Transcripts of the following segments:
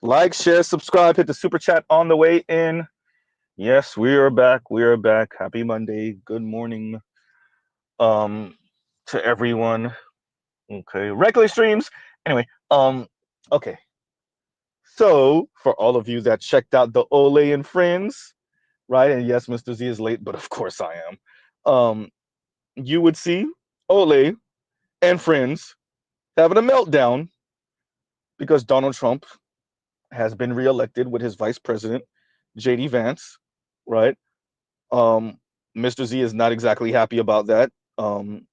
Like, share, subscribe, hit the super chat on the way in. Yes, we are back. We are back. Happy Monday. Good morning um to everyone. Okay. Regular streams. Anyway, okay. So for all of you that checked out the Ole and Friends, right? And yes, Mr. Z is late, but of course I am. You would see Ole and Friends having a meltdown because Donald Trump has been reelected with his vice president, JD Vance, right? Um, Mr. Z is not exactly happy about that. Um,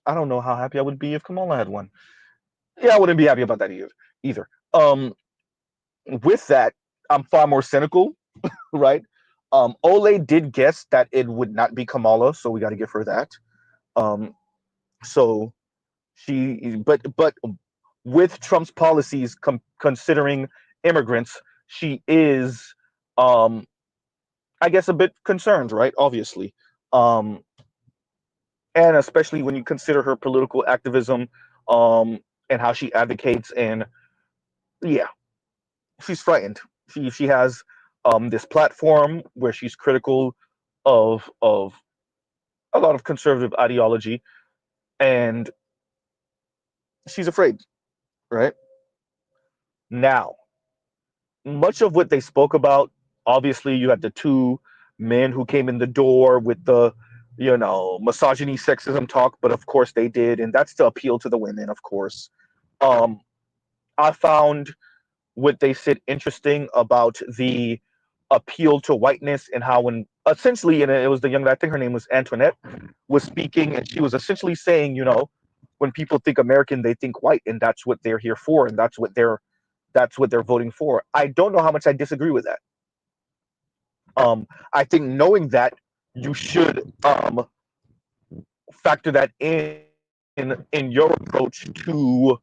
I don't know how happy I would be if Kamala had won. Yeah, I wouldn't be happy about that either. With that, I'm far more cynical, right? Ole did guess that it would not be Kamala, so we got to give her that. Um, so but with Trump's policies considering immigrants, she is, um, I guess, a bit concerned, right? Obviously, um, and especially when you consider her political activism, um, and how she advocates, and yeah, she's frightened. She has this platform where she's critical of a lot of conservative ideology, and she's afraid, right? Now, much of what they spoke about, obviously, you had the two men who came in the door with the, misogyny, sexism talk, but of course they did, and that's to appeal to the women, of course. Um, I found what they said interesting about the appeal to whiteness and how when essentially, and it was the young, I think her name was Antoinette, was speaking, and she was essentially saying, when people think American, they think white, and that's what they're here for, and that's what they're voting for. I don't know how much I disagree with that. I think knowing that, you should factor that in your approach to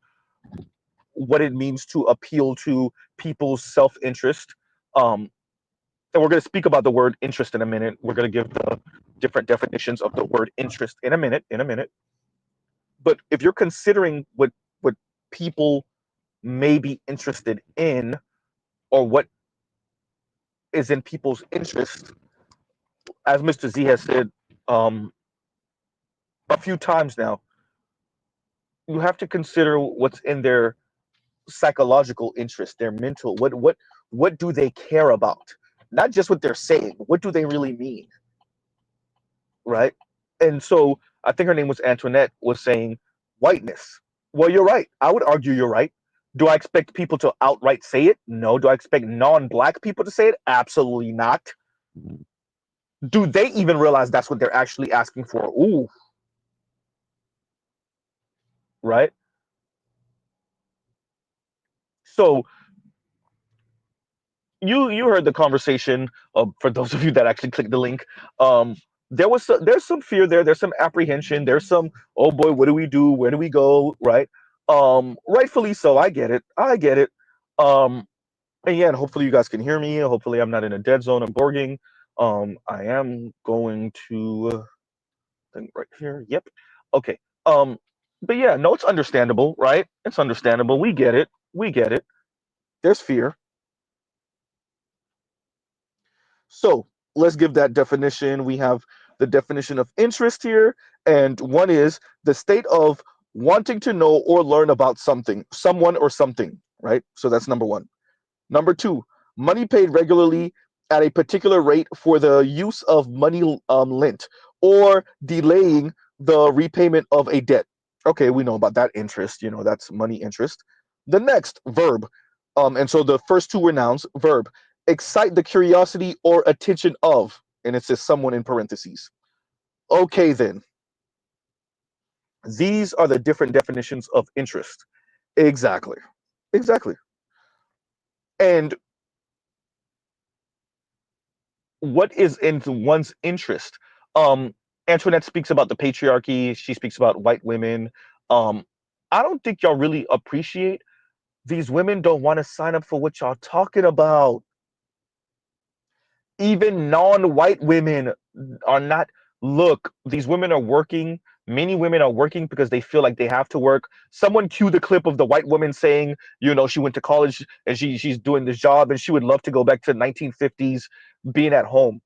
what it means to appeal to people's self-interest. Um, and we're going to speak about the word interest in a minute. We're going to give the different definitions of the word interest in a minute. But if you're considering what people may be interested in, or what is in people's interest, as Mr. Z has said um, a few times now, you have to consider what's in their psychological interest, their mental. What do they care about? Not just what they're saying. What do they really mean? Right? And so I think her name was Antoinette, was saying whiteness. Well, you're right. I would argue you're right. Do I expect people to outright say it? No. Do I expect non-black people to say it? Absolutely not. Do they even realize that's what they're actually asking for? Ooh, right? So you heard the conversation. For those of you that actually clicked the link, there's some fear there. There's some apprehension. There's some, oh boy, what do we do? Where do we go? Right? Rightfully so. I get it. I get it. Um, and yeah, and hopefully you guys can hear me. Hopefully I'm not in a dead zone. I'm borging. I am going to think right here. Yep. Okay. But yeah, no, it's understandable, right? It's understandable. We get it. We get it. There's fear. So let's give that definition. We have the definition of interest here, and one is the state of wanting to know or learn about something, someone, or something, right? So that's number one. Number two, money paid regularly at a particular rate for the use of money lent or delaying the repayment of a debt. Okay, we know about that interest, that's money interest. The next, verb. And so the first two were nouns, verb. Excite the curiosity or attention of, and it says someone in parentheses. Okay, then. These are the different definitions of interest. Exactly. Exactly. And what is in one's interest? Um, Antoinette speaks about the patriarchy. She speaks about white women. Um, I don't think y'all really appreciate these women don't want to sign up for what y'all talking about. Even non-white women are not. Look, these women are working. Many women are working because they feel like they have to work. Someone cue the clip of the white woman saying, she went to college and she's doing this job and she would love to go back to 1950s being at home.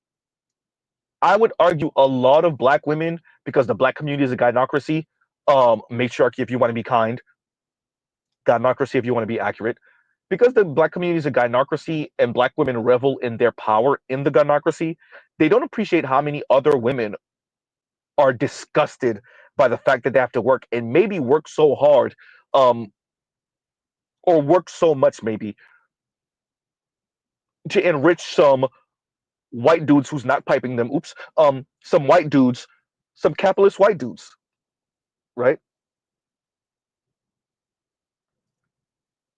I would argue a lot of black women, because the black community is a gynocracy, matriarchy if you want to be kind, gynocracy if you want to be accurate. Because the black community is a gynocracy and black women revel in their power in the gynocracy, they don't appreciate how many other women are disgusted by the fact that they have to work and maybe work so hard, um, or work so much maybe to enrich some white dudes who's not piping them. Oops, some white dudes, some capitalist white dudes, right?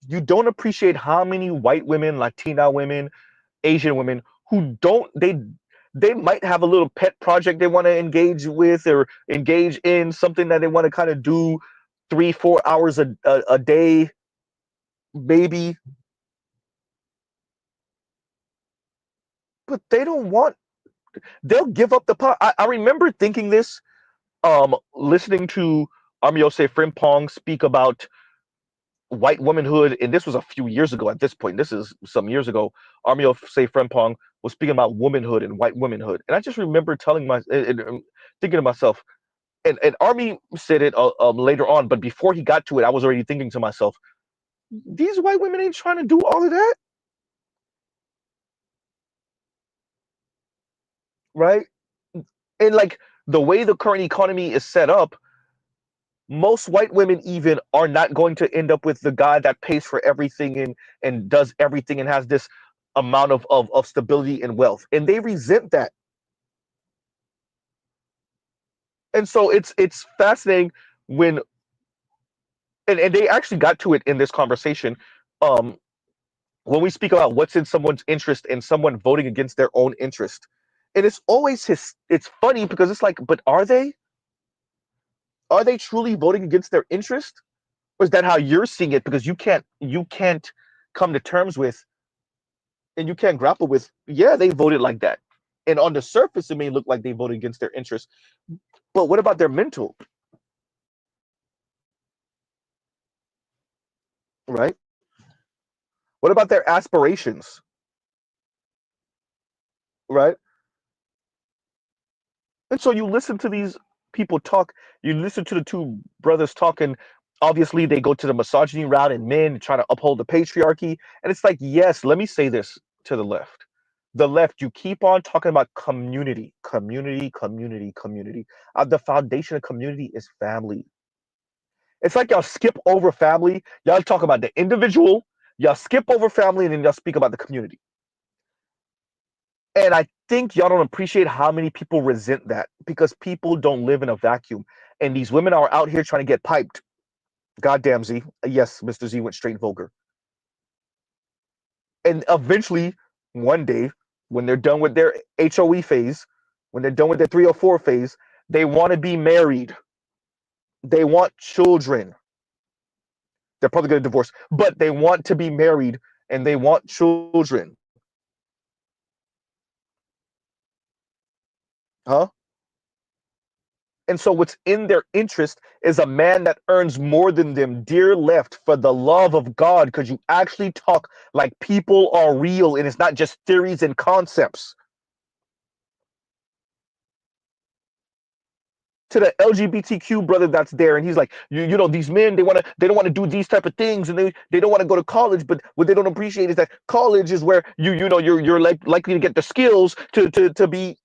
You don't appreciate how many white women, Latina women, Asian women who don't they might have a little pet project they want to engage with or engage in something that they want to kind of do 3-4 hours a day, maybe, but they don't want. They'll give up the pot. I remember thinking this, listening to Armiose Frimpong speak about white womanhood, and this was a few years ago at this point. This is some years ago. Armiose Frimpong was speaking about womanhood and white womanhood. And I just remember thinking to myself, and Army said it later on, but before he got to it, I was already thinking to myself, these white women ain't trying to do all of that, right? And like the way the current economy is set up, most white women even are not going to end up with the guy that pays for everything and does everything and has this amount of stability and wealth. And they resent that. And so it's fascinating when and they actually got to it in this conversation. Um, when we speak about what's in someone's interest and someone voting against their own interest. And it's always it's funny because it's like, but are they? Are they truly voting against their interest? Or is that how you're seeing it? Because you can't come to terms with and you can't grapple with, yeah, they voted like that. And on the surface, it may look like they voted against their interests. But what about their mental? Right? What about their aspirations? Right? And so you listen to these people talk, you listen to the two brothers talk, and obviously they go to the misogyny route and men trying to uphold the patriarchy. And it's like, yes, let me say this to the left. The left, you keep on talking about community, community, community, community. The foundation of community is family. It's like y'all skip over family. Y'all talk about the individual, y'all skip over family, and then y'all speak about the community. And I think y'all don't appreciate how many people resent that because people don't live in a vacuum. And these women are out here trying to get piped. Goddamn Z. Yes, Mr. Z went straight vulgar. And eventually, one day, when they're done with their HOE phase, when they're done with their 304 phase, they want to be married. They want children. They're probably going to divorce, but they want to be married and they want children. Huh? And so, what's in their interest is a man that earns more than them. Dear left, for the love of God, because you actually talk like people are real and it's not just theories and concepts. To the LGBTQ brother that's there, and he's like, these men, they don't want to do these type of things, and they don't want to go to college. But what they don't appreciate is that college is where you're like likely to get the skills to be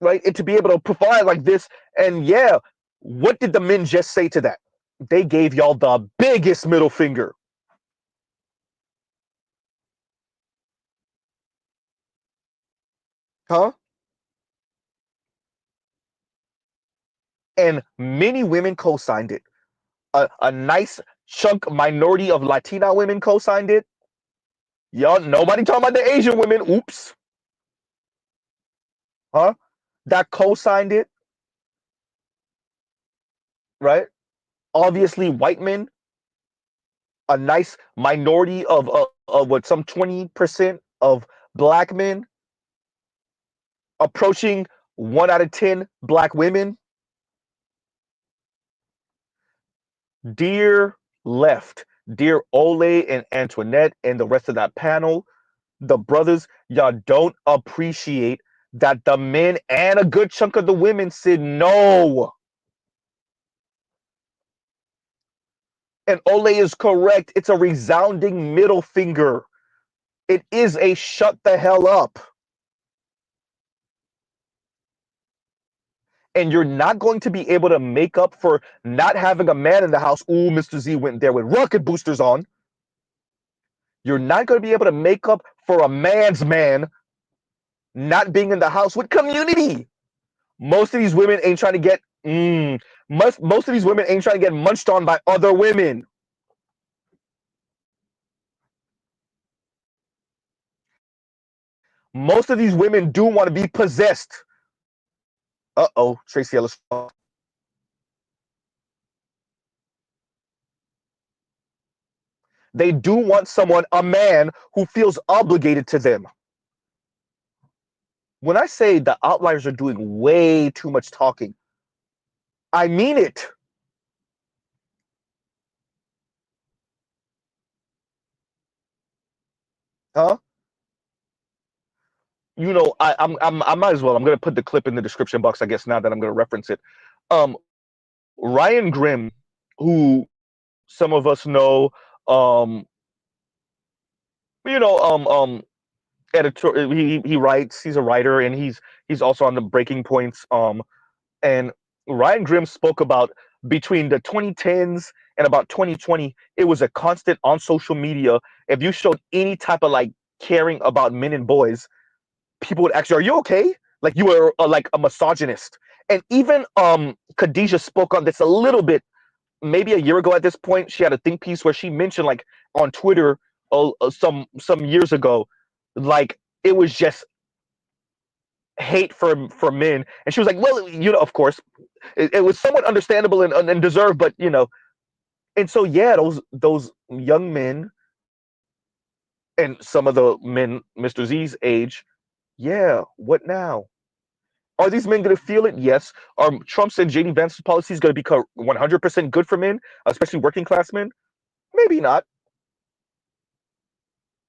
right and to be able to provide like this. And yeah, what did the men just say to that? They gave y'all the biggest middle finger. Huh? And many women co-signed it. A nice chunk minority of Latina women co-signed it. Y'all, nobody talking about the Asian women. Oops. Huh? That co-signed it, right? Obviously, white men, a nice minority of what, some 20% of black men, approaching 1 out of 10 black women. Dear left, dear Ole and Antoinette and the rest of that panel, the brothers, y'all don't appreciate that the men and a good chunk of the women said no. And Ole is correct. It's a resounding middle finger. It is a shut the hell up. And you're not going to be able to make up for not having a man in the house. Ooh, Mr. Z went there with rocket boosters on. You're not going to be able to make up for a man's man not being in the house with community. Most of these women ain't trying to get most of these women ain't trying to get munched on by other women. Most of these women do want to be possessed. Uh-oh, Tracy Ellis. They do want someone, a man, who feels obligated to them. When I say the outliers are doing way too much talking, I mean it. Huh? You know, I might as well. I'm gonna put the clip in the description box, I guess, now that I'm gonna reference it. Um, Ryan Grimm, who some of us know, um, you know, editor. He writes. He's a writer, and he's also on the Breaking Points. And Ryan Grimm spoke about between the 2010s and about 2020, it was a constant on social media. If you showed any type of like caring about men and boys, people would ask you, "Are you okay?" Like you were like a misogynist. And even Khadijah spoke on this a little bit, maybe a year ago at this point. She had a think piece where she mentioned like on Twitter some years ago, like it was just hate for men, and she was like, "Well, you know, of course, it was somewhat understandable and deserved, but you know." And so yeah, those young men and some of the men Mr. Z's age, yeah, what now? Are these men going to feel it? Yes. Are Trump's and JD Vance's policies going to be 100% good for men, especially working class men? Maybe not.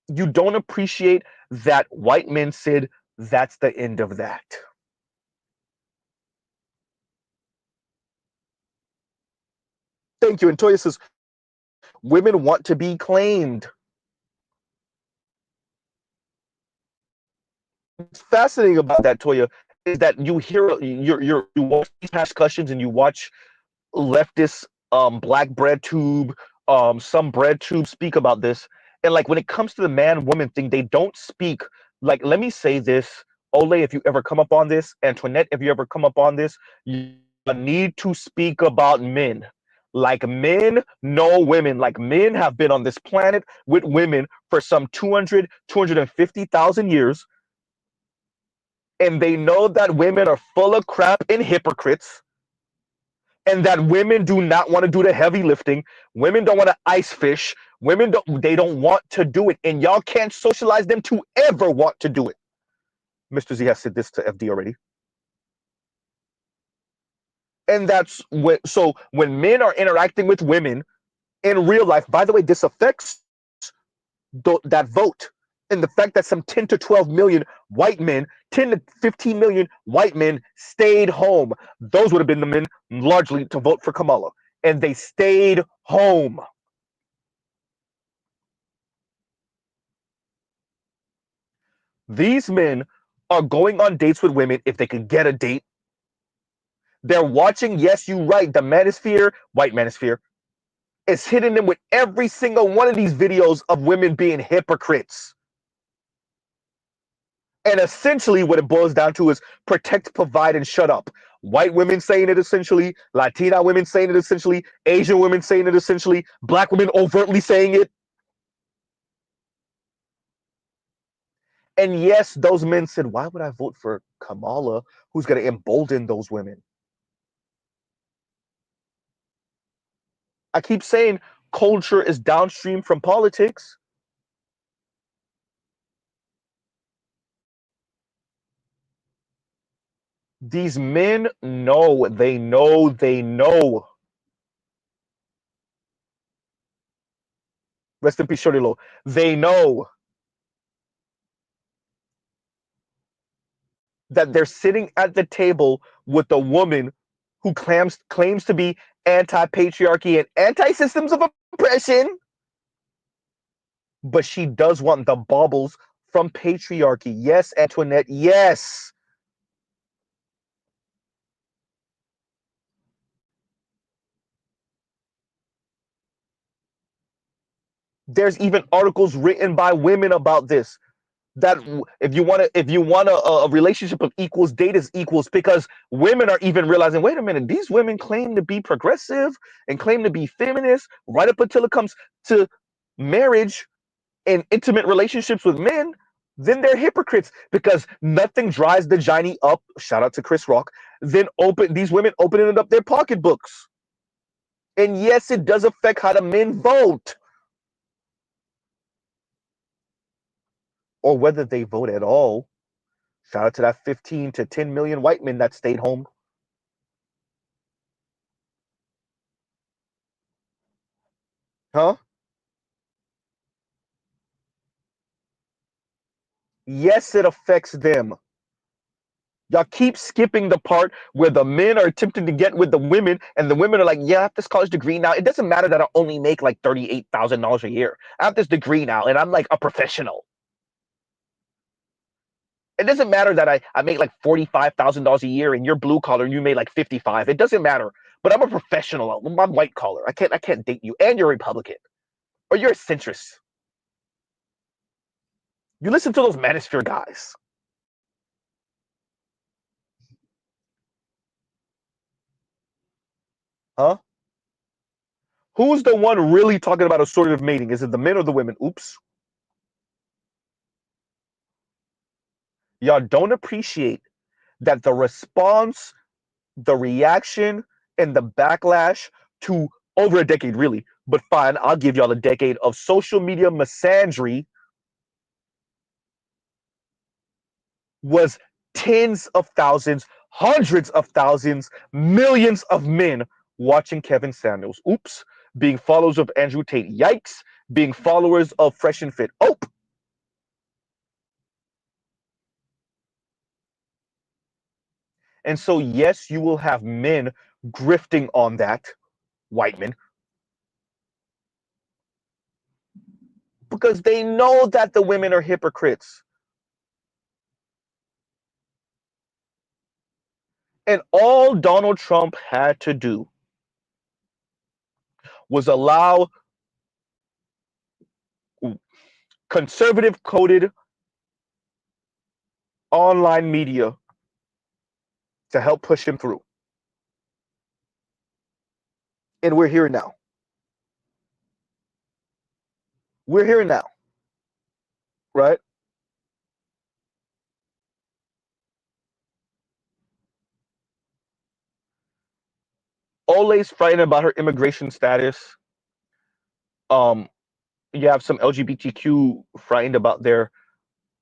You don't appreciate that white men said that's the end of that. Thank you. And Toya says, women want to be claimed. What's fascinating about that, Toya, is that you hear you watch these discussions and you watch leftist black bread tube, some bread tube speak about this. And like when it comes to the man woman thing, they don't speak like, let me say this, Ole, if you ever come up on this, Antoinette, if you ever come up on this, you need to speak about men. Like men know women. Like men have been on this planet with women for some 250,000 years, and they know that women are full of crap and hypocrites, and that women do not want to do the heavy lifting. Women don't want to ice fish. They don't want to do it, and y'all can't socialize them to ever want to do it. Mr. Z has said this to FD already. And that's when men are interacting with women in real life, by the way, this affects that vote. And the fact that some 10 to 12 million white men, 10 to 15 million white men stayed home. Those would have been the men largely to vote for Kamala. And they stayed home. These men are going on dates with women if they could get a date. They're watching, yes, you right, the manosphere, white manosphere, is hitting them with every single one of these videos of women being hypocrites. And essentially, what it boils down to is protect, provide, and shut up. White women saying it essentially, Latina women saying it essentially, Asian women saying it essentially, black women overtly saying it. And yes, those men said, why would I vote for Kamala, who's going to embolden those women? I keep saying culture is downstream from politics. These men know, they know, they know. Rest in peace, Shorty Low. They know that they're sitting at the table with a woman who claims to be anti-patriarchy and anti-systems of oppression, but she does want the baubles from patriarchy. Yes, Antoinette, yes. There's even articles written by women about this. That if you want a relationship of equals, date is equals, because women are even realizing, wait a minute, these women claim to be progressive and claim to be feminist right up until it comes to marriage and intimate relationships with men. Then they're hypocrites, because nothing drives the Johnny up, shout out to Chris Rock, then these women opening up their pocketbooks. And yes, it does affect how the men vote, or whether they vote at all. Shout out to that 15 to 10 million white men that stayed home. Huh? Yes, it affects them. Y'all keep skipping the part where the men are attempting to get with the women, and the women are like, yeah, I have this college degree now. It doesn't matter that I only make like $38,000 a year. I have this degree now, and I'm like a professional. It doesn't matter that I make like $45,000 a year, and you're blue collar and you made like 55. It doesn't matter. But I'm a professional. I'm white collar. I can't date you, and you're Republican. Or you're a centrist. You listen to those manosphere guys. Huh? Who's the one really talking about assortative mating? Is it the men or the women? Oops. Y'all don't appreciate that the response, the reaction, and the backlash to over a decade, really, but fine, I'll give y'all a decade of social media misandry was tens of thousands, hundreds of thousands, millions of men watching Kevin Samuels. Oops. Being followers of Andrew Tate. Yikes. Being followers of Fresh and Fit. Oh. And so, yes, you will have men grifting on that, white men, because they know that the women are hypocrites. And all Donald Trump had to do was allow conservative coded online media to help push him through. And we're here now. We're here now, right? Ole's frightened about her immigration status. Um, you have some LGBTQ frightened about their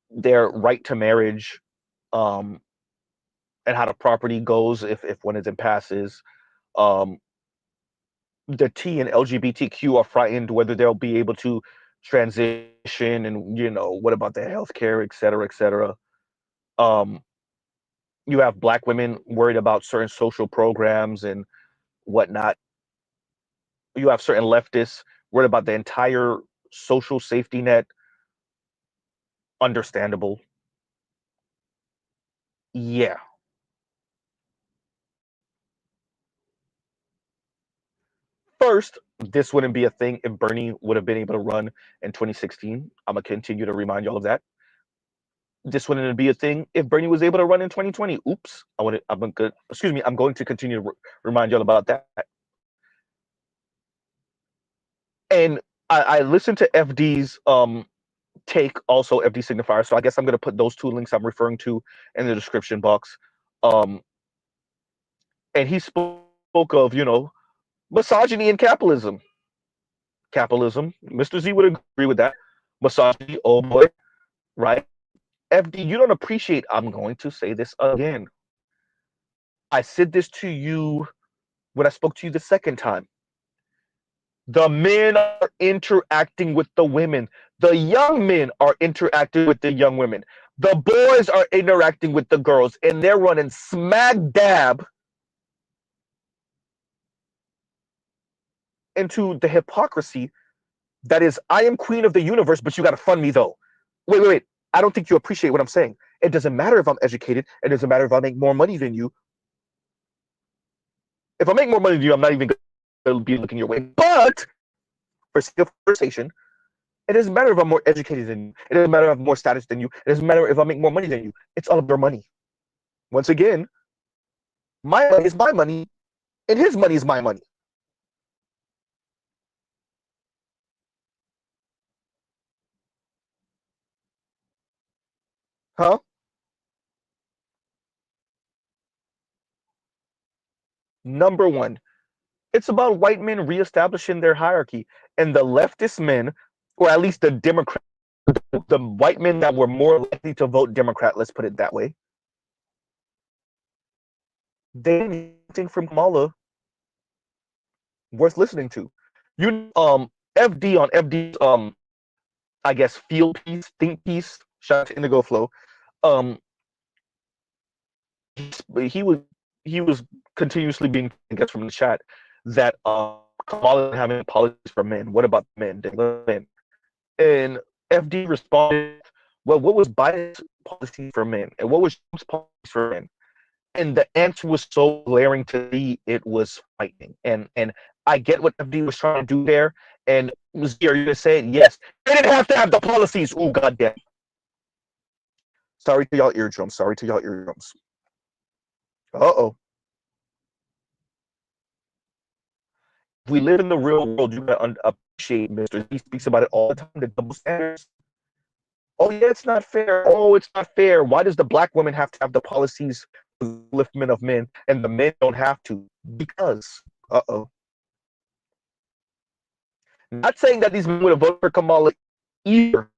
right to marriage, um, and how the property goes if one of them passes. Um, the T and LGBTQ are frightened whether they'll be able to transition, and what about their healthcare, et cetera, et cetera. Um, you have Black women worried about certain social programs and whatnot. You have certain leftists worried about the entire social safety net. Understandable. Yeah. First, this wouldn't be a thing if Bernie would have been able to run in 2016. I'm gonna continue to remind y'all of that. This wouldn't be a thing if Bernie was able to run in 2020. Oops. I'm good. Excuse me. I'm going to continue to remind y'all about that. And I listened to FD's take, also FD signifier. So I guess I'm gonna put those two links I'm referring to in the description box. Um, and he spoke of misogyny and capitalism. Capitalism. Mr. Z would agree with that. Misogyny. Oh boy. Right. FD, you don't appreciate. I'm going to say this again. I said this to you when I spoke to you the second time. The men are interacting with the women. The young men are interacting with the young women. The boys are interacting with the girls, and they're running smack dab into the hypocrisy that is, I am queen of the universe, but you got to fund me though. Wait. I don't think you appreciate what I'm saying. It doesn't matter if I'm educated. It doesn't matter if I make more money than you. If I make more money than you, I'm not even going to be looking your way. But for sake of conversation, it doesn't matter if I'm more educated than you. It doesn't matter if I have more status than you. It doesn't matter if I make more money than you. It's all of your money. Once again, my money is my money, and his money is my money. Huh? Number one, it's about white men reestablishing their hierarchy. And the leftist men, or at least the Democrat, the white men that were more likely to vote Democrat, let's put it that way, they didn't hear anything from Kamala worth listening to. FD on FD's I guess field piece, think piece, shout out to Indigo Flow. Um he was he was continuously being, I guess, from the chat that Kamala having policies for men. What about men? And FD responded, well, what was Biden's policy for men? And what was Trump's policy for men? And the answer was so glaring to me, it was frightening. And I get what FD was trying to do there. And are you going to say, yes, they didn't have to have the policies. Oh, goddamn. Sorry to y'all eardrums. Sorry to y'all eardrums. Uh-oh. If we live in the real world, you got to appreciate Mr. He speaks about it all the time, the double standards. Oh, yeah, it's not fair. Oh, it's not fair. Why does the black woman have to have the policies for the upliftment of men and the men don't have to? Because, uh-oh. Not saying that these men would have voted for Kamala either.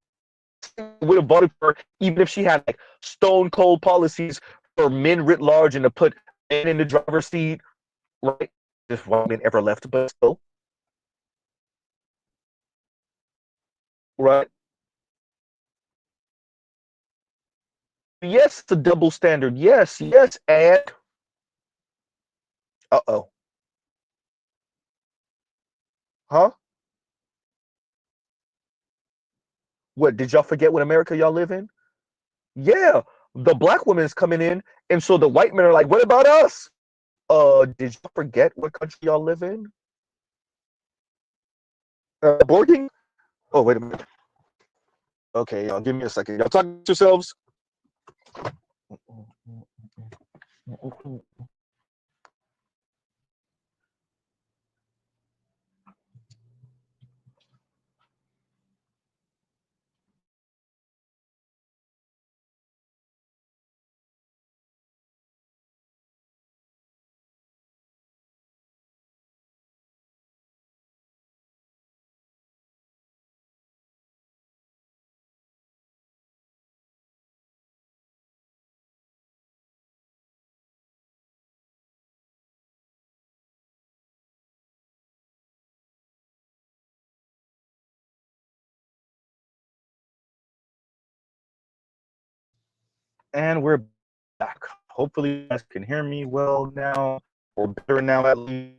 Would have voted for her even if she had like stone cold policies for men writ large and to put men in the driver's seat, right? If white men ever left, but still, right? Yes, it's a double standard. Yes, and uh-oh. Huh? What, did y'all forget what America y'all live in? Yeah, the black woman is coming in, and so the white men are like, what about us? Did you forget what country y'all live in? Boarding? Oh, wait a minute. Okay, y'all, give me a second. Y'all talk to yourselves. And we're back. Hopefully, you guys can hear me well now, or better now at least.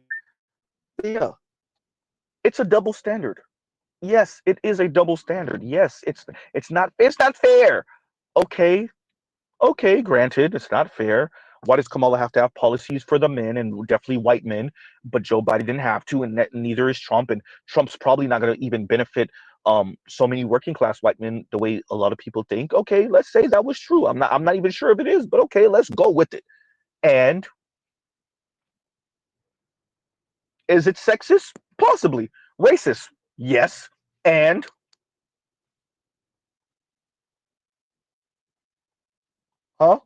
But yeah, it's a double standard. Yes, it is a double standard. Yes, it's not fair. Okay, okay, granted, it's not fair. Why does Kamala have to have policies for the men and definitely white men, but Joe Biden didn't have to, and neither is Trump. And Trump's probably not going to even benefit so many working class white men the way a lot of people think. Okay, let's say that was true. I'm not even sure if it is, but okay, let's go with it. And is it sexist? Possibly. Racist? Yes. And huh?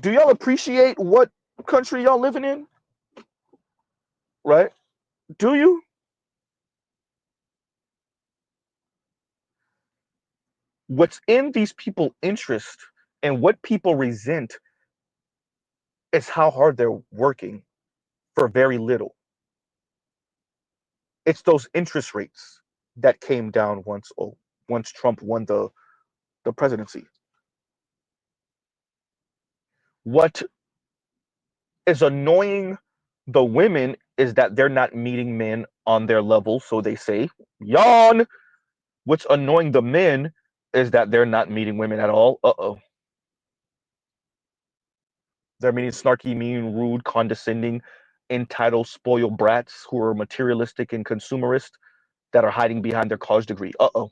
Do y'all appreciate what country y'all living in? Right? Do you? What's in these people's interest and what people resent is how hard they're working. for very little. It's those interest rates that came down once Trump won the presidency. What is annoying the women is that they're not meeting men on their level, so they say, yawn. What's annoying the men is that they're not meeting women at all. Uh-oh. They're meeting snarky, mean, rude, condescending, entitled, spoiled brats who are materialistic and consumerist that are hiding behind their college degree. Uh-oh.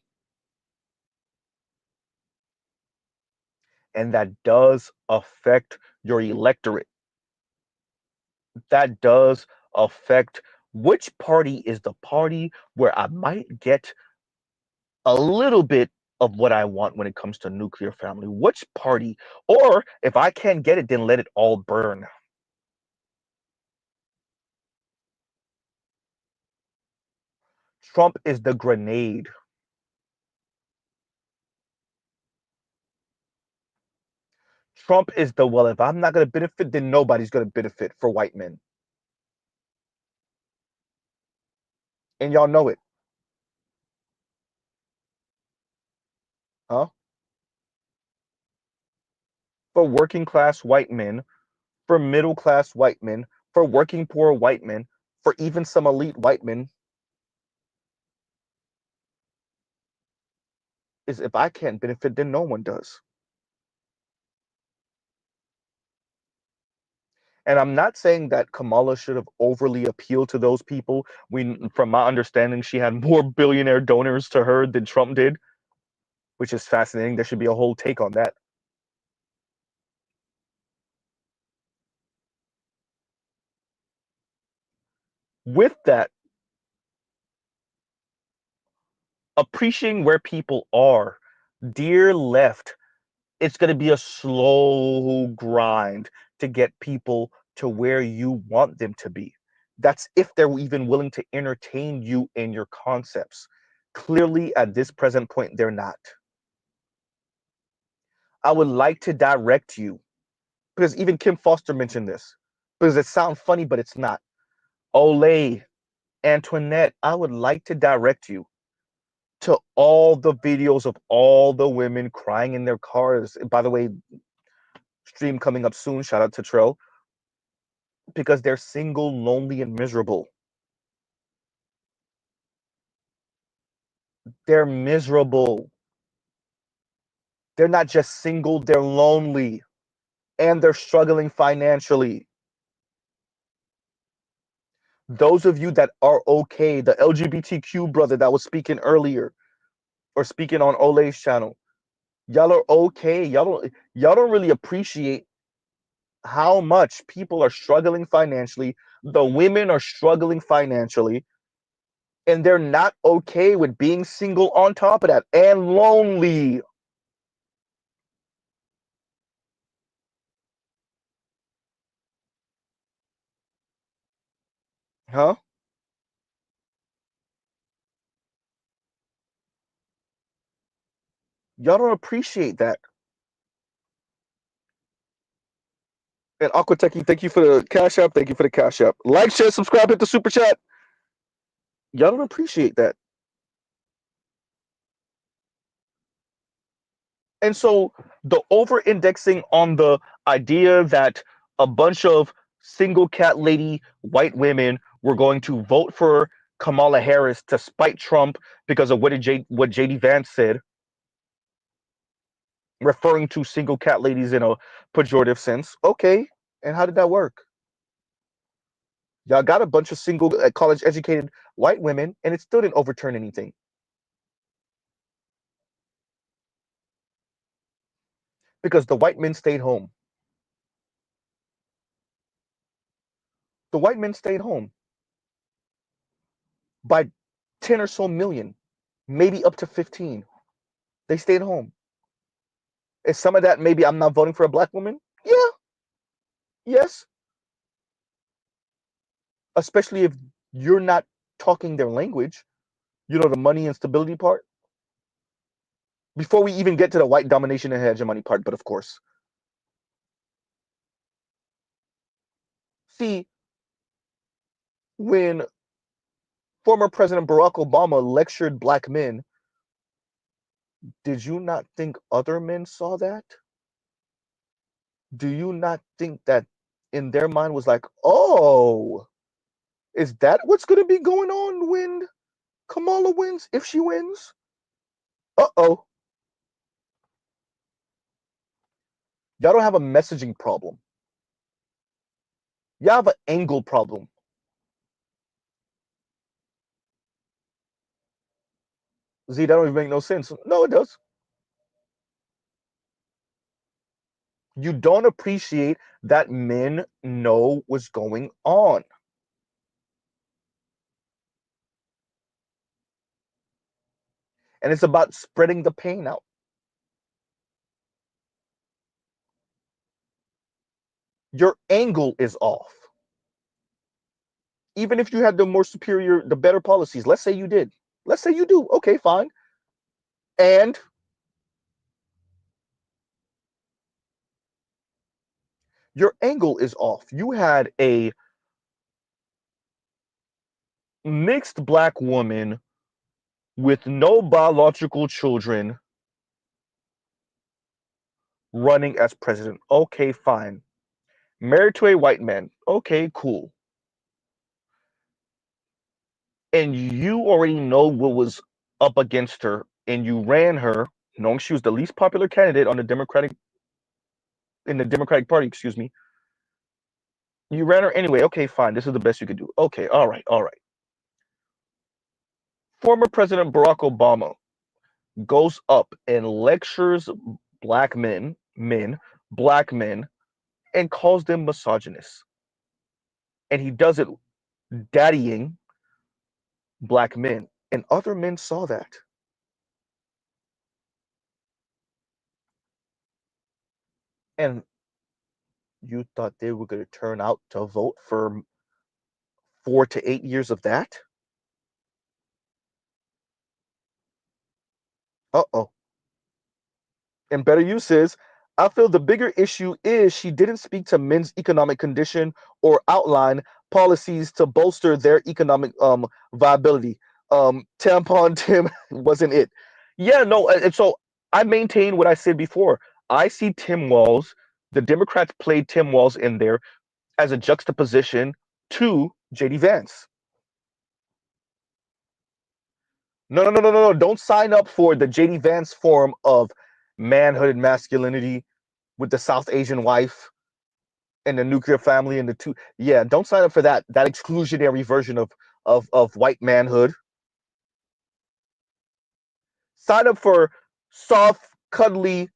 And that does affect your electorate. That does affect which party is the party where I might get a little bit of what I want when it comes to nuclear family. Which party? Or if I can't get it, then let it all burn. Trump is the grenade. Trump is the, well, if I'm not going to benefit, then nobody's going to benefit for white men. And y'all know it. Huh? For working class white men, for middle class white men, for working poor white men, for even some elite white men, is if I can't benefit, then no one does. And I'm not saying that Kamala should have overly appealed to those people. From my understanding, she had more billionaire donors to her than Trump did, which is fascinating. There should be a whole take on that. With that, appreciating where people are, dear left, it's going to be a slow grind to get people to where you want them to be. That's if they're even willing to entertain you in your concepts. Clearly, at this present point, they're not. I would like to direct you, because even Kim Foster mentioned this, because it sounds funny, but it's not. Olay, Antoinette, I would like to direct you to all the videos of all the women crying in their cars. By the way, stream coming up soon. Shout out to Trell. Because they're single, lonely, and miserable. They're miserable. They're not just single, they're lonely. And they're struggling financially. Those of you that are okay, the LGBTQ brother that was speaking earlier, or speaking on Olay's channel, y'all are okay. Y'all don't really appreciate how much people are struggling financially. The women are struggling financially, and they're not okay with being single on top of that, and lonely. Huh? Y'all don't appreciate that. And Aquateki, thank you for the Cash App. Thank you for the Cash App. Like, share, subscribe, hit the super chat. Y'all don't appreciate that. And so the over indexing on the idea that a bunch of single cat lady white women were going to vote for Kamala Harris to spite Trump because of what JD Vance said, referring to single cat ladies in a pejorative sense. Okay, and how did that work? Y'all got a bunch of single college educated white women, and it still didn't overturn anything. Because the white men stayed home. The white men stayed home by 10 or so million, maybe up to 15. They stayed home. Is some of that maybe I'm not voting for a black woman? Yeah, yes. Especially if you're not talking their language, the money and stability part. Before we even get to the white domination and hegemony part, but of course. See, When former President Barack Obama lectured black men, did you not think other men saw that? Do you not think that in their mind was like, oh, is that what's going to be going on when Kamala wins, if she wins? Uh-oh. Y'all don't have a messaging problem. Y'all have an angle problem. Z, that don't even make no sense. No, it does. You don't appreciate that men know what's going on. And it's about spreading the pain out. Your angle is off. Even if you had the more superior, the better policies, let's say you did. Let's say you do. Okay, fine. And your angle is off. You had a mixed black woman with no biological children running as president. Okay, fine. Married to a white man. Okay, cool. And you already know what was up against her, and you ran her, knowing she was the least popular candidate on the Democratic Party, excuse me. You ran her anyway. Okay, fine. This is the best you could do. Okay, all right, all right. Former President Barack Obama goes up and lectures black men, black men, and calls them misogynists. And he does it daddying black men. And other men saw that. And you thought they were going to turn out to vote for 4 to 8 years of that? Uh-oh. And better use is, I feel the bigger issue is she didn't speak to men's economic condition or outline policies to bolster their economic viability. Tampon Tim wasn't it. Yeah, no, and so I maintain what I said before. I see Tim Walz, the Democrats played Tim Walz in there as a juxtaposition to JD Vance. No. Don't sign up for the JD Vance form of manhood and masculinity with the South Asian wife and the nuclear family and the two. Yeah, don't sign up for that exclusionary version of white manhood. Sign up for soft, cuddly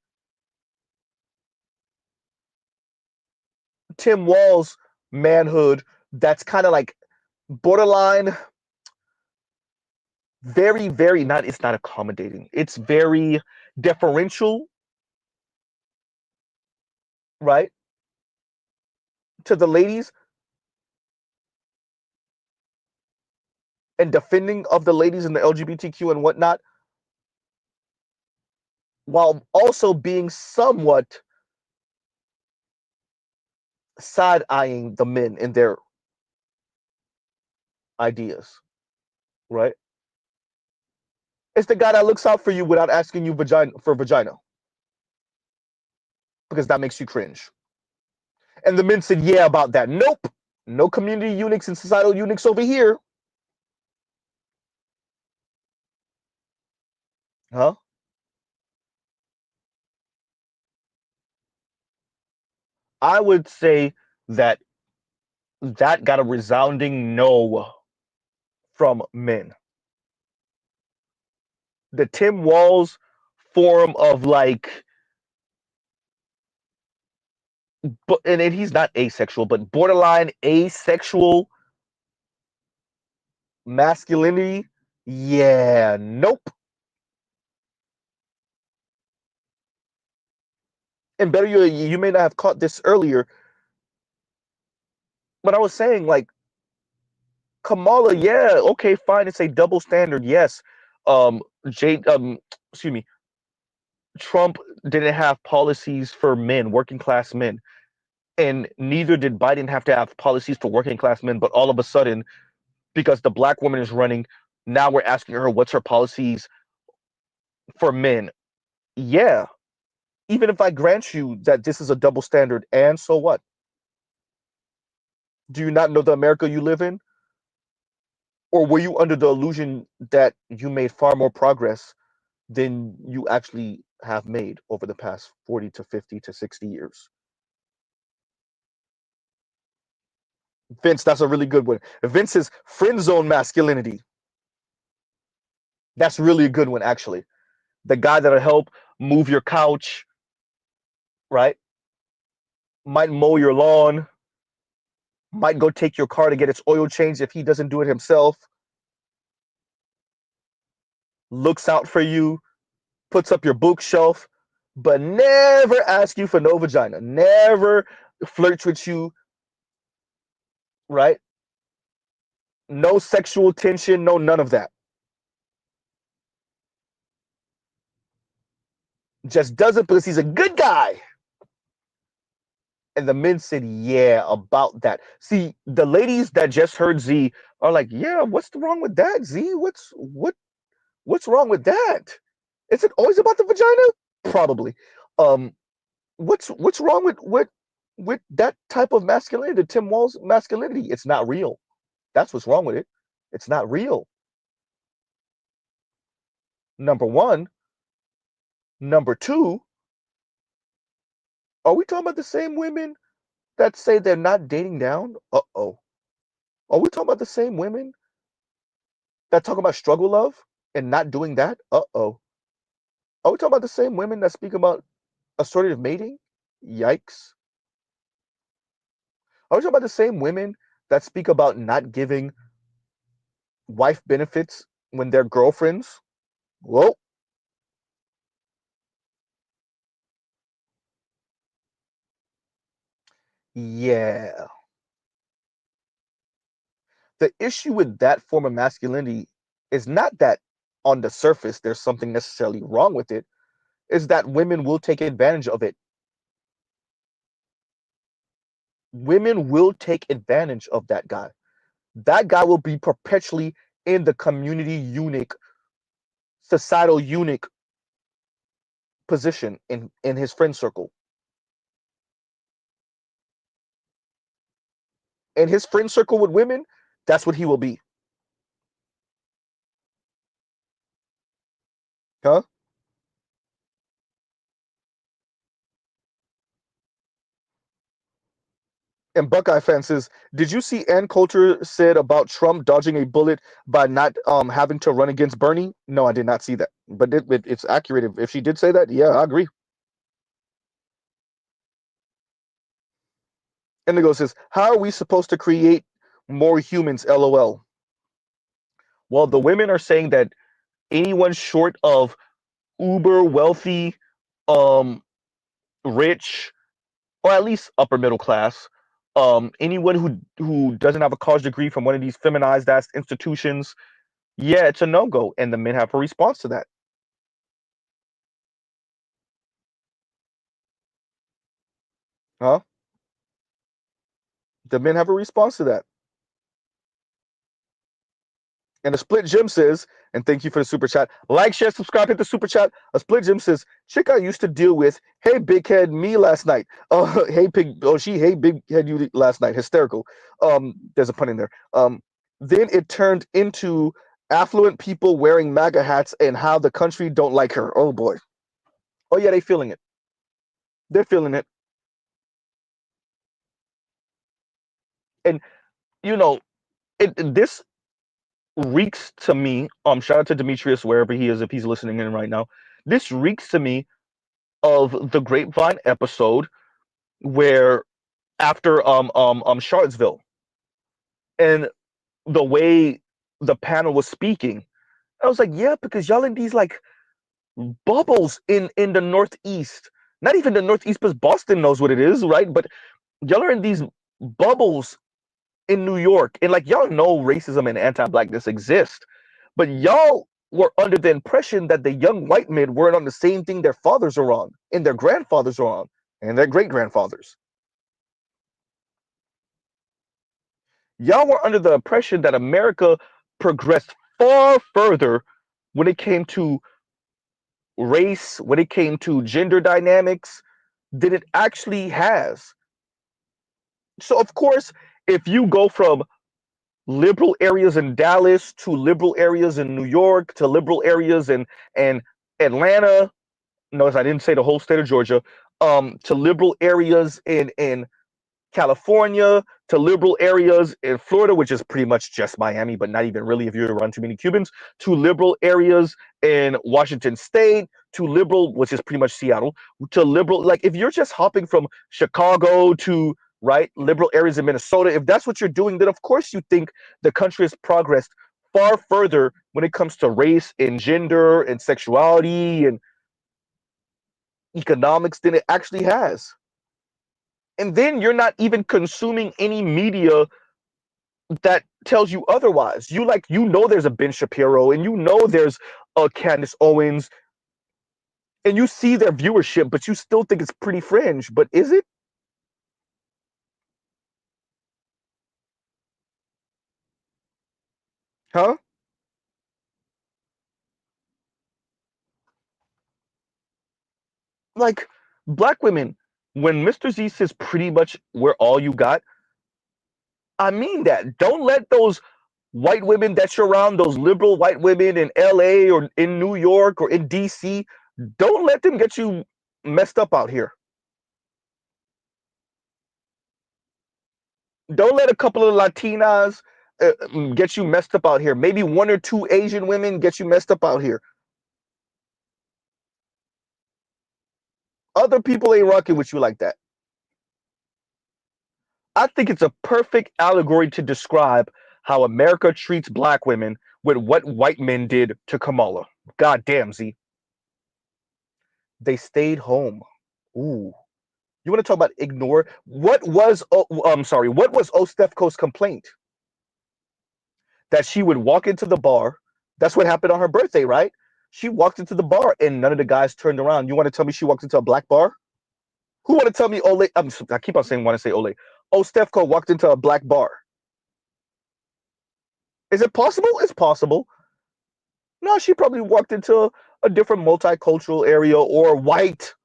Tim Walz manhood that's kind of like borderline, very not. It's not accommodating. It's very deferential, right, to the ladies and defending of the ladies and the LGBTQ and whatnot, while also being somewhat side-eyeing the men in their ideas, right? It's the guy that looks out for you without asking you vagina because that makes you cringe. And the men said, yeah, about that. Nope. No community eunuchs and societal eunuchs over here. Huh? I would say that that got a resounding no from men. The Tim Walz form of like, but and he's not asexual, but borderline asexual masculinity. Yeah, nope. And better you may not have caught this earlier, but I was saying like Kamala, yeah, okay, fine, it's a double standard. Yes. Um Jade excuse me, Trump didn't have policies for men, working class men. And neither did Biden have to have policies for working class men, but all of a sudden because the black woman is running. Now we're asking her what's her policies for men. Yeah, even if I grant you that this is a double standard, and so what? Do you not know the America you live in? Or were you under the illusion that you made far more progress than you actually have made over the past 40 to 50 to 60 years? Vince, that's a really good one. Vince's friend zone masculinity. That's really a good one, actually. The guy that'll help move your couch, right? Might mow your lawn, might go take your car to get its oil changed if he doesn't do it himself, looks out for you, puts up your bookshelf, but never asks you for no vagina, never flirts with you, right? No sexual tension, no none of that. Just does it because he's a good guy. And the men said, yeah, about that. See, the ladies that just heard Z are like, yeah, what's wrong with that, Z? What's wrong with that? Is it always about the vagina? Probably. Um, what's wrong with that type of masculinity, the Tim Walz masculinity? It's not real. That's what's wrong with it. It's not real. Number one. Number two, are we talking about the same women that say they're not dating down? Uh-oh. Are we talking about the same women that talk about struggle love and not doing that? Uh-oh. Are we talking about the same women that speak about assortative mating? Yikes. Are we talking about the same women that speak about not giving wife benefits when they're girlfriends? Whoa. Yeah. The issue with that form of masculinity is not that on the surface there's something necessarily wrong with it, is that women will take advantage of it. Women will take advantage of that guy. That guy will be perpetually in the community eunuch, societal eunuch position in his friend circle. In his friend circle with women, that's what he will be. Huh? And Buckeye fences, did you see Ann Coulter said about Trump dodging a bullet by not having to run against Bernie? No, I did not see that. But it's accurate. If she did say that, yeah, I agree. Indigo says, how are we supposed to create more humans? LOL. Well, the women are saying that anyone short of uber wealthy, um, rich, or at least upper middle class, anyone who doesn't have a college degree from one of these feminized ass institutions, yeah, it's a no go, and the men have a response to that. Huh? The men have a response to that. And a split Jim says, and thank you for the super chat. Like, share, subscribe, hit the super chat. A split Jim says, chick I used to deal with, hey big head me last night. Oh, hey pig, oh she hey big head you last night. Hysterical. There's a pun in there. Then it turned into affluent people wearing MAGA hats and how the country don't like her. Oh boy. Oh yeah, they feeling it. They're feeling it. And you know, this reeks to me. Shout out to Demetrius wherever he is if he's listening in right now. This reeks to me of the Grapevine episode where after Charlottesville and the way the panel was speaking, I was like, yeah, because y'all in these like bubbles in the Northeast. Not even the Northeast, because Boston knows what it is, right? But y'all are in these bubbles in New York, and like y'all know racism and anti-blackness exist, but y'all were under the impression that the young white men weren't on the same thing their fathers are on, and their grandfathers are on, and their great grandfathers. Y'all were under the impression that America progressed far further when it came to race, when it came to gender dynamics, than it actually has. So, of course, if you go from liberal areas in Dallas to liberal areas in New York to liberal areas in Atlanta, notice I didn't say the whole state of Georgia, to liberal areas in California, to liberal areas in Florida, which is pretty much just Miami, but not even really if you're around too many Cubans, to liberal areas in Washington State, to liberal, which is pretty much Seattle, to liberal, like if you're just hopping from Chicago to right liberal areas in Minnesota, if that's what you're doing, then of course you think the country has progressed far further when it comes to race and gender and sexuality and economics than it actually has. And then you're not even consuming any media that tells you otherwise. You know there's a Ben Shapiro and you know there's a Candace Owens and you see their viewership, but you still think it's pretty fringe. But is it? Huh? Like black women, when Mr. Z says pretty much we're all you got, I mean that. Don't let those white women that you're around, those liberal white women in LA or in New York or in DC, don't let them get you messed up out here. Don't let a couple of Latinas get you messed up out here. Maybe one or two Asian women get you messed up out here. Other people ain't rocking with you like that. I think it's a perfect allegory to describe how America treats black women with what white men did to Kamala. God damn, Z. They stayed home. Ooh. You want to talk about ignore? What was Ostefko's complaint? That she would walk into the bar. That's what happened on her birthday, right? She walked into the bar and none of the guys turned around. You want to tell me she walked into a black bar? Who want to tell me Ole? I keep on saying want to say Ole. Ostefko walked into a black bar. Is it possible? It's possible. No, she probably walked into a different multicultural area or white.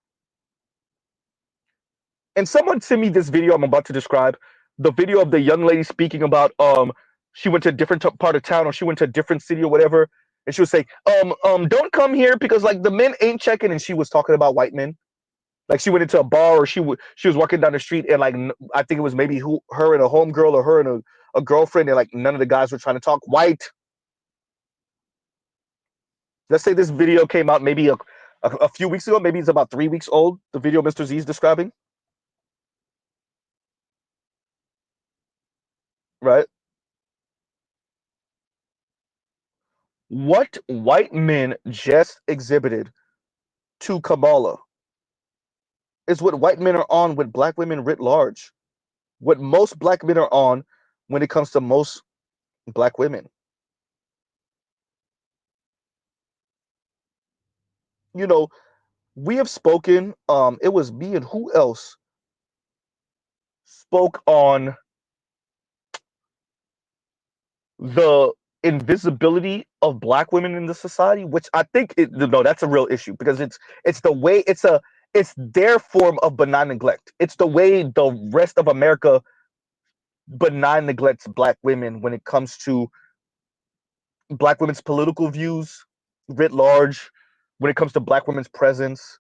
And someone sent me this video I'm about to describe. The video of the young lady speaking about she went to a different part of town or she went to a different city or whatever, and she was saying don't come here because like the men ain't checking, and she was talking about white men. Like she went into a bar or she was walking down the street and like I think it was maybe her and a homegirl or her and a girlfriend, and like none of the guys were trying to talk white. Let's say this video came out maybe a few weeks ago, maybe it's about 3 weeks old. The video Mr. Z is describing, right? What white men just exhibited to Kamala is what white men are on with black women writ large. What most black men are on when it comes to most black women. You know, we have spoken, it was me and who else spoke on the invisibility of black women in the society, which I think no, that's a real issue because it's the way it's their form of benign neglect. It's the way the rest of America benign neglects black women when it comes to black women's political views writ large, when it comes to black women's presence.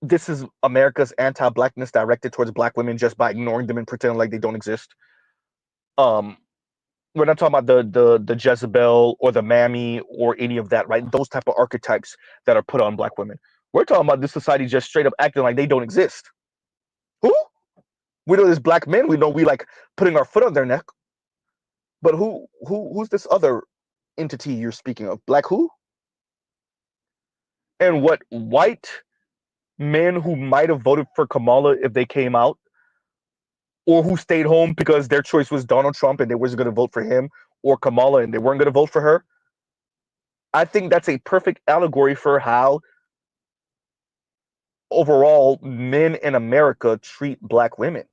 This is America's anti-blackness directed towards black women just by ignoring them and pretending like they don't exist. Um, we're not talking about the Jezebel or the Mammy or any of that, right? Those type of archetypes that are put on black women. We're talking about this society just straight up acting like they don't exist. Who? We know there's black men. We know we like putting our foot on their neck. But who's this other entity you're speaking of? Black who? And what white men who might have voted for Kamala if they came out, or who stayed home because their choice was Donald Trump and they wasn't going to vote for him, or Kamala and they weren't going to vote for her. I think that's a perfect allegory for how overall men in America treat black women.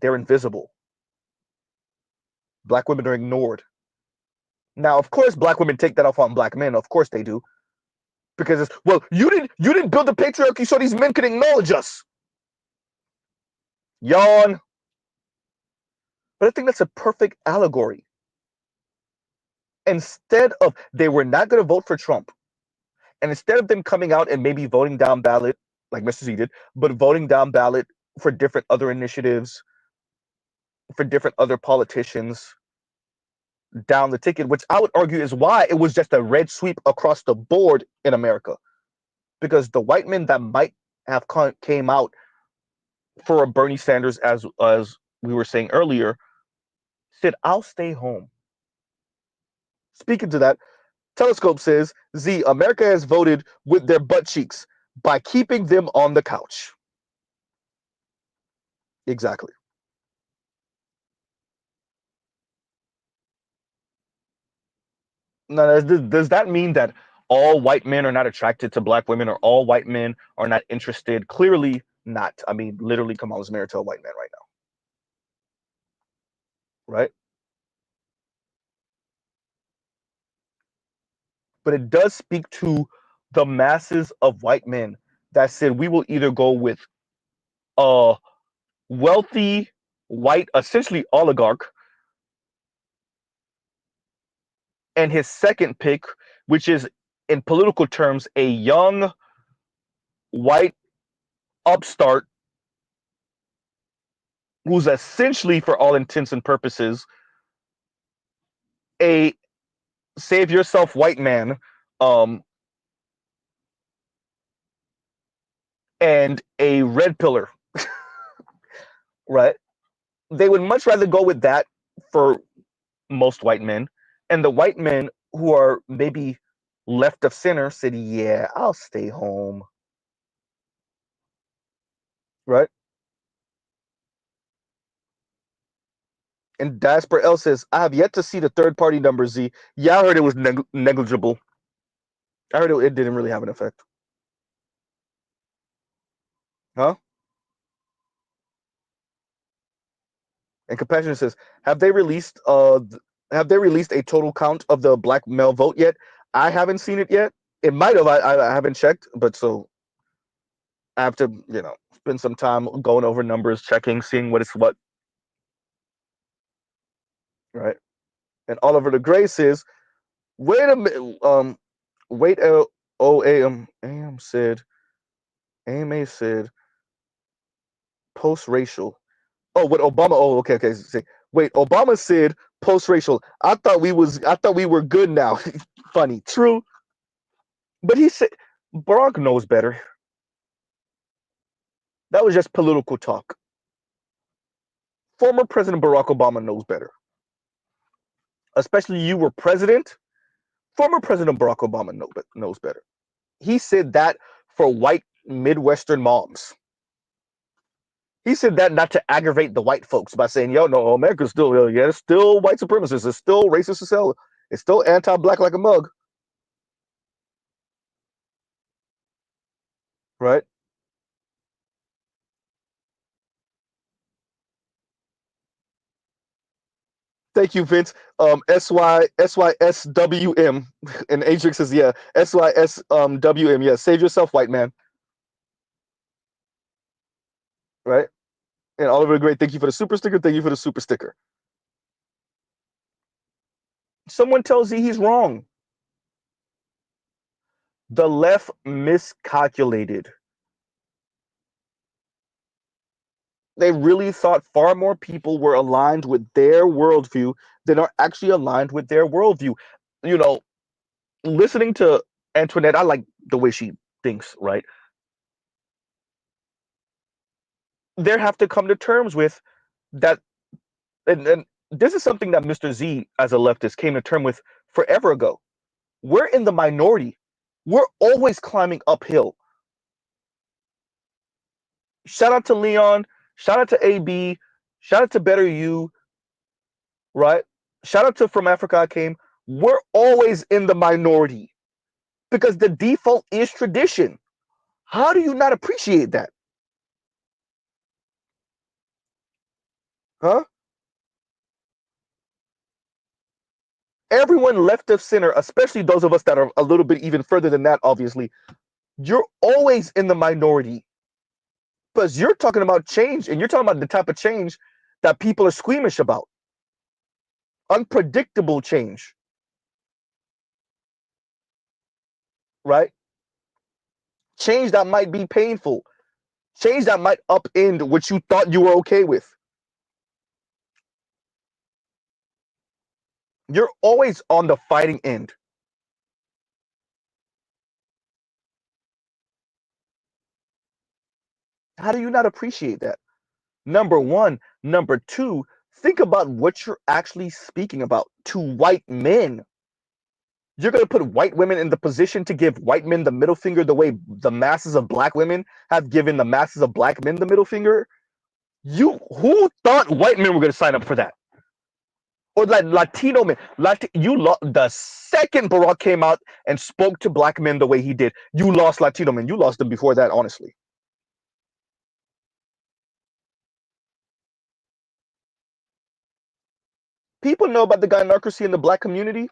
They're invisible. Black women are ignored. Now, of course, black women take that off on black men. Of course they do. Because it's, well, you didn't build the patriarchy so these men could acknowledge us. Yawn. But I think that's a perfect allegory. Instead of, they were not going to vote for Trump, and instead of them coming out and maybe voting down ballot, like Mr. Z did, but voting down ballot for different other initiatives, for different other politicians down the ticket, which I would argue is why it was just a red sweep across the board in America. Because the white men that might have came out for a Bernie Sanders, as we were saying earlier, said, I'll stay home. Speaking to that, Telescope says, Z, America has voted with their butt cheeks by keeping them on the couch. Exactly. Now, does that mean that all white men are not attracted to black women, or all white men are not interested? Clearly not. I mean, literally, Kamala's married to a white man right now, right? But it does speak to the masses of white men that said we will either go with a wealthy white, essentially oligarch, and his second pick, which is in political terms a young white upstart who's essentially, for all intents and purposes, a save yourself white man, um, and a red pillar, right? They would much rather go with that for most white men. And the white men who are maybe left of center said, yeah, I'll stay home, right? And Diaspora L says, I have yet to see the third party number, Z. Yeah, I heard it was negligible. I heard it didn't really have an effect. Huh? And Compassion says, have they released a total count of the black male vote yet? I haven't seen it yet. It might have. I haven't checked, but so I have to, spend some time going over numbers, checking, seeing what is what. Right. And Oliver the Gray says, wait a minute, wait, AM said, AMA said, post-racial. Oh, what Obama? Oh, okay. Say, wait, Obama said post-racial. I thought we were good now. Funny, true, but he said Barack knows better. That was just political talk. Former President Barack Obama knows better. Especially you were president. Former President Barack Obama knows better. He said that for white Midwestern moms. He said that not to aggravate the white folks by saying, yo, no, America's still, yeah, it's still white supremacist. It's still racist as hell. It's still anti-black like a mug. Right? Thank you, Vince. SYSWM. And Adrix says, yeah, SYSWM. Yeah, save yourself, white man. Right? And Oliver Great, thank you for the super sticker. Thank you for the super sticker. Someone tells you he's wrong. The left miscalculated. They really thought far more people were aligned with their worldview than are actually aligned with their worldview. Listening to Antoinette, I like the way she thinks, right? They have to come to terms with that. And this is something that Mr. Z, as a leftist, came to terms with forever ago. We're in the minority. We're always climbing uphill. Shout out to Leon. Shout out to AB. Shout out to Better You. Right? Shout out to From Africa I Came. We're always in the minority because the default is tradition. How do you not appreciate that? Huh? everyone left of center, especially those of us that are a little bit even further than that, obviously, you're always in the minority because you're talking about change, and you're talking about the type of change that people are squeamish about. Unpredictable change, right? Change that might be painful, change that might upend what you thought you were okay with. You're always on the fighting end. How do you not appreciate that? Number one. Number two, think about what you're actually speaking about to white men. You're going to put white women in the position to give white men the middle finger the way the masses of black women have given the masses of black men the middle finger? Who thought white men were going to sign up for that? Or like Latino men. The second Barack came out and spoke to black men the way he did, you lost Latino men. You lost them before that, honestly. People know about the gynocracy in the black community.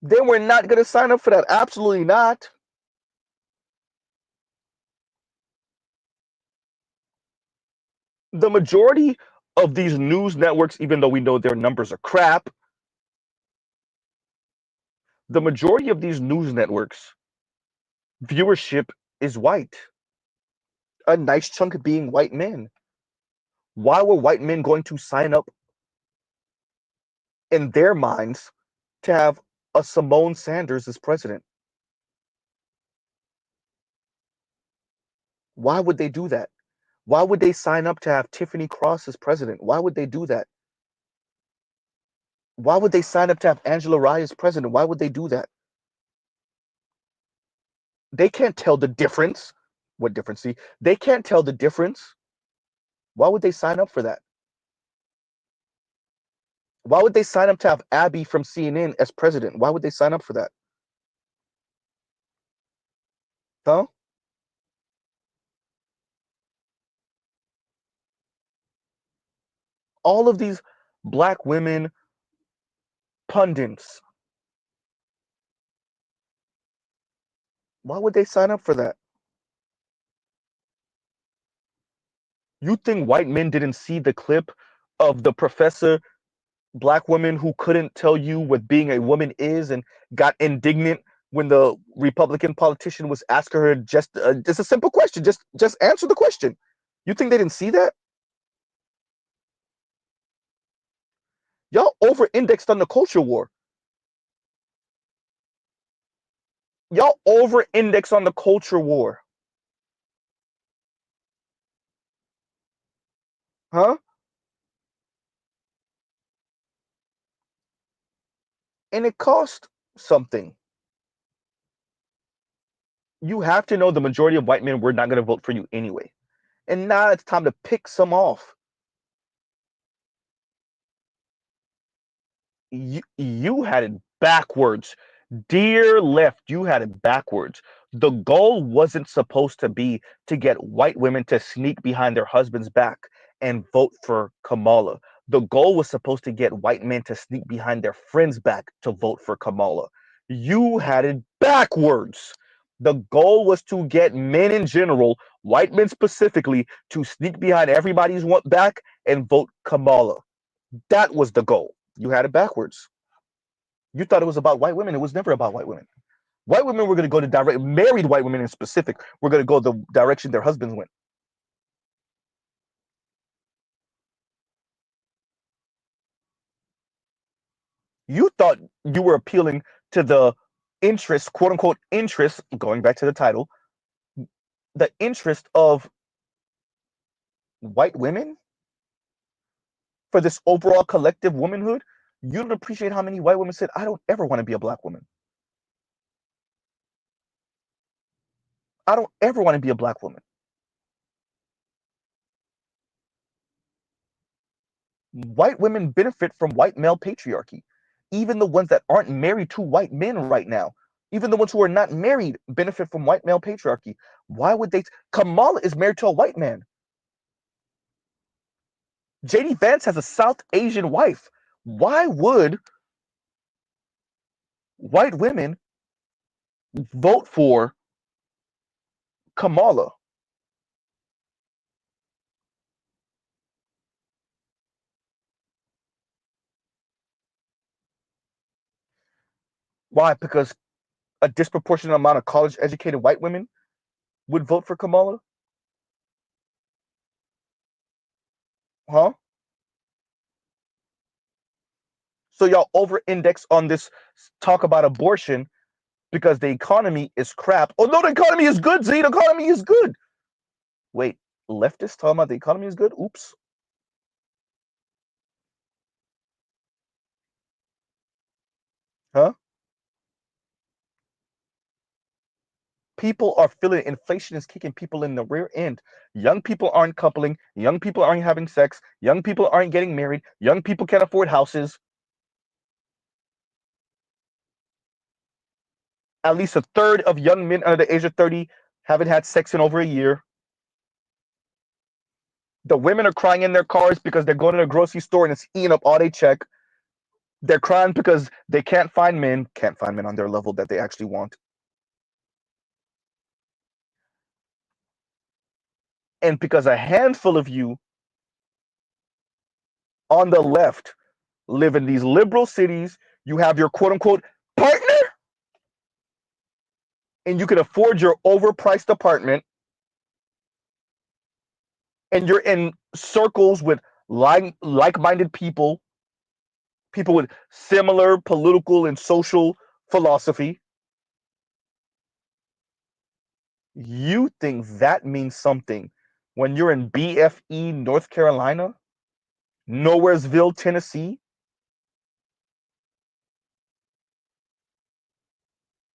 They were not going to sign up for that. Absolutely not. The majority of these news networks, even though we know their numbers are crap, the majority of these news networks, viewership is white. A nice chunk being white men. Why were white men going to sign up in their minds to have a Simone Sanders as president? Why would they do that? Why would they sign up to have Tiffany Cross as president? Why would they do that? Why would they sign up to have Angela Rye as president? Why would they do that? They can't tell the difference. What difference? See, they can't tell the difference. Why would they sign up for that? Why would they sign up to have Abby from CNN as president? Why would they sign up for that? Huh? All of these black women pundits, why would they sign up for that? You think white men didn't see the clip of the professor black woman who couldn't tell you what being a woman is and got indignant when the Republican politician was asking her just a simple question, just answer the question? You think they didn't see that? Y'all over-indexed on the culture war. Y'all over-indexed on the culture war. Huh? And it cost something. You have to know the majority of white men were not going to vote for you anyway. And now it's time to pick some off. You had it backwards. Dear left, you had it backwards. The goal wasn't supposed to be to get white women to sneak behind their husband's back and vote for Kamala. The goal was supposed to get white men to sneak behind their friends' back to vote for Kamala. You had it backwards. The goal was to get men in general, white men specifically, to sneak behind everybody's back and vote Kamala. That was the goal. You had it backwards. You thought it was about white women. It was never about white women. White women were going to go to direct, married white women in specific, were going to go the direction their husbands went. You thought you were appealing to the interest, quote unquote, interest, going back to the title, the interest of white women for this overall collective womanhood. You don't appreciate how many white women said, I don't ever want to be a black woman. I don't ever want to be a black woman. White women benefit from white male patriarchy. Even the ones that aren't married to white men right now, even the ones who are not married benefit from white male patriarchy. Why would they? Kamala is married to a white man. JD Vance has a South Asian wife. Why would white women vote for Kamala? Why? Because a disproportionate amount of college educated white women would vote for Kamala? Huh? So y'all over index on this talk about abortion because the economy is crap. Oh no, the economy is good, Z. The economy is good. Wait, leftists talking about the economy is good? Oops. Huh? People are feeling inflation is kicking people in the rear end. Young people aren't coupling. Young people aren't having sex. Young people aren't getting married. Young people can't afford houses. At least a third of young men under the age of 30 haven't had sex in over a year. The women are crying in their cars because they're going to the grocery store and it's eating up all they check. They're crying because they can't find men on their level that they actually want. And because a handful of you on the left live in these liberal cities, you have your quote unquote partner, and you can afford your overpriced apartment, and you're in circles with like-minded people, people with similar political and social philosophy. You think that means something when you're in BFE, North Carolina, Nowheresville, Tennessee,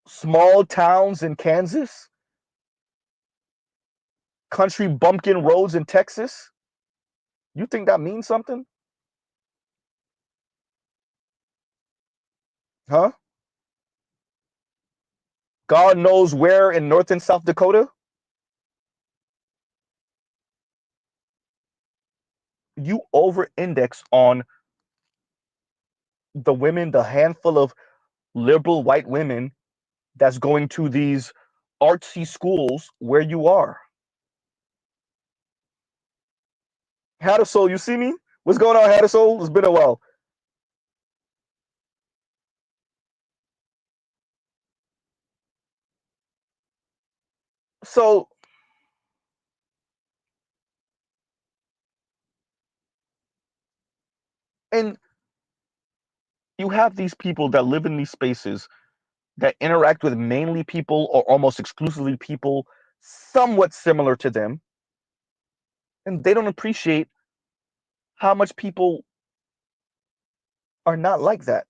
small towns in Kansas, country bumpkin roads in Texas? You think that means something? Huh? God knows where in North and South Dakota? You over index on the women, the handful of liberal white women that's going to these artsy schools where you are. Hadasol, you see me? What's going on, Hadasol? It's been a while. So, and you have these people that live in these spaces that interact with mainly people or almost exclusively people somewhat similar to them, and they don't appreciate how much people are not like that.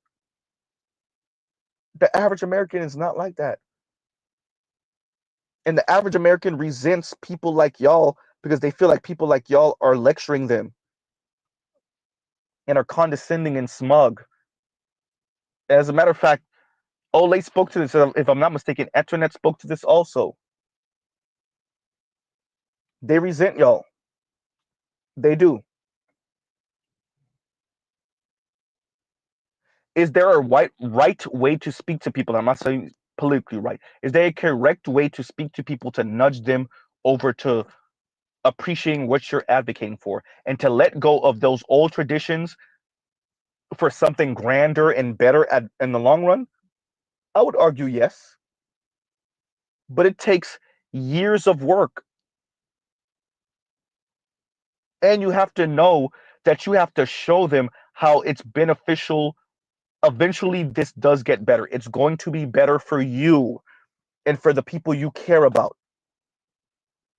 The average American is not like that. And the average American resents people like y'all because they feel like people like y'all are lecturing them and are condescending and smug. As a matter of fact, Ole spoke to this. If I'm not mistaken, Eternet spoke to this also. They resent y'all. They do. Is there a right way to speak to people? I'm not saying politically right. Is there a correct way to speak to people to nudge them over to appreciating what you're advocating for and to let go of those old traditions for something grander and better in the long run? I would argue yes, but it takes years of work. And you have to know that you have to show them how it's beneficial. Eventually, this does get better. It's going to be better for you and for the people you care about.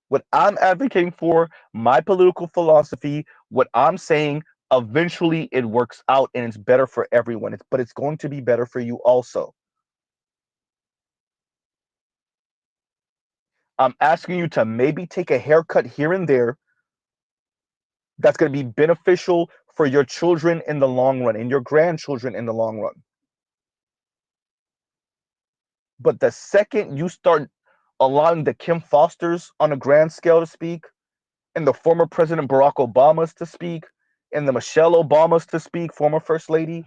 What I'm advocating for, my political philosophy, what I'm saying, eventually it works out and it's better for everyone. But it's going to be better for you also. I'm asking you to maybe take a haircut here and there that's going to be beneficial for your children in the long run and your grandchildren in the long run. But the second you start allowing the Kim Fosters on a grand scale to speak and the former President Barack Obamas to speak and the Michelle Obamas to speak, former first lady.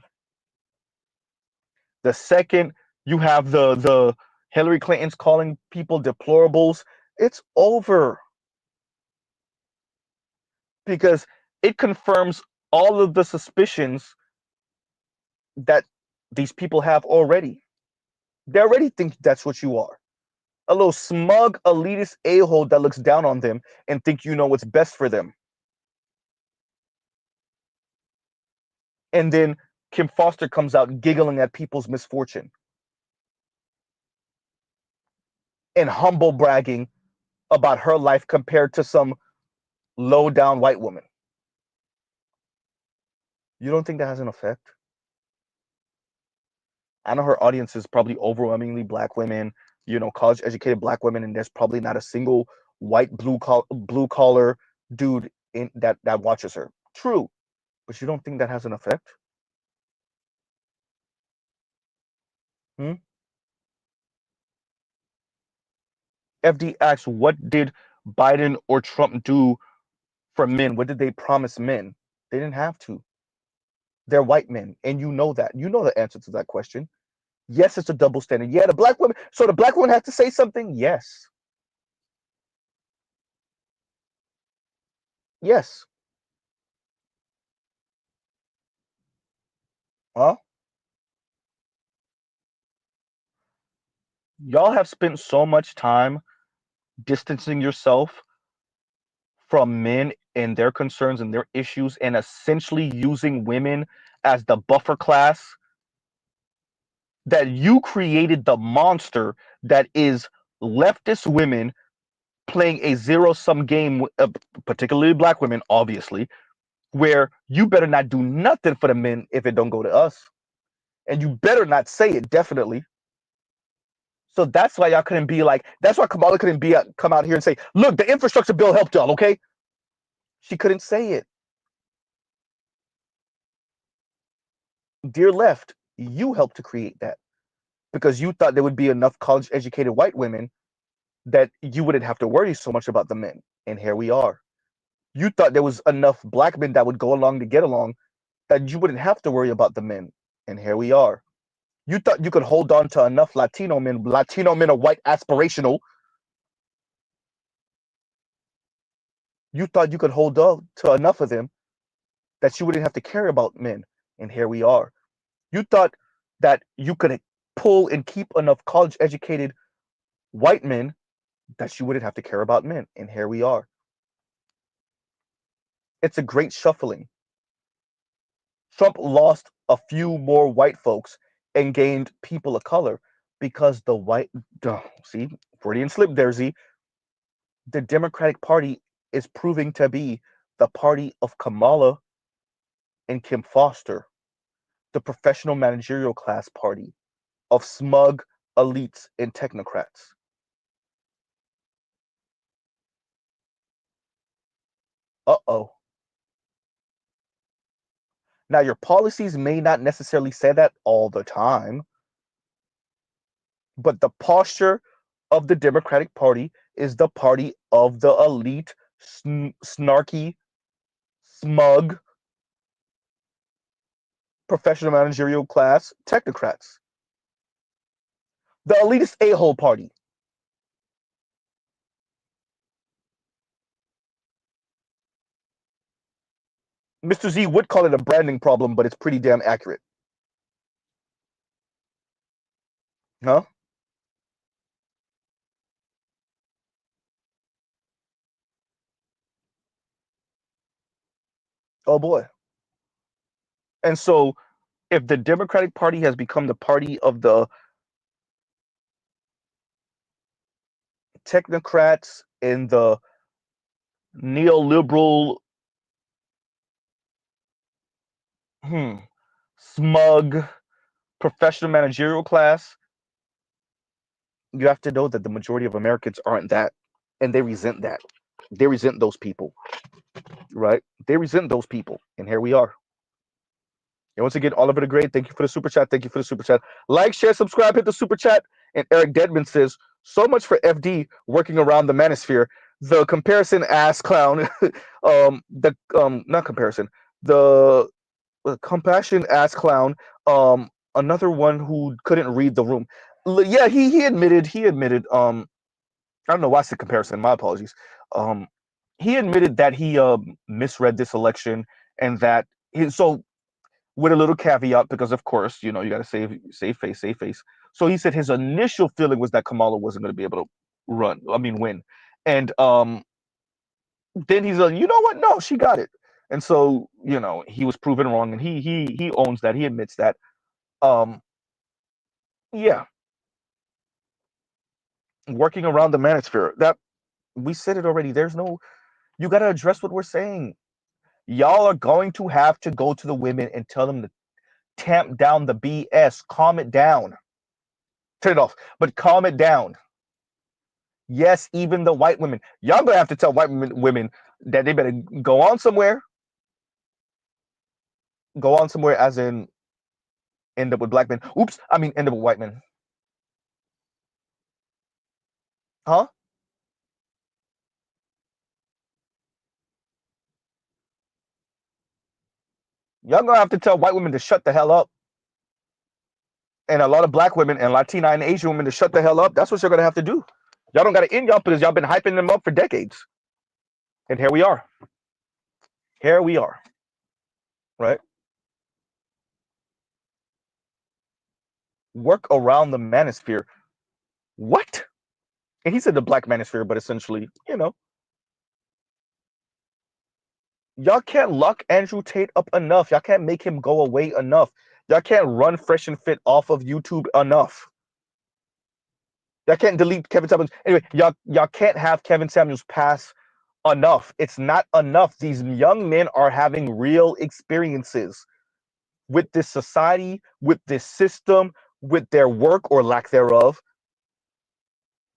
The second you have the Hillary Clinton's calling people deplorables, it's over, because it confirms all of the suspicions that these people have already. They already think that's what you are. A little smug, elitist a-hole that looks down on them and think you know what's best for them. And then Kim Foster comes out giggling at people's misfortune and humble bragging about her life compared to some low-down white woman. You don't think that has an effect? I know her audience is probably overwhelmingly black women, college-educated black women, and there's probably not a single white blue collar dude in that watches her. True, but you don't think that has an effect? Hmm? FD asks, what did Biden or Trump do for men? What did they promise men? They didn't have to. They're white men, and you know that. You know the answer to that question. Yes, it's a double standard. Yeah, the black women. So the black woman has to say something? Yes. Yes. Huh? Y'all have spent so much time distancing yourself from men and their concerns and their issues, and essentially using women as the buffer class, that you created the monster that is leftist women playing a zero-sum game, particularly black women, obviously, where you better not do nothing for the men if it don't go to us. And you better not say it, definitely. So that's why y'all couldn't be like, that's why Kamala couldn't come out here and say, look, the infrastructure bill helped y'all, okay? She couldn't say it. Dear left, you helped to create that, because you thought there would be enough college-educated white women that you wouldn't have to worry so much about the men. And here we are. You thought there was enough black men that would go along to get along that you wouldn't have to worry about the men. And here we are. You thought you could hold on to enough Latino men. Latino men are white aspirational. You thought you could hold on to enough of them that you wouldn't have to care about men. And here we are. You thought that you could pull and keep enough college-educated white men that you wouldn't have to care about men. And here we are. It's a great shuffling. Trump lost a few more white folks and gained people of color because the white, see, Freudian slip there, Z. The Democratic Party is proving to be the party of Kamala and Kim Foster, the professional managerial class party of smug elites and technocrats. Uh-oh. Now, your policies may not necessarily say that all the time, but the posture of the Democratic Party is the party of the elite, snarky, smug, professional managerial class technocrats. The elitist a-hole party. Mr. Z would call it a branding problem, but it's pretty damn accurate. Huh? Oh boy. And so if the Democratic Party has become the party of the technocrats and the neoliberal, smug, professional managerial class, you have to know that the majority of Americans aren't that, and they resent that. They resent those people, right? They resent those people, and here we are. And once again, Oliver the Great, thank you for the super chat. Thank you for the super chat. Like, share, subscribe, hit the super chat. And Eric Deadman says, so much for FD working around the manosphere. The comparison ass clown, not comparison. The compassion ass clown, another one who couldn't read the room. Yeah, he admitted. I don't know why it's a comparison. My apologies. Um, he admitted that he misread this election, and that so with a little caveat, because of course you got to save face. So he said his initial feeling was that Kamala wasn't going to be able to win, and then he's like, you know what? No, she got it. And so he was proven wrong, and he owns that. He admits that. Um, yeah, working around the manosphere. That we said it already. There's no. You got to address what we're saying. Y'all are going to have to go to the women and tell them to tamp down the BS, calm it down, turn it off, but calm it down. Yes, even the white women. Y'all gonna have to tell white women that they better go on somewhere. Go on somewhere, as in end up with black men. Oops, I mean end up with white men. Huh? Y'all gonna have to tell white women to shut the hell up, and a lot of black women and Latina and Asian women to shut the hell up. That's what you're gonna have to do. Y'all don't gotta end y'all because y'all been hyping them up for decades, and here we are. Here we are, right? Work around the manosphere. What? And he said the black manosphere, but essentially, y'all can't lock Andrew Tate up enough. Y'all can't make him go away enough. Y'all can't run Fresh and Fit off of YouTube enough. Y'all can't delete Kevin Samuels. Anyway, y'all can't have Kevin Samuels pass enough. It's not enough. These young men are having real experiences with this society, with this system, with their work or lack thereof,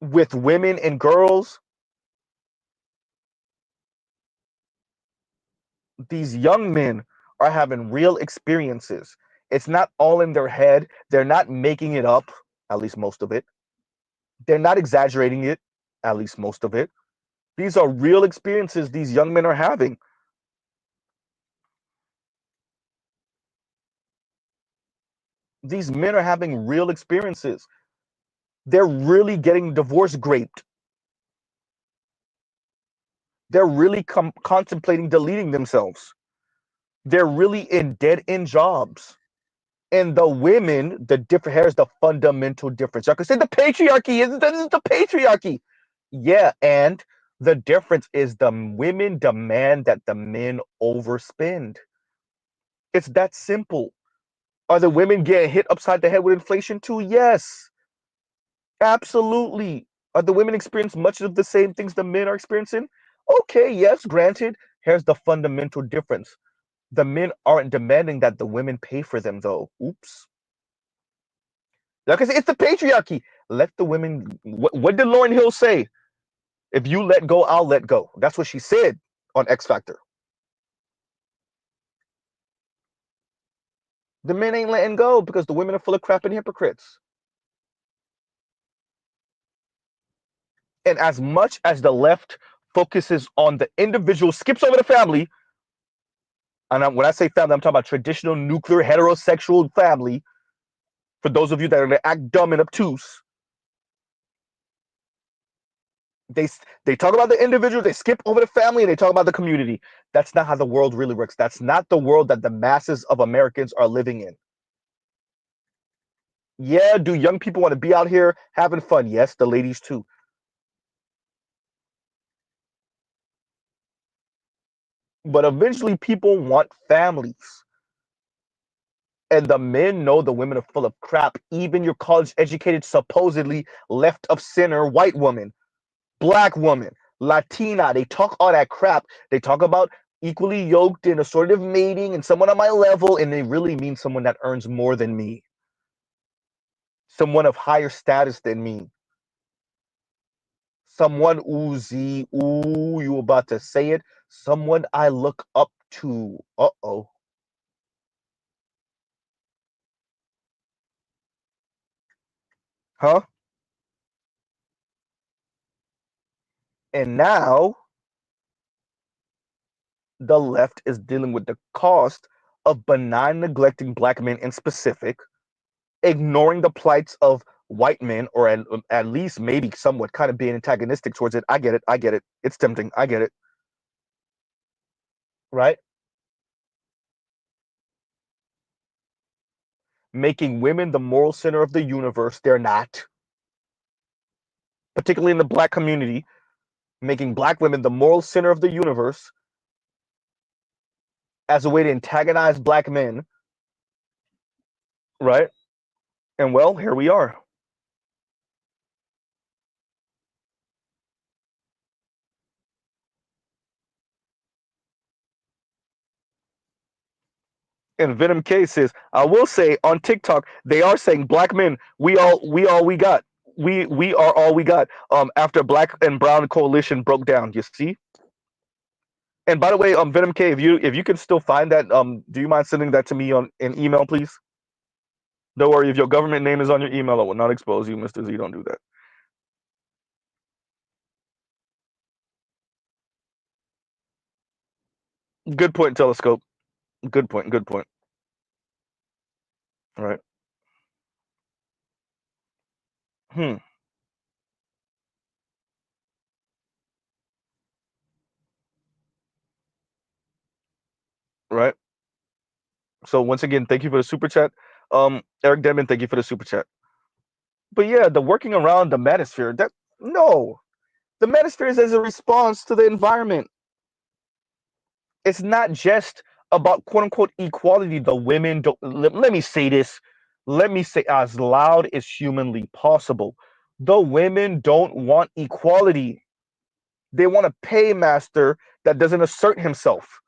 with women and girls. These young men are having real experiences. It's not all in their head. They're not making it up, at least most of it. They're not exaggerating it, at least most of it. These are real experiences these young men are having. These men are having real experiences. They're really getting divorce graped. They're really contemplating deleting themselves. They're really in dead end jobs. And the women, the different, here's the fundamental difference. Y'all can say the patriarchy is this is the patriarchy. Yeah, and the difference is the women demand that the men overspend. It's that simple. Are the women getting hit upside the head with inflation too? Yes, absolutely. Are the women experiencing much of the same things the men are experiencing? Okay, yes, granted. Here's the fundamental difference. The men aren't demanding that the women pay for them, though. Oops. Like I said, it's the patriarchy. Let the women. What did Lauryn Hill say? If you let go, I'll let go. That's what she said on X Factor. The men ain't letting go because the women are full of crap and hypocrites. And as much as the left focuses on the individual, skips over the family, and when I say family, I'm talking about traditional nuclear heterosexual family. For those of you that are going to act dumb and obtuse, they they talk about the individual, they skip over the family, and they talk about the community. That's not how the world really works. That's not the world that the masses of Americans are living in. Yeah, do young people want to be out here having fun? Yes, the ladies too. But eventually, people want families. And the men know the women are full of crap. Even your college educated, supposedly left of center white woman, black woman, Latina, they talk all that crap. They talk about equally yoked and assortative mating and someone on my level, and they really mean someone that earns more than me, someone of higher status than me, someone Uzi, ooh, you about to say it, someone I look up to. Uh-oh. Huh? And now the left is dealing with the cost of benign neglecting black men in specific, ignoring the plights of white men, or at least maybe somewhat kind of being antagonistic towards it. I get it. I get it. It's tempting. I get it. Right? Making women the moral center of the universe. They're not. Particularly in the black community, making black women the moral center of the universe as a way to antagonize black men. Right? And well, here we are. And Venom K says, I will say on TikTok, they are saying black men, we got. We are all we got. After Black and Brown coalition broke down. You see? And by the way, Venom K, if you can still find that, do you mind sending that to me on an email, please? Don't worry, if your government name is on your email, I will not expose you, Mr. Z. Don't do that. Good point, Telescope. Good point. Good point. All right. Hmm. Right. So once again, thank you for the super chat. Eric Demon, thank you for the super chat. But yeah, the working around the manosphere, that no. The manosphere is as a response to the environment. It's not just about quote unquote equality. The women don't let me say this. Let me say as loud as humanly possible. The women don't want equality. They want a paymaster that doesn't assert himself.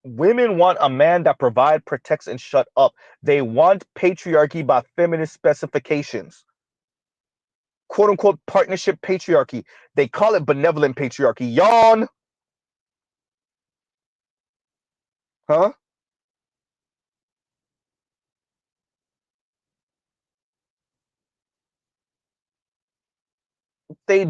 Women want a man that provides, protects, and shut up. They want patriarchy by feminist specifications. Quote unquote partnership patriarchy. They call it benevolent patriarchy. Yawn. Huh? They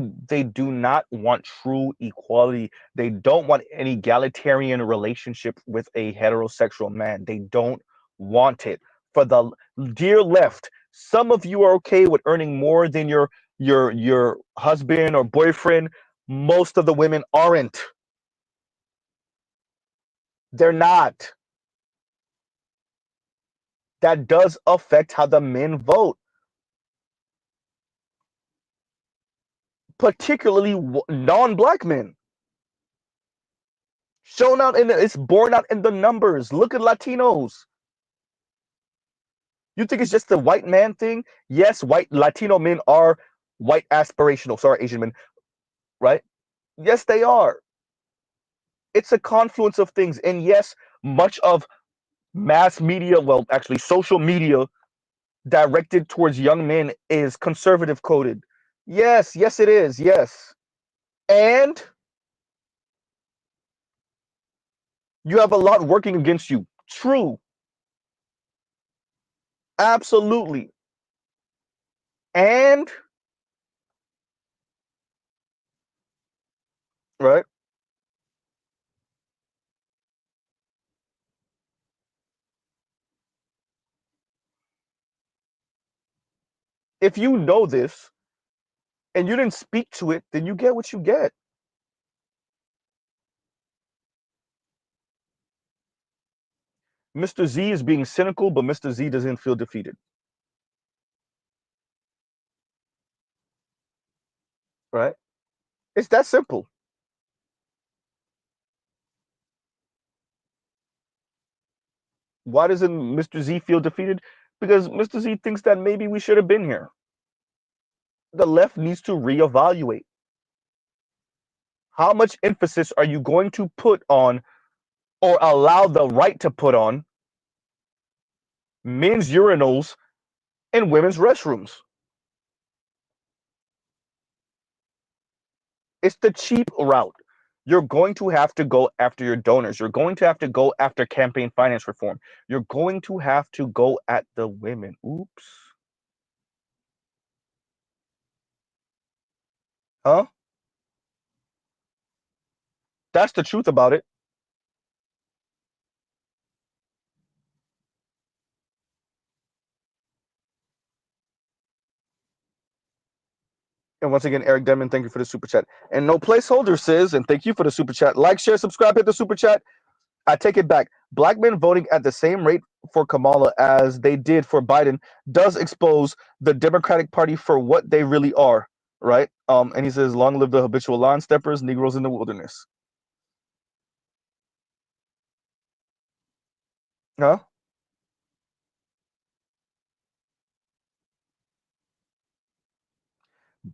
do not want true equality. They don't want an egalitarian relationship with a heterosexual man. They don't want it. For the dear left, some of you are okay with earning more than your husband or boyfriend. Most of the women aren't. They're not. That does affect how the men vote, particularly non-black men. Shown out in it's borne out in the numbers. Look at Latinos. You think it's just the white man thing? Yes, white Latino men are white aspirational. Sorry, Asian men, right? Yes, they are. It's a confluence of things. And yes, much of mass media, well, actually, social media directed towards young men is conservative coded. Yes, yes, it is. Yes. And you have a lot working against you. True. Absolutely. And, right? If you know this and you didn't speak to it, then you get what you get. Mr. Z is being cynical, but Mr. Z doesn't feel defeated, right? It's that simple. Why doesn't Mr. Z feel defeated? Because Mr. Z thinks that maybe we should have been here. The left needs to reevaluate. How much emphasis are you going to put on or allow the right to put on men's urinals and women's restrooms? It's the cheap route. You're going to have to go after your donors. You're going to have to go after campaign finance reform. You're going to have to go at the women. Oops. Huh? That's the truth about it. And once again, Eric Demon, thank you for the super chat. And no placeholder says, and thank you for the super chat. Like, share, subscribe, hit the super chat. I take it back. Black men voting at the same rate for Kamala as they did for Biden does expose the Democratic Party for what they really are, right? And he says, "Long live the habitual lawn steppers, Negroes in the wilderness." Huh?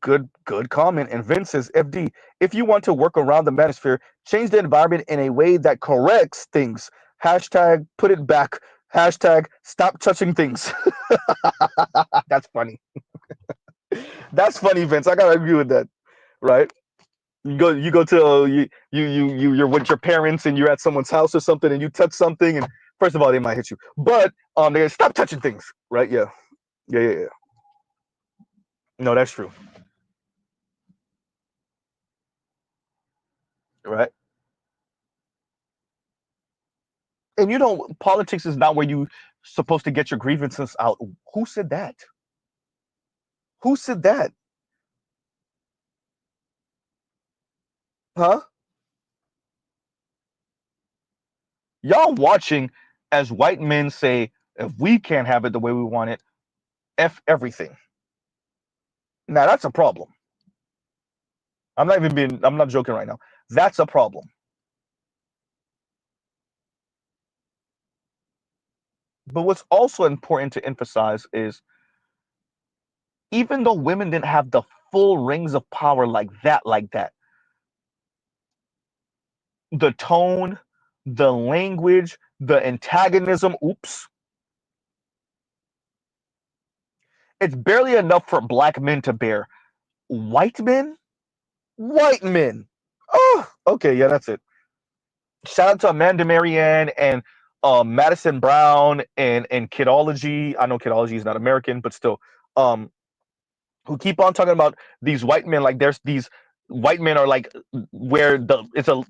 Good comment. And Vince says, "FD, if you want to work around the manosphere, change the environment in a way that corrects things. Hashtag put it back. Hashtag stop touching things." That's funny. That's funny, Vince. I gotta agree with that, right? You go to you're with your parents and you're at someone's house or something and you touch something and first of all they might hit you, but they stop touching things, right? Yeah, yeah. No, that's true, right? And politics is not where you supposed to get your grievances out. Who said that? Who said that? Huh? Y'all watching as white men say, if we can't have it the way we want it, f everything. Now that's a problem. I'm not joking right now. That's a problem. But what's also important to emphasize is even though women didn't have the full rings of power like that, the tone, the language, the antagonism, oops, it's barely enough for black men to bear. White men? White men. Oh, okay, yeah, that's it. Shout out to Amanda Marianne and Madison Brown and Kidology. I know Kidology is not American, but still, um, who keep on talking about these white men like there's these white men are like where it's a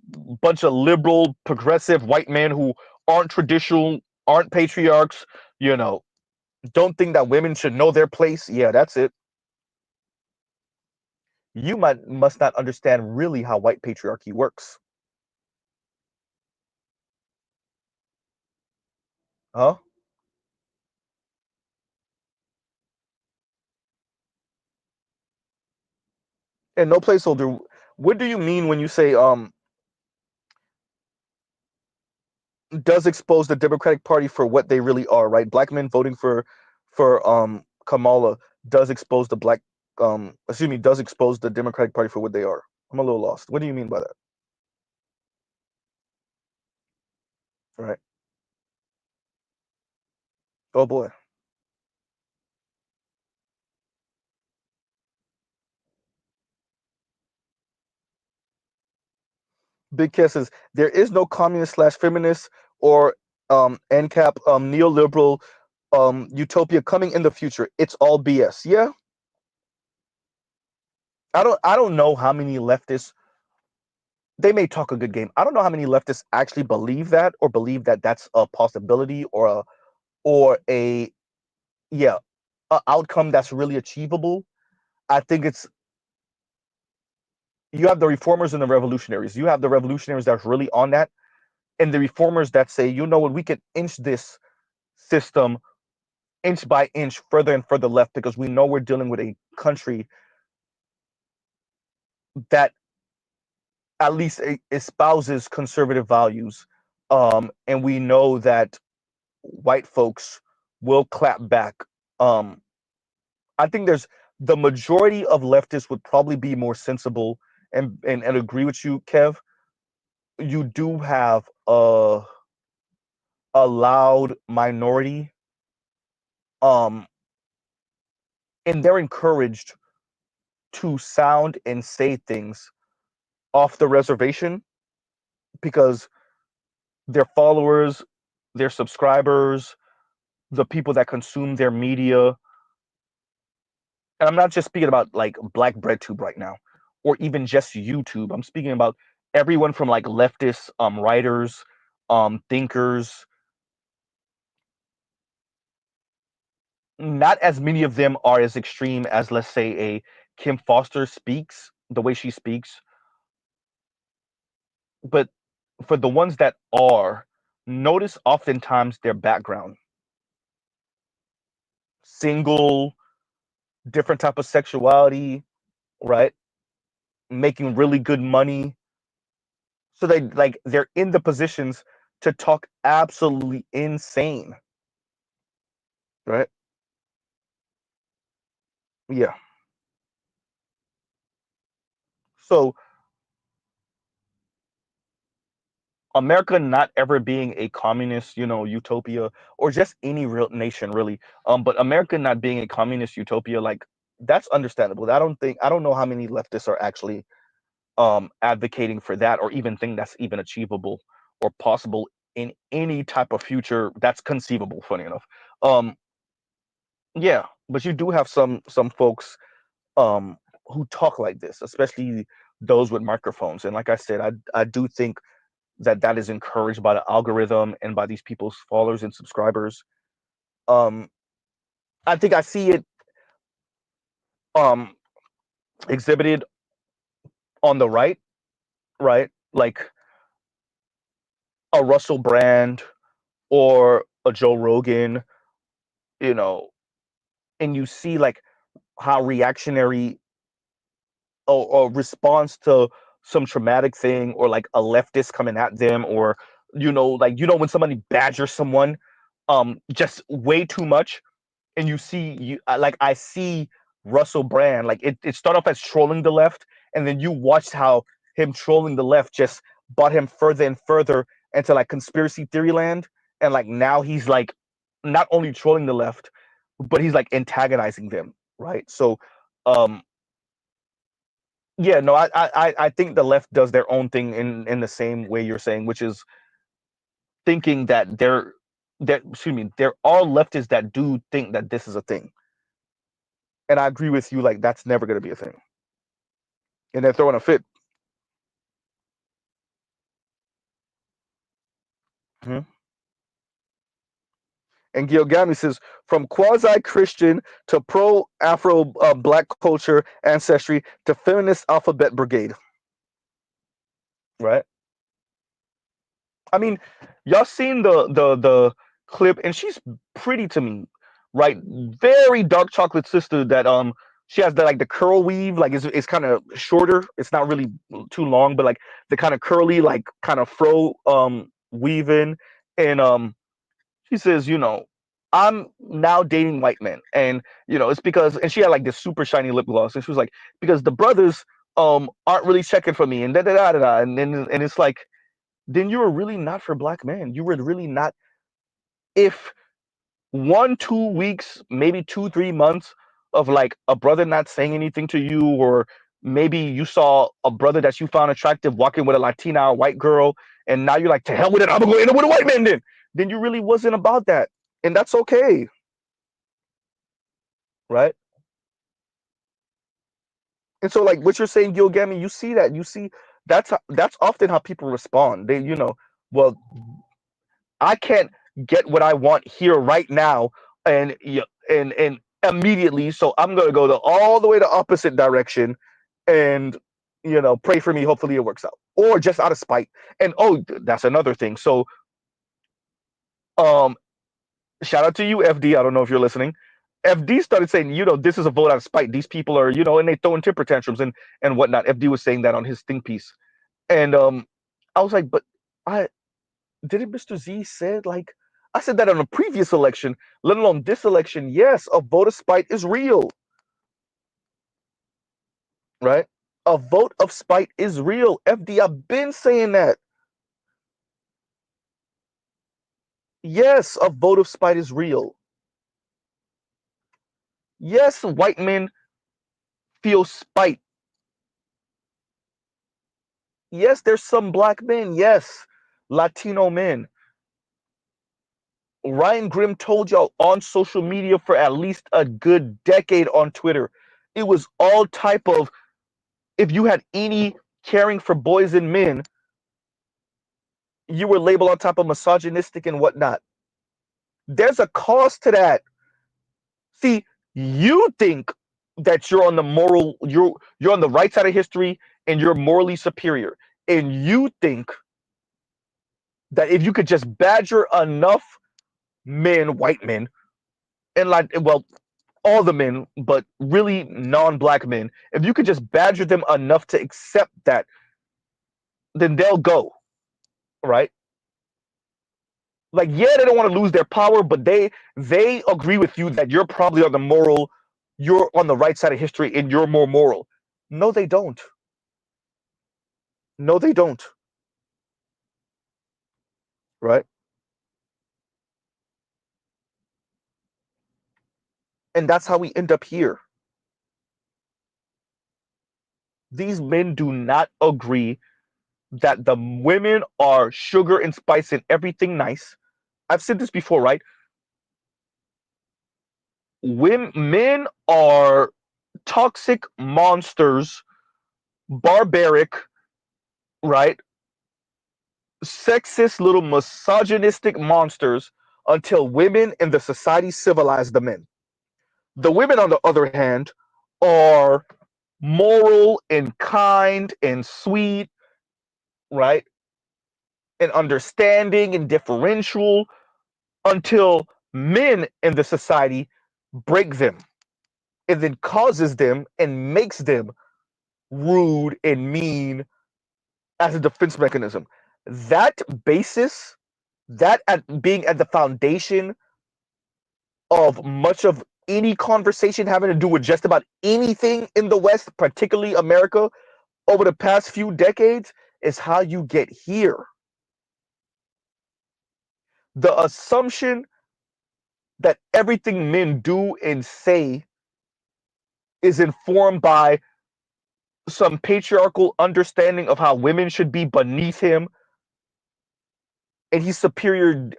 bunch of liberal progressive white men who aren't traditional, aren't patriarchs, you know, don't think that women should know their place. Yeah, that's it. You must not understand really how white patriarchy works. Huh? And no placeholder. What do you mean when you say does expose the Democratic Party for what they really are, right? Black men voting for Kamala does expose the does expose the Democratic Party for what they are. I'm a little lost. What do you mean by that? Right. Oh boy. Big Kiss says there is no communist slash feminist or NCAP neoliberal utopia coming in the future. It's all BS. Yeah. I don't know how many leftists they may talk a good game. I don't know how many leftists actually believe that or believe that that's a possibility or a yeah, a outcome that's really achievable. I think it's you have the reformers and the revolutionaries. You have the revolutionaries that's really on that, and the reformers that say, you know what, we can inch this system inch by inch further and further left because we know we're dealing with a country that at least espouses conservative values, and we know that white folks will clap back. Um, I think there's the majority of leftists would probably be more sensible and agree with you, Kev. You do have a loud minority, um, and they're encouraged to sound and say things off the reservation because their followers, their subscribers, the people that consume their media, and I'm not just speaking about like Black BreadTube right now. or even just YouTube. I'm speaking about everyone from like leftist writers, thinkers. Not as many of them are as extreme as, let's say, a Kim Foster speaks, the way she speaks, but for the ones that are, notice oftentimes their background. Single, different type of sexuality, right? Making really good money. So they're in the positions to talk absolutely insane, right? Yeah. So America not ever being a communist, utopia, or just any real nation really. But America not being a communist utopia, like that's understandable. I don't know how many leftists are actually advocating for that, or even think that's even achievable or possible in any type of future that's conceivable, funny enough. Um, yeah, but you do have some folks who talk like this, especially those with microphones. And like I said, I do think that is encouraged by the algorithm and by these people's followers and subscribers. Um, I think I see it um, exhibited on the right, right? Like a Russell Brand or a Joe Rogan, you know, and you see like how reactionary or response to some traumatic thing, or like a leftist coming at them, or like when somebody badgers someone just way too much, and you see like I see Russell Brand, like it started off as trolling the left, and then you watched how him trolling the left just brought him further and further into like conspiracy theory land, and like now he's like not only trolling the left, but he's like antagonizing them, right? So um yeah, no, I think the left does their own thing in the same way you're saying, which is thinking that there are leftists that do think that this is a thing. And I agree with you, like that's never going to be a thing. And they're throwing a fit. Mhm. And Gilgami says, from quasi-Christian to pro-Afro Black culture ancestry to feminist alphabet brigade, right? I mean, y'all seen the clip, and she's pretty to me, right? Very dark chocolate sister that she has the like the curl weave, like it's kind of shorter. It's not really too long, but like the kind of curly, like kind of fro weaving, and she says, I'm now dating white men, and it's because, and she had like this super shiny lip gloss, and she was like, because the brothers aren't really checking for me, and da da da da, da. And it's like, then you were really not for black men. You were really not. If 1 2 weeks, maybe 2 3 months of like a brother not saying anything to you, or maybe you saw a brother that you found attractive walking with a Latina or white girl, and now you're like, to hell with it, I'm gonna go end up with a white man then you really wasn't about that. And that's okay, right? And so like what you're saying, Gilgami, you see that, that's often how people respond. They, well, I can't get what I want here right now, and and immediately. So I'm gonna go all the way the opposite direction, and pray for me. Hopefully it works out, or just out of spite. And oh, that's another thing. So um, shout out to you, FD. I don't know if you're listening. FD started saying, this is a vote out of spite. These people are, and they throwing temper tantrums and whatnot. FD was saying that on his think piece, and I was like, but I didn't Mr. Z said, like, I said that on a previous election, let alone this election. Yes, a vote of spite is real, right? A vote of spite is real. FD, I've been saying that. Yes, a vote of spite is real. Yes, white men feel spite. Yes, there's some black men. Yes, Latino men. Ryan Grimm told y'all on social media for at least a good decade on Twitter. It was all type of if you had any caring for boys and men, you were labeled on top of misogynistic and whatnot. There's a cost to that. See, you think that you're on the moral, you're on the right side of history and you're morally superior. And you think that if you could just badger enough men, white men, and like, well, all the men, but really non-black men, if you could just badger them enough to accept that, then they'll go, right? Like, yeah, they don't want to lose their power, but they agree with you that you're probably on the moral, you're on the right side of history and you're more moral. No, they don't. No, they don't. Right? And that's how we end up here. These men do not agree that the women are sugar and spice and everything nice. I've said this before, right? Men are toxic monsters, barbaric, right? Sexist little misogynistic monsters until women in the society civilize the men. The women, on the other hand, are moral and kind and sweet, right? And understanding and differential until men in the society break them and then causes them and makes them rude and mean as a defense mechanism. That basis, that at being at the foundation of much of any conversation having to do with just about anything in the West, particularly America, over the past few decades, is how you get here. The assumption that everything men do and say is informed by some patriarchal understanding of how women should be beneath him, and he's superior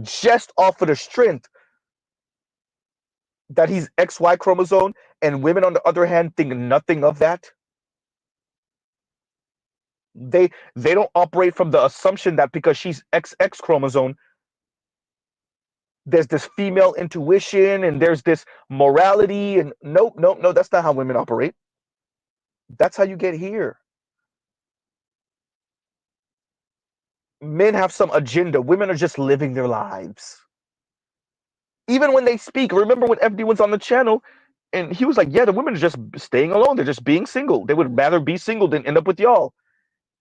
just off of the strength that he's XY chromosome, and women, on the other hand, think nothing of that. They don't operate from the assumption that because she's XX chromosome, there's this female intuition and there's this morality, and nope, nope, no, that's not how women operate. That's how you get here. Men have some agenda. Women are just living their lives. Even when they speak, remember when FD was on the channel and he was like, yeah, the women are just staying alone. They're just being single. They would rather be single than end up with y'all.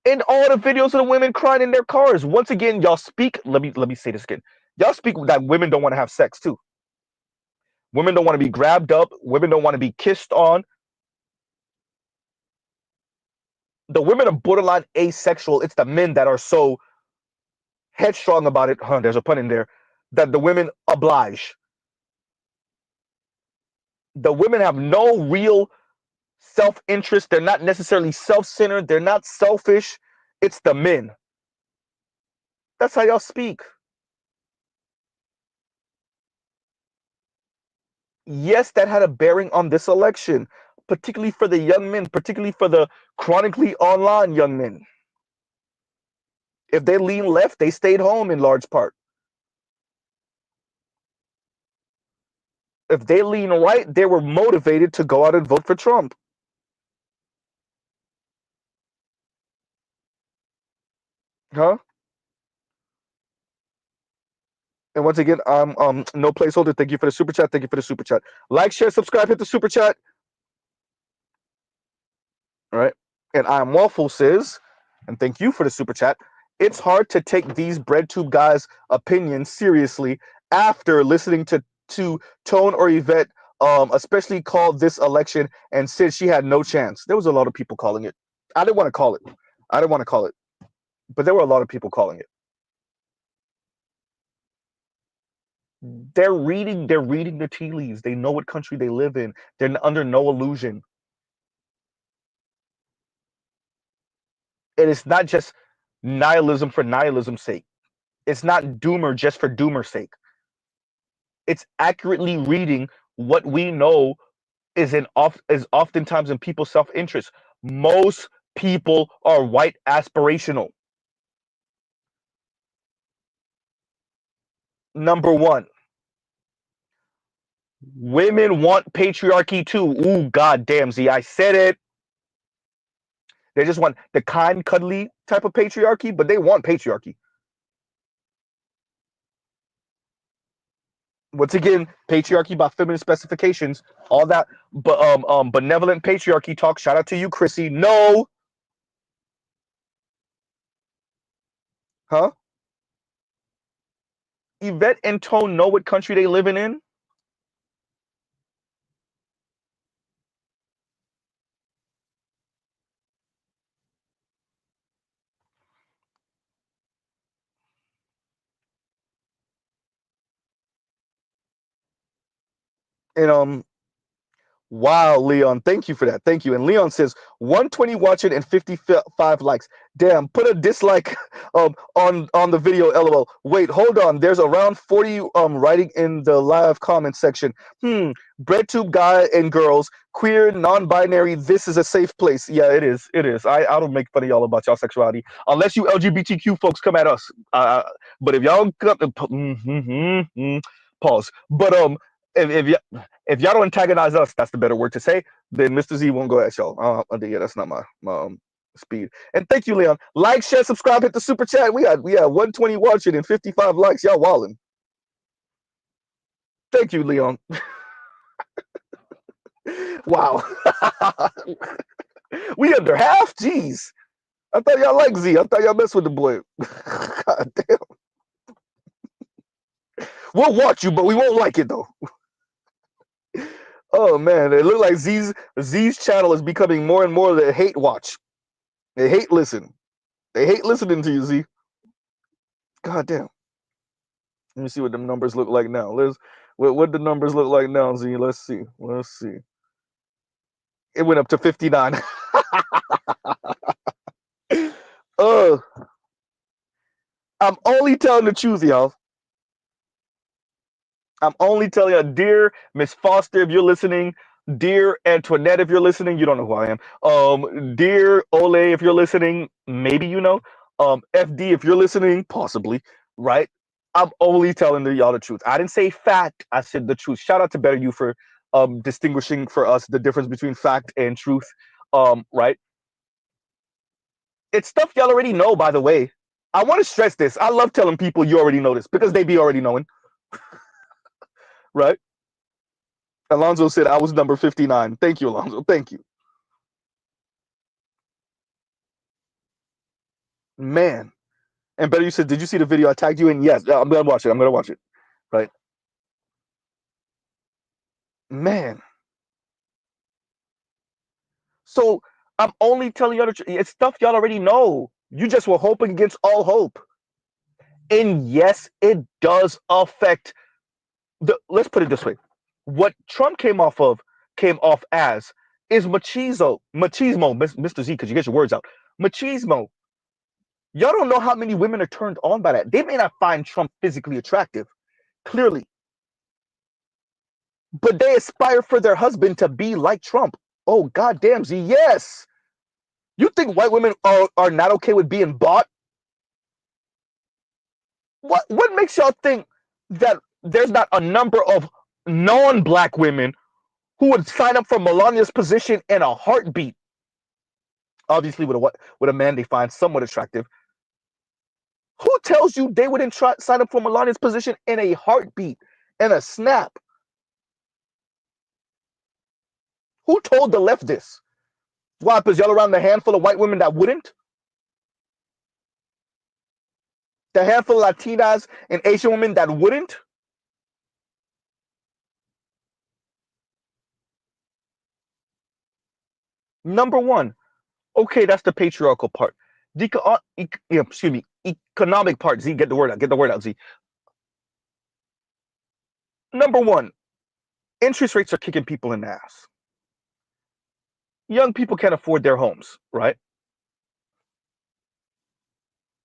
And all the videos of the women crying in their cars. Once again, y'all speak. Let me say this again. Y'all speak that women don't want to have sex too. Women don't want to be grabbed up. Women don't want to be kissed on. The women are borderline asexual. It's the men that are so headstrong about it. There's a pun in there. That the women oblige. The women have no real self-interest. They're not necessarily self-centered. They're not selfish. It's the men. That's how y'all speak. Yes, that had a bearing on this election, particularly for the young men, particularly for the chronically online young men. If they lean left, they stayed home in large part. If they lean right, they were motivated to go out and vote for Trump. Huh? And once again, I'm no placeholder. Thank you for the super chat. Thank you for the super chat. Like, share, subscribe, hit the super chat. All right. And I'm Waffle says, and thank you for the super chat. It's hard to take these breadtube guys' opinions seriously after listening to Tone or Yvette, especially called this election and said she had no chance. There was a lot of people calling it. I didn't want to call it. I didn't want to call it, but there were a lot of people calling it. They're reading the tea leaves. They know what country they live in. They're under no illusion. And it's not just nihilism for nihilism's sake. It's not doomer just for doomer's sake. It's accurately reading what we know is oftentimes in people's self-interest. Most people are white aspirational. Number one, women want patriarchy too. Ooh, goddamn, Z, I said it. They just want the kind, cuddly type of patriarchy, but they want patriarchy. Once again, patriarchy by feminine specifications, all that, but benevolent patriarchy talk. Shout out to you, Chrissy. No, huh? Yvette and Tone know what country they living in. And wow, Leon, thank you for that. Thank you. And Leon says 120 watching and 55 likes. Damn, put a dislike on the video, LOL. Wait, hold on. There's around 40 writing in the live comment section. Breadtube guy and girls, queer, non-binary, this is a safe place. Yeah, it is. It is. I don't make fun of y'all about y'all sexuality. Unless you LGBTQ folks come at us. But if y'all pause. But if y'all don't antagonize us, that's the better word to say, then Mr. Z won't go at y'all. Yeah, that's not my speed. And thank you, Leon. Like, share, subscribe, hit the super chat. We had 120 watching and 55 likes. Y'all wildin'. Thank you, Leon. Wow. We under half? Jeez. I thought y'all like Z. I thought y'all mess with the boy. God damn. We'll watch you, but we won't like it though. Oh man, it looked like Z's channel is becoming more and more the hate watch. They hate listen. They hate listening to you, Z. God damn. Let me see what the numbers look like now. What the numbers look like now, Z. Let's see. Let's see. It went up to 59. I'm only telling the truth, y'all. I'm only telling you, dear Miss Foster, if you're listening, dear Antoinette, if you're listening, you don't know who I am. Dear Ole, if you're listening, maybe you know. FD, if you're listening, possibly, right? I'm only telling y'all the truth. I didn't say fact. I said the truth. Shout out to Better You for distinguishing for us the difference between fact and truth. Right? It's stuff y'all already know, by the way. I want to stress this. I love telling people you already know this because they be already knowing. Right? Alonzo said I was number 59. Thank you, Alonzo. Thank you. Man. And Better You said, did you see the video I tagged you in? Yes, I'm gonna watch it. I'm gonna watch it. Right. Man. So I'm only telling y'all the truth. It's stuff y'all already know. You just were hoping against all hope. And yes, it does affect let's put it this way. What Trump came off as is machismo, Mr. Z, because you get your words out. Machismo. Y'all don't know how many women are turned on by that. They may not find Trump physically attractive, clearly, but they aspire for their husband to be like Trump. Oh, goddamn, Z, yes. You think white women are not okay with being bought? What makes y'all think that there's not a number of non-black women who would sign up for Melania's position in a heartbeat? Obviously, with a man they find somewhat attractive. Who tells you they wouldn't sign up for Melania's position in a heartbeat, in a snap? Who told the left this? Why? Because y'all around the handful of white women that wouldn't? The handful of Latinas and Asian women that wouldn't? Number one, okay, that's the patriarchal part. Excuse me, economic part. Z, get the word out. Get the word out, Z. Number one, interest rates are kicking people in the ass. Young people can't afford their homes, right?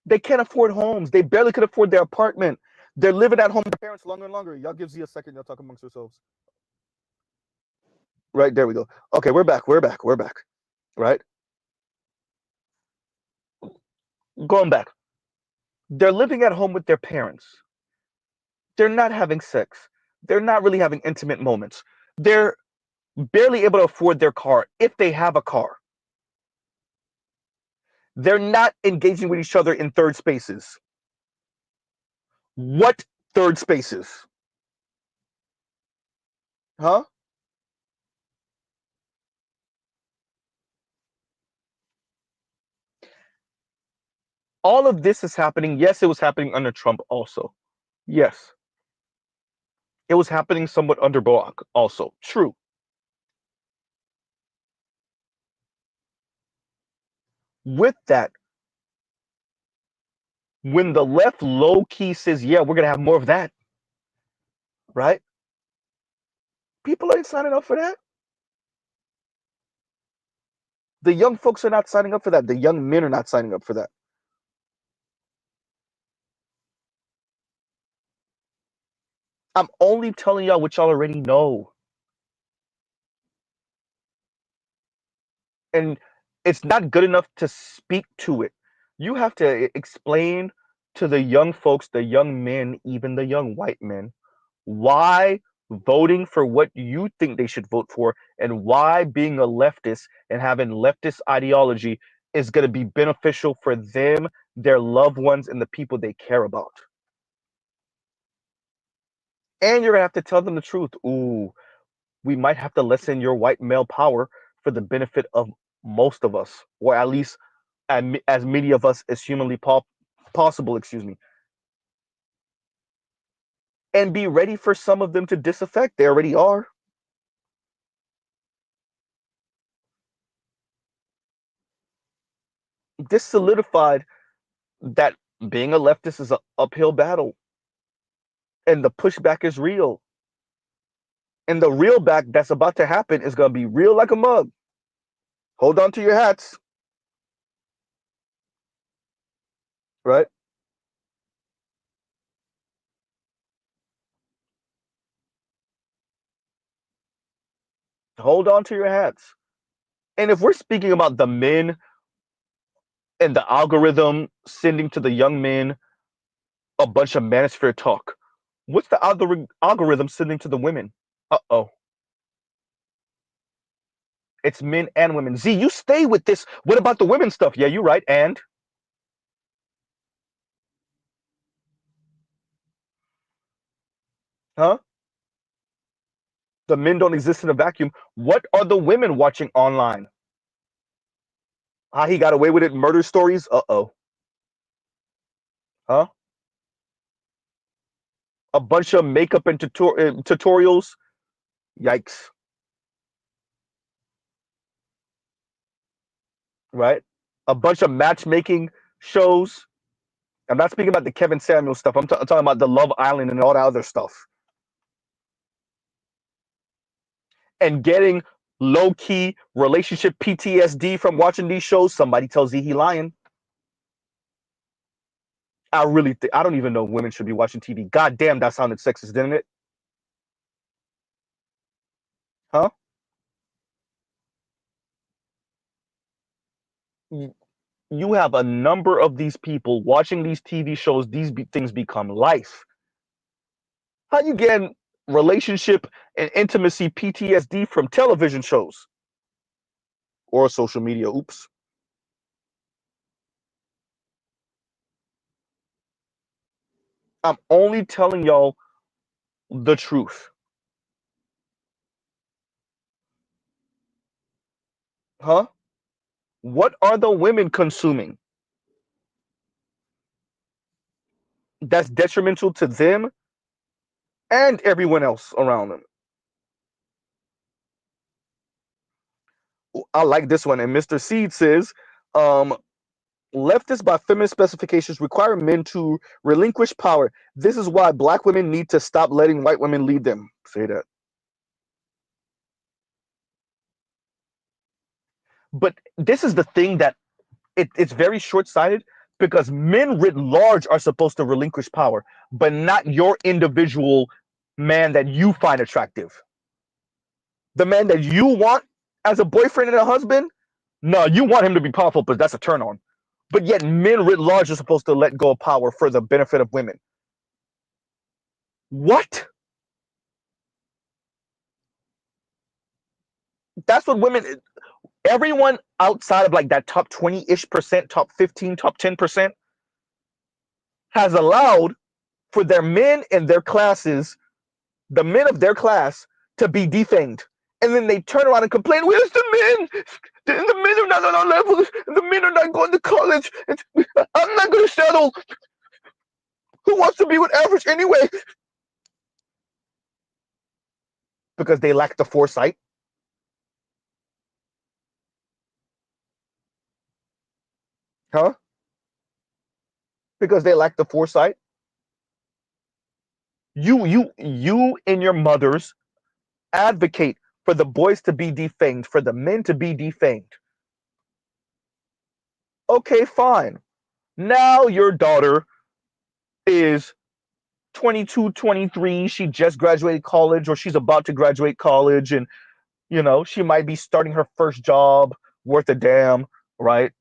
They can't afford homes. They barely could afford their apartment. They're living at home with their parents longer and longer. Y'all give Z a second. Y'all talk amongst yourselves. Right, there we go. Okay, we're back. We're back. We're back. Right? going back, they're living at home with their parents. They're not having sex. They're not really having intimate moments. They're barely able to afford their car if they have a car. They're not engaging with each other in third spaces. What third spaces? Huh? All of this is happening. Yes, it was happening under Trump also. Yes. It was happening somewhat under Barack also. True. With that, when the left low key says, yeah, we're going to have more of that, right? People ain't signing up for that. The young folks are not signing up for that. The young men are not signing up for that. I'm only telling y'all what y'all already know. And it's not good enough to speak to it. You have to explain to the young folks, the young men, even the young white men, why voting for what you think they should vote for and why being a leftist and having leftist ideology is going to be beneficial for them, their loved ones, and the people they care about. And you're going to have to tell them the truth. Ooh, we might have to lessen your white male power for the benefit of most of us, or at least as many of us as humanly possible, excuse me, and be ready for some of them to disaffect. They already are. This solidified that being a leftist is an uphill battle, and the pushback is real. And the real back that's about to happen is going to be real like a mug. Hold on to your hats, right? Hold on to your hats. And if we're speaking about the men and the algorithm sending to the young men a bunch of manosphere talk, what's the algorithm sending to the women? Uh-oh. It's men and women. Z, you stay with this. What about the women stuff? Yeah, you're right. And huh? The men don't exist in a vacuum. What are the women watching online? How he got away with it? Murder stories? Uh-oh. Huh? A bunch of makeup and tutorials? Yikes. Right? A bunch of matchmaking shows. I'm not speaking about the Kevin Samuel stuff. I'm talking about the Love Island and all that other stuff. And getting low-key relationship PTSD from watching these shows. Somebody tells Z he lying. I really think I don't even know women should be watching TV. God damn, that sounded sexist, didn't it? Huh? You have a number of these people watching these TV shows. These things become life. How you getting relationship and intimacy PTSD from television shows or social media? Oops. I'm only telling y'all the truth. Huh? What are the women consuming that's detrimental to them and everyone else around them? I like this one. And Mr. Seed says, leftists by feminist specifications require men to relinquish power. This is why black women need to stop letting white women lead them. Say that. But this is the thing that it's very short-sighted because men writ large are supposed to relinquish power, but not your individual man that you find attractive. The man that you want as a boyfriend and a husband, no, you want him to be powerful, but that's a turn on. But yet men writ large are supposed to let go of power for the benefit of women. What? That's what women, everyone outside of like that top 20-ish percent, top 15, top 10% has allowed for their men and their classes, the men of their class, to be defanged. And then they turn around and complain, where's the men? The men are not on our level. The men are not going to college. I'm not going to settle. Who wants to be with average anyway? Because they lack the foresight. Huh? Because they lack the foresight. You and your mothers advocate for the boys to be defanged, for the men to be defanged. Okay, fine. Now your daughter is 22, 23. She just graduated college, or she's about to graduate college, and she might be starting her first job worth a damn, right?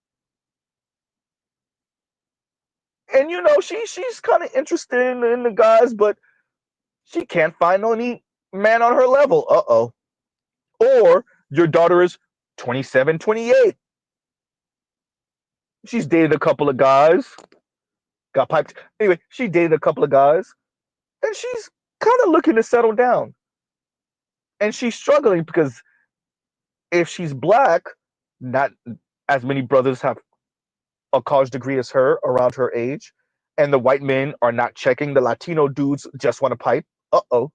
And she's kind of interested in the guys, but she can't find any man on her level. Uh-oh. Or your daughter is 27, 28. She's dated a couple of guys, got piped. Anyway, she dated a couple of guys, and she's kind of looking to settle down. And she's struggling because if she's black, not as many brothers have a college degree as her around her age, and the white men are not checking. The Latino dudes just want to pipe. Uh-oh.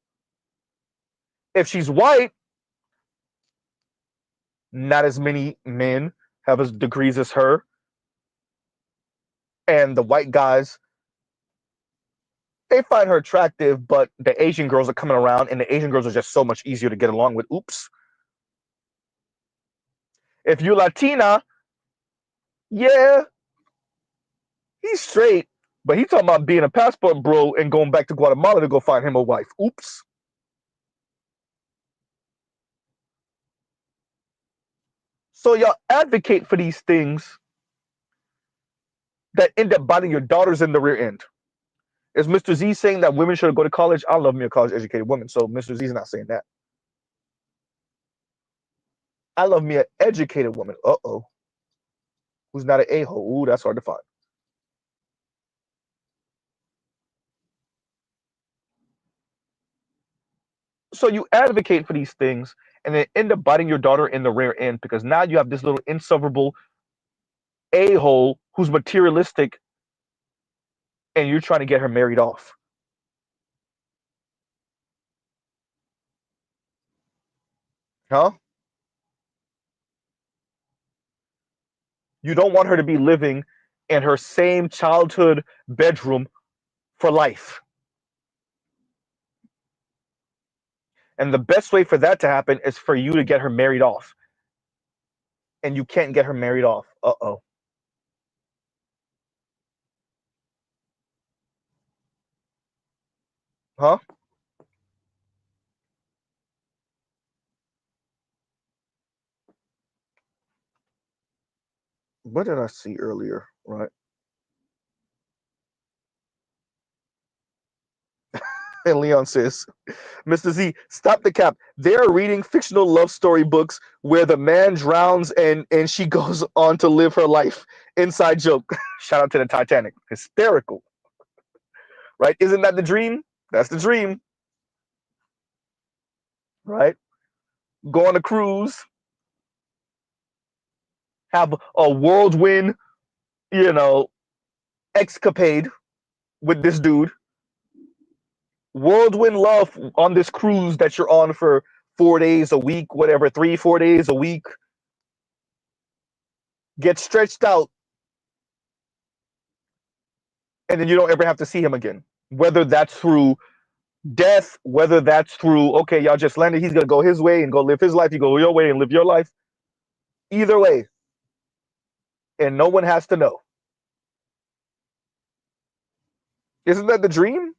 If she's white, not as many men have as degrees as her, and the white guys, they find her attractive, but the Asian girls are coming around, and the Asian girls are just so much easier to get along with. Oops. If you're Latina, yeah, he's straight, but he's talking about being a passport bro and going back to Guatemala to go find him a wife. Oops. So y'all advocate for these things that end up biting your daughters in the rear end. Is Mr. Z saying that women should go to college? I love me a college educated woman, so Mr. Z is not saying that. I love me an educated woman. Uh-oh. Who's not an a-hole? Ooh, that's hard to find. So you advocate for these things and then end up biting your daughter in the rear end because now you have this little insufferable a-hole who's materialistic and you're trying to get her married off. Huh? You don't want her to be living in her same childhood bedroom for life. And the best way for that to happen is for you to get her married off. And you can't get her married off. Uh-oh. Huh? What did I see earlier? Right. And Leon says, Mr. Z, stop the cap. They're reading fictional love story books where the man drowns and she goes on to live her life. Inside joke. Shout out to the Titanic. Hysterical. Right? Isn't that the dream? That's the dream. Right? Go on a cruise, have a whirlwind, you know, escapade with this dude. Whirlwind love on this cruise that you're on for 4 days a week, whatever, 3, 4 days a week. Get stretched out, and then you don't ever have to see him again. Whether that's through death, whether that's through, okay, y'all just landed, he's gonna go his way and go live his life, you go your way and live your life. Either way. And no one has to know. Isn't that the dream?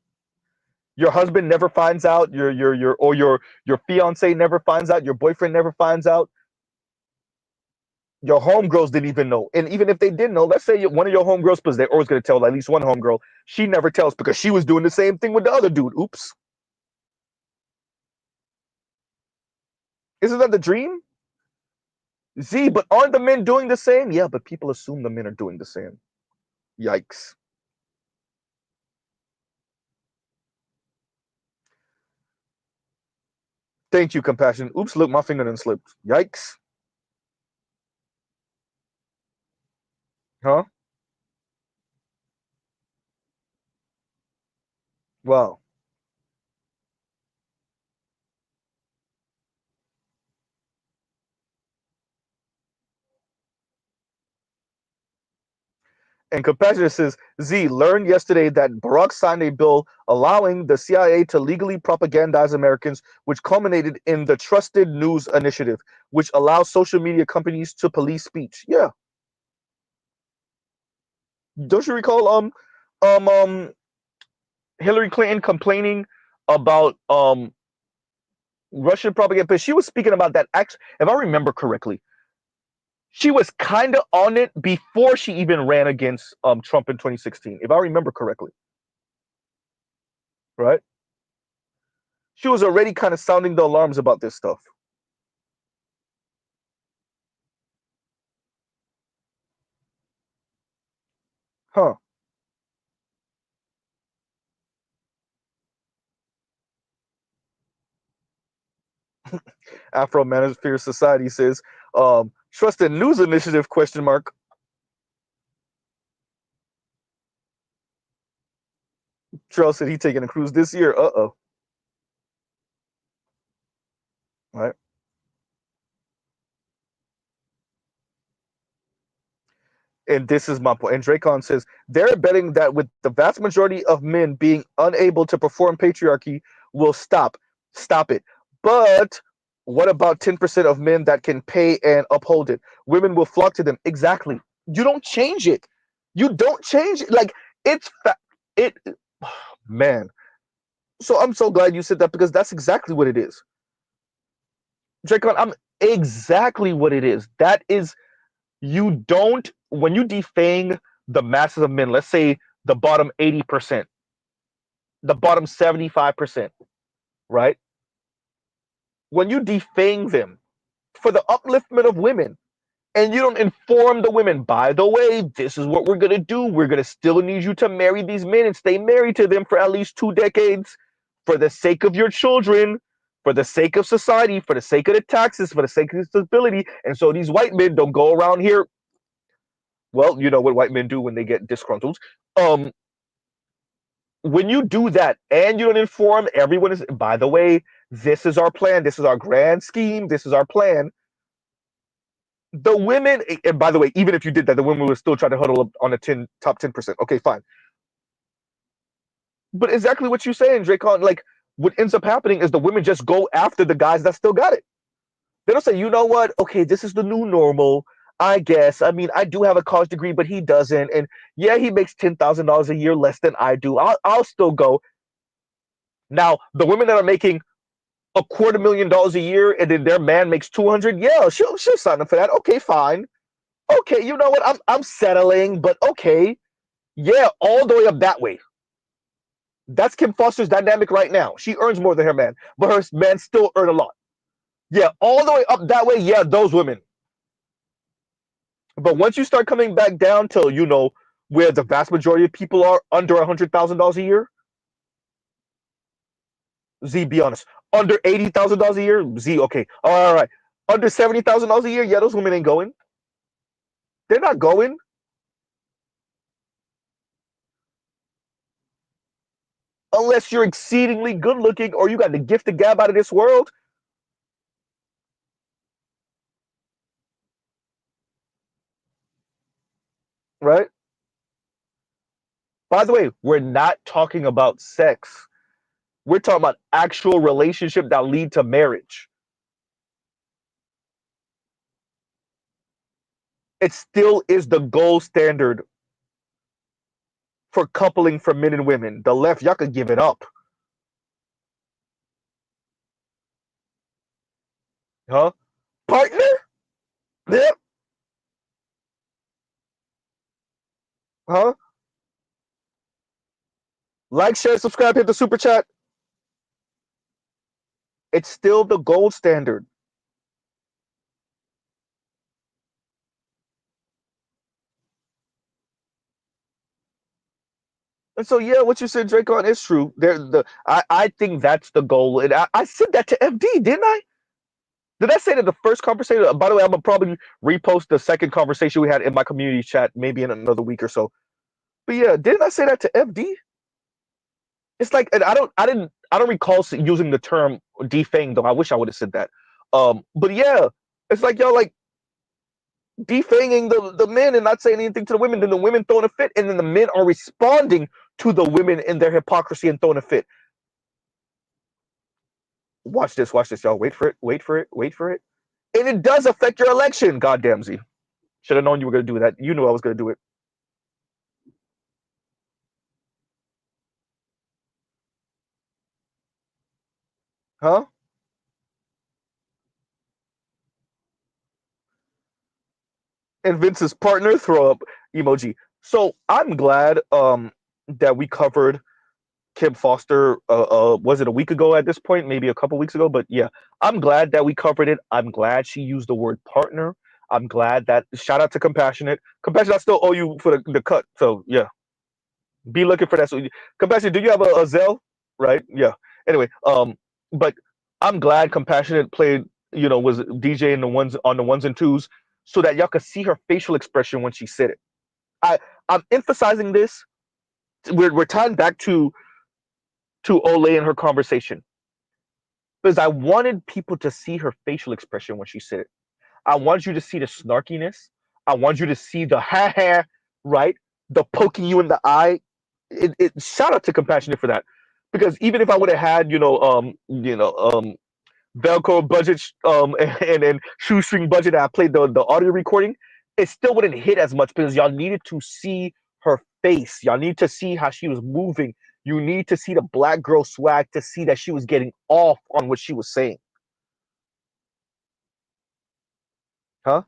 Your husband never finds out, your fiance never finds out, your boyfriend never finds out. Your homegirls didn't even know. And even if they did know, let's say one of your homegirls, because they're always going to tell at least one homegirl, she never tells because she was doing the same thing with the other dude. Oops. Isn't that the dream? Z, but aren't the men doing the same? Yeah, but people assume the men are doing the same. Yikes. Thank you, compassion. Oops, look, my finger done slipped. Yikes. Huh? Wow. And compassion says, Z, learned yesterday that Barack signed a bill allowing the CIA to legally propagandize Americans, which culminated in the Trusted News Initiative, which allows social media companies to police speech. Yeah. Don't you recall um um Hillary Clinton complaining about Russian propaganda? But she was speaking about that actually, if I remember correctly, she was kind of on it before she even ran against Trump in 2016, if I remember correctly, right? She was already kind of sounding the alarms about this stuff. Huh. Afro Manosphere Society says, trusted news initiative question mark. Trail said he taking a cruise this year. Uh-oh. Right. And this is my point. And Dracon says they're betting that with the vast majority of men being unable to perform patriarchy will stop it. But what about 10% of men that can pay and uphold it? Women will flock to them. Exactly. You don't change it. You don't change it. Like it, man. So I'm so glad you said that because that's exactly what it is. Dracon, I'm exactly what it is. That is, you don't, when you defang the masses of men, let's say the bottom 80%, the bottom 75%, right? When you defang them for the upliftment of women, and you don't inform the women, by the way, this is what we're going to do. We're going to still need you to marry these men and stay married to them for at least 2 decades for the sake of your children, for the sake of society, for the sake of the taxes, for the sake of stability. And so these white men don't go around here. Well, you know what white men do when they get disgruntled. Um, when you do that and you don't inform everyone, is, by the way, this is our plan, this is our grand scheme, this is our plan. The women, and by the way, even if you did that, the women would still try to huddle up on the top 10%. Okay, fine. But exactly what you're saying, Dracon, like what ends up happening is the women just go after the guys that still got it. They don't say, you know what? Okay, this is the new normal. I guess. I mean, I do have a college degree, but he doesn't. And yeah, he makes $10,000 a year less than I do. I'll still go. Now, the women that are making $250,000 a year and then their man makes 200, yeah, she'll sign up for that. Okay, fine. Okay, you know what? I'm settling, but okay. Yeah, all the way up that way. That's Kim Foster's dynamic right now. She earns more than her man, but her man still earn a lot. Yeah, all the way up that way. Yeah, those women. But once you start coming back down to where the vast majority of people are under $100,000 a year, Z, be honest, under $80,000 a year, Z, okay, all right, under $70,000 a year, yeah, those women ain't going. They're not going unless you're exceedingly good looking or you got the gift of gab out of this world, right? By the way, we're not talking about sex. We're talking about actual relationship that lead to marriage. It still is the gold standard for coupling for men and women. The left, y'all could give it up. Huh? Partner? Yep. Huh? Like, share, subscribe, hit the super chat. It's still the gold standard. And so, yeah, what you said, Dracon, is true. I think that's the goal. And I said that to FD, didn't I? Did I say that the first conversation? By the way, I'm gonna probably repost the second conversation we had in my community chat, maybe in another week or so. But yeah, didn't I say that to FD? It's like, and I don't recall using the term defang though. I wish I would have said that. But yeah, it's like y'all like defanging the men and not saying anything to the women. Then the women throwing a fit, and then the men are responding to the women in their hypocrisy and throwing a fit. Watch this, y'all. Wait for it, wait for it, wait for it. And it does affect your election. Goddamn, Z. Should have known you were gonna do that. You knew I was gonna do it. Huh? And Vince's partner throw up emoji. So I'm glad that we covered Kim Foster. Was it a week ago at this point? Maybe a couple weeks ago. But yeah, I'm glad that we covered it. I'm glad she used the word partner. I'm glad that shout out to Compassionate. Compassionate, I still owe you for the cut. So yeah, be looking for that. So Compassionate, do you have a Zelle? Right? Yeah. Anyway, but I'm glad Compassionate played. Was DJing the ones on the ones and twos so that y'all could see her facial expression when she said it. I'm emphasizing this. We're tying back to Olay and her conversation because I wanted people to see her facial expression when she said it. I want you to see the snarkiness. I want you to see the ha ha, right? The poking you in the eye. Shout out to Compassionate for that, because even if I would have had Velcro budget and shoestring budget, I played the audio recording, it still wouldn't hit as much because y'all needed to see her face. Y'all need to see how she was moving. You need to see the black girl swag to see that she was getting off on what she was saying. Huh?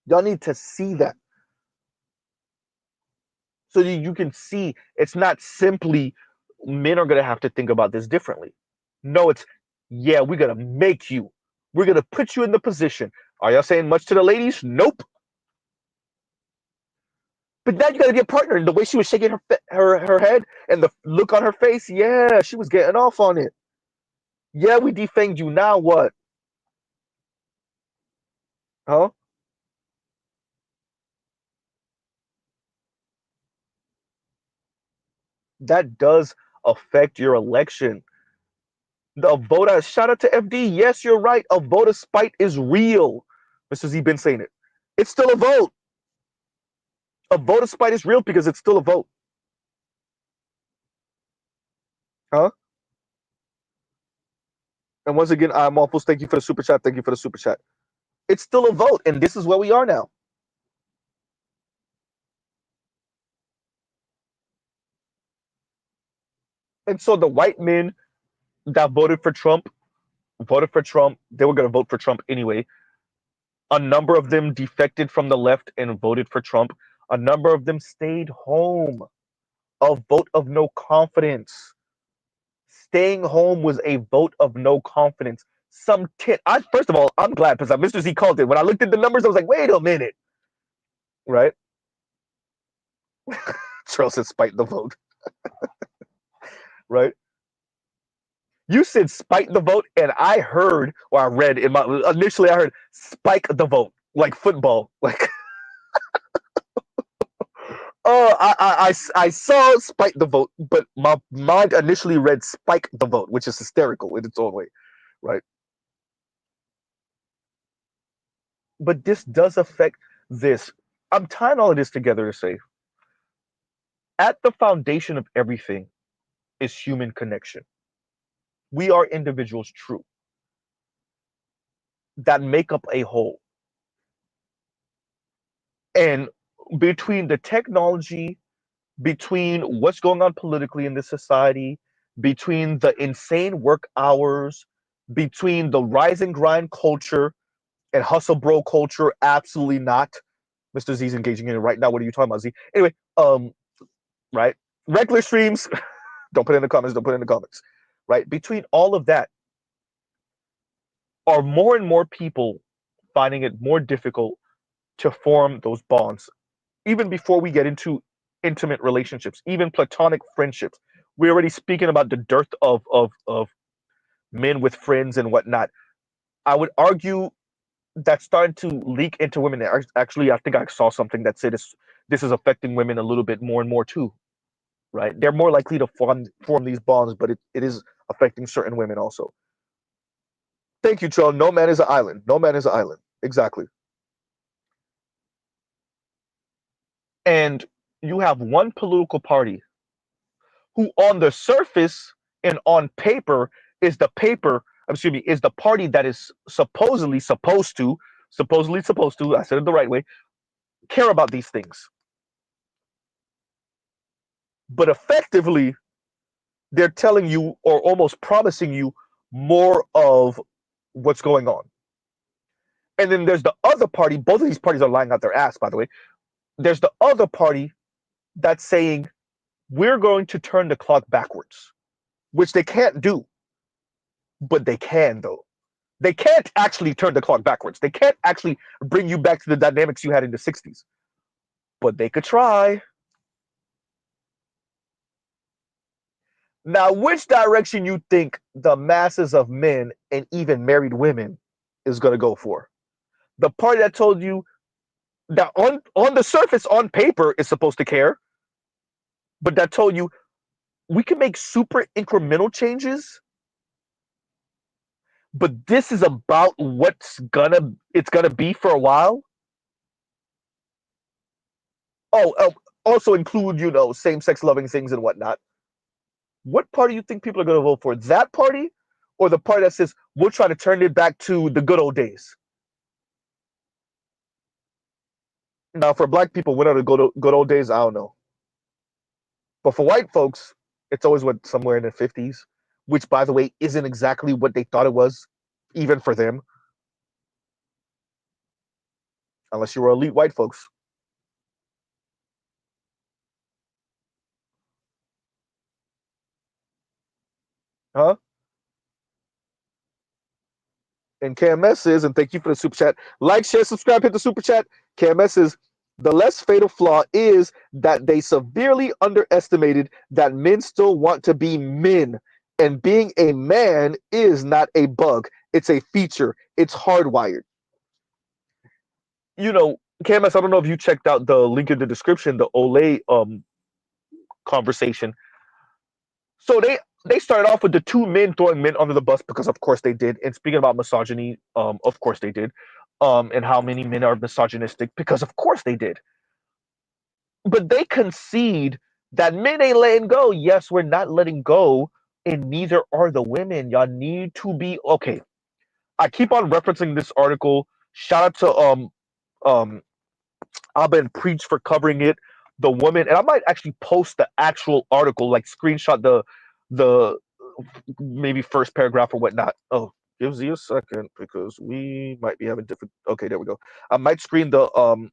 Y'all need to see that. So that you can see it's not simply men are gonna have to think about this differently. No, it's yeah, we're gonna make you. We're gonna put you in the position. Are y'all saying much to the ladies? Nope. But now you gotta be a partner. And the way she was shaking her head and the look on her face, yeah, she was getting off on it. Yeah, we defanged you. Now what? Huh? That does affect your election. The vote out, shout out to FD. Yes, you're right. A vote of spite is real. Mr. Z been saying it. It's still a vote. A vote of spite is real because it's still a vote. Huh? And once again, I'm awful. Thank you for the super chat. Thank you for the super chat. It's still a vote, and this is where we are now. And so the white men that voted for Trump, they were going to vote for Trump anyway. A number of them defected from the left and voted for Trump. A number of them stayed home. A vote of no confidence. Staying home was a vote of no confidence. First of all, I'm glad because Mr. Z called it. When I looked at the numbers, I was like, wait a minute. Right? Charles said, spite the vote. Right? You said spike the vote, and I heard, or I read in my initially, I heard spike the vote, like football, like. Oh, I saw spike the vote, but my mind initially read spike the vote, which is hysterical in its own way, right? But this does affect this. I'm tying all of this together to say, at the foundation of everything is human connection. We are individuals, true, that make up a whole. And between the technology, between what's going on politically in this society, between the insane work hours, between the rise and grind culture and hustle bro culture, absolutely not. Mr. Z's engaging in it right now. What are you talking about, Z? Anyway, right? Regular streams, don't put it in the comments, don't put it in the comments. Right? Between all of that, are more and more people finding it more difficult to form those bonds, even before we get into intimate relationships, even platonic friendships. We're already speaking about the dearth of men with friends and whatnot. I would argue that's starting to leak into women. Actually, I think I saw something that said this is affecting women a little bit more and more too, right? They're more likely to form these bonds, but it is affecting certain women also. Thank you, Cho. No man is an island. No man is an island. Exactly. And you have one political party who on the surface and on paper is the party that is supposedly supposed to, I said it the right way, care about these things. But effectively, they're telling you or almost promising you more of what's going on. And then there's the other party, both of these parties are lying out their ass, by the way. There's the other party that's saying, we're going to turn the clock backwards, which they can't do, but they can, though. They can't actually turn the clock backwards. They can't actually bring you back to the dynamics you had in the 60s, but they could try. Now, which direction you think the masses of men and even married women is going to go for? The party that told you that on the surface, on paper, is supposed to care, but that told you we can make super incremental changes, but this is about it's gonna be for a while. Also include same-sex loving things and whatnot. What party do you think people are going to vote for? That party, or the party that says we'll try to turn it back to the good old days? Now, for black people, what are the good old days? I don't know. But for white folks, it's always somewhere in the 50s, which, by the way, isn't exactly what they thought it was, even for them. Unless you were elite white folks. Huh? And KMS says, and thank you for the super chat. Like, share, subscribe, hit the super chat. KMS says, the less fatal flaw is that they severely underestimated that men still want to be men. And being a man is not a bug. It's a feature. It's hardwired. KMS, I don't know if you checked out the link in the description, the Olay conversation. So they started off with the two men throwing men under the bus because of course they did. And speaking about misogyny, of course they did. And how many men are misogynistic because of course they did. But they concede that men ain't letting go. Yes, we're not letting go, and neither are the women. Y'all need to be okay. I keep on referencing this article. Shout out to Abba and Preach for covering it. The woman, and I might actually post the actual article, like screenshot the maybe first paragraph or whatnot. Oh, give Z a second because we might be having different. Okay, there we go. I might screen the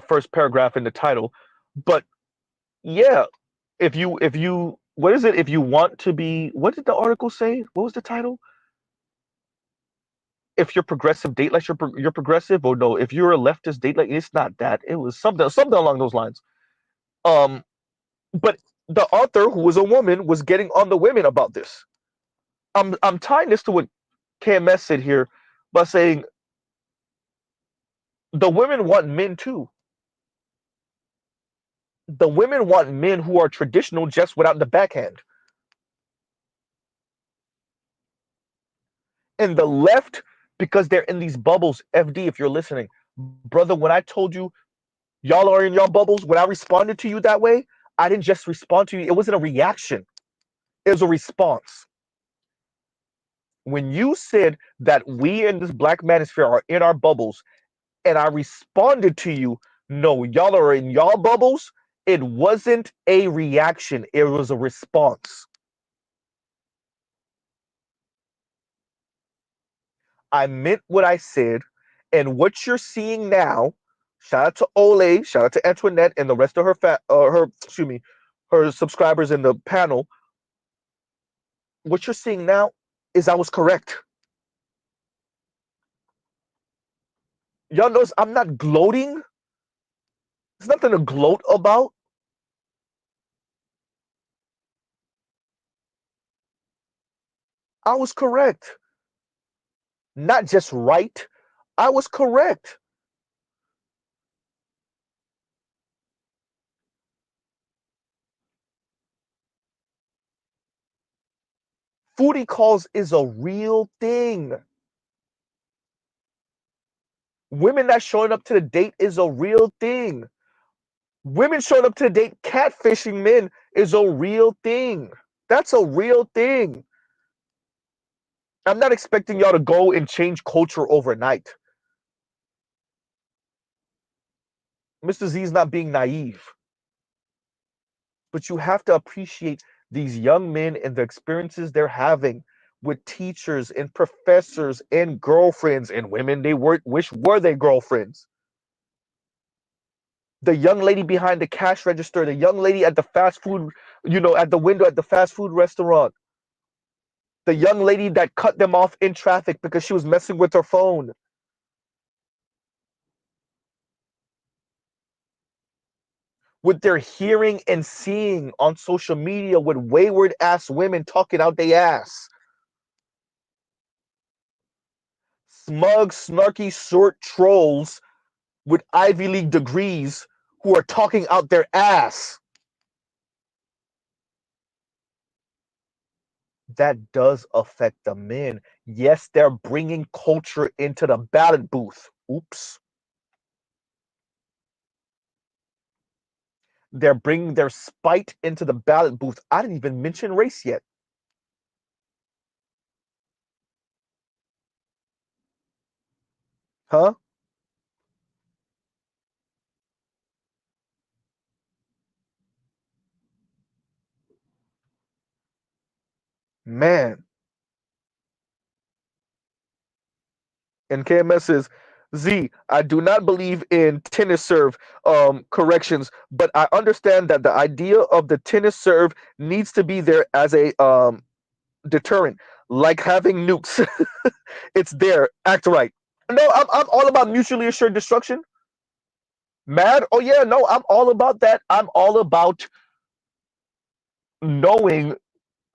first paragraph in the title, but yeah, if you what is it? If you want to be, what did the article say? What was the title? If you're progressive, date like you're progressive, or no? If you're a leftist, date like it's not that. It was something along those lines. Um, but the author, who was a woman, was getting on the women about this. I'm tying this to what KMS said here by saying the women want men too. The women want men who are traditional, just without the backhand. And the left, because they're in these bubbles. FD, if you're listening, brother, when I told you y'all are in your bubbles, when I responded to you that way, I didn't just respond to you. It wasn't a reaction. It was a response. When you said that we in this black manosphere are in our bubbles, and I responded to you, no, y'all are in y'all bubbles, it wasn't a reaction. It was a response. I meant what I said, And what you're seeing now, shout out to Ole, shout out to Antoinette and the rest of her subscribers in the panel. What you're seeing now is I was correct. Y'all notice I'm not gloating. There's nothing to gloat about. I was correct. Not just right. I was correct. Foodie calls is a real thing. Women not showing up to the date is a real thing. Women showing up to the date catfishing men is a real thing. That's a real thing. I'm not expecting y'all to go and change culture overnight. Mr. Z is not being naive. But you have to appreciate these young men and the experiences they're having with teachers and professors and girlfriends and women they wish were their girlfriends. The young lady behind the cash register, the young lady at the fast food, at the window at the fast food restaurant, the young lady that cut them off in traffic because she was messing with her phone. What they're hearing and seeing on social media with wayward ass women talking out their ass. Smug, snarky, short trolls with Ivy League degrees who are talking out their ass. That does affect the men. Yes, they're bringing culture into the ballot booth. Oops. They're bringing their spite into the ballot booth. I didn't even mention race yet. Huh? Man. And KMS says, Z, I do not believe in tennis serve corrections, but I understand that the idea of the tennis serve needs to be there as a deterrent, like having nukes. It's there. Act right. No, I'm all about mutually assured destruction. Mad? Oh yeah, no, I'm all about that. I'm all about knowing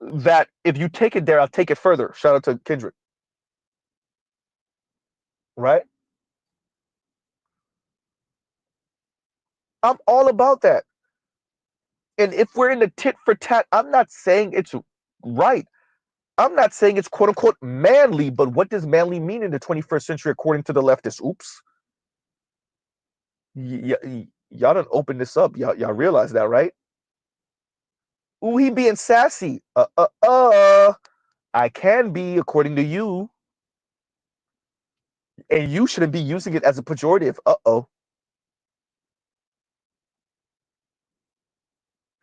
that if you take it there, I'll take it further. Shout out to Kendrick. Right? I'm all about that. And if we're in the tit for tat, I'm not saying it's right. I'm not saying it's quote unquote manly, but what does manly mean in the 21st century according to the leftists? Oops. Y'all don't open this up. Y'all realize that, right? Ooh, he being sassy. I can be, according to you, and you shouldn't be using it as a pejorative. Uh-oh.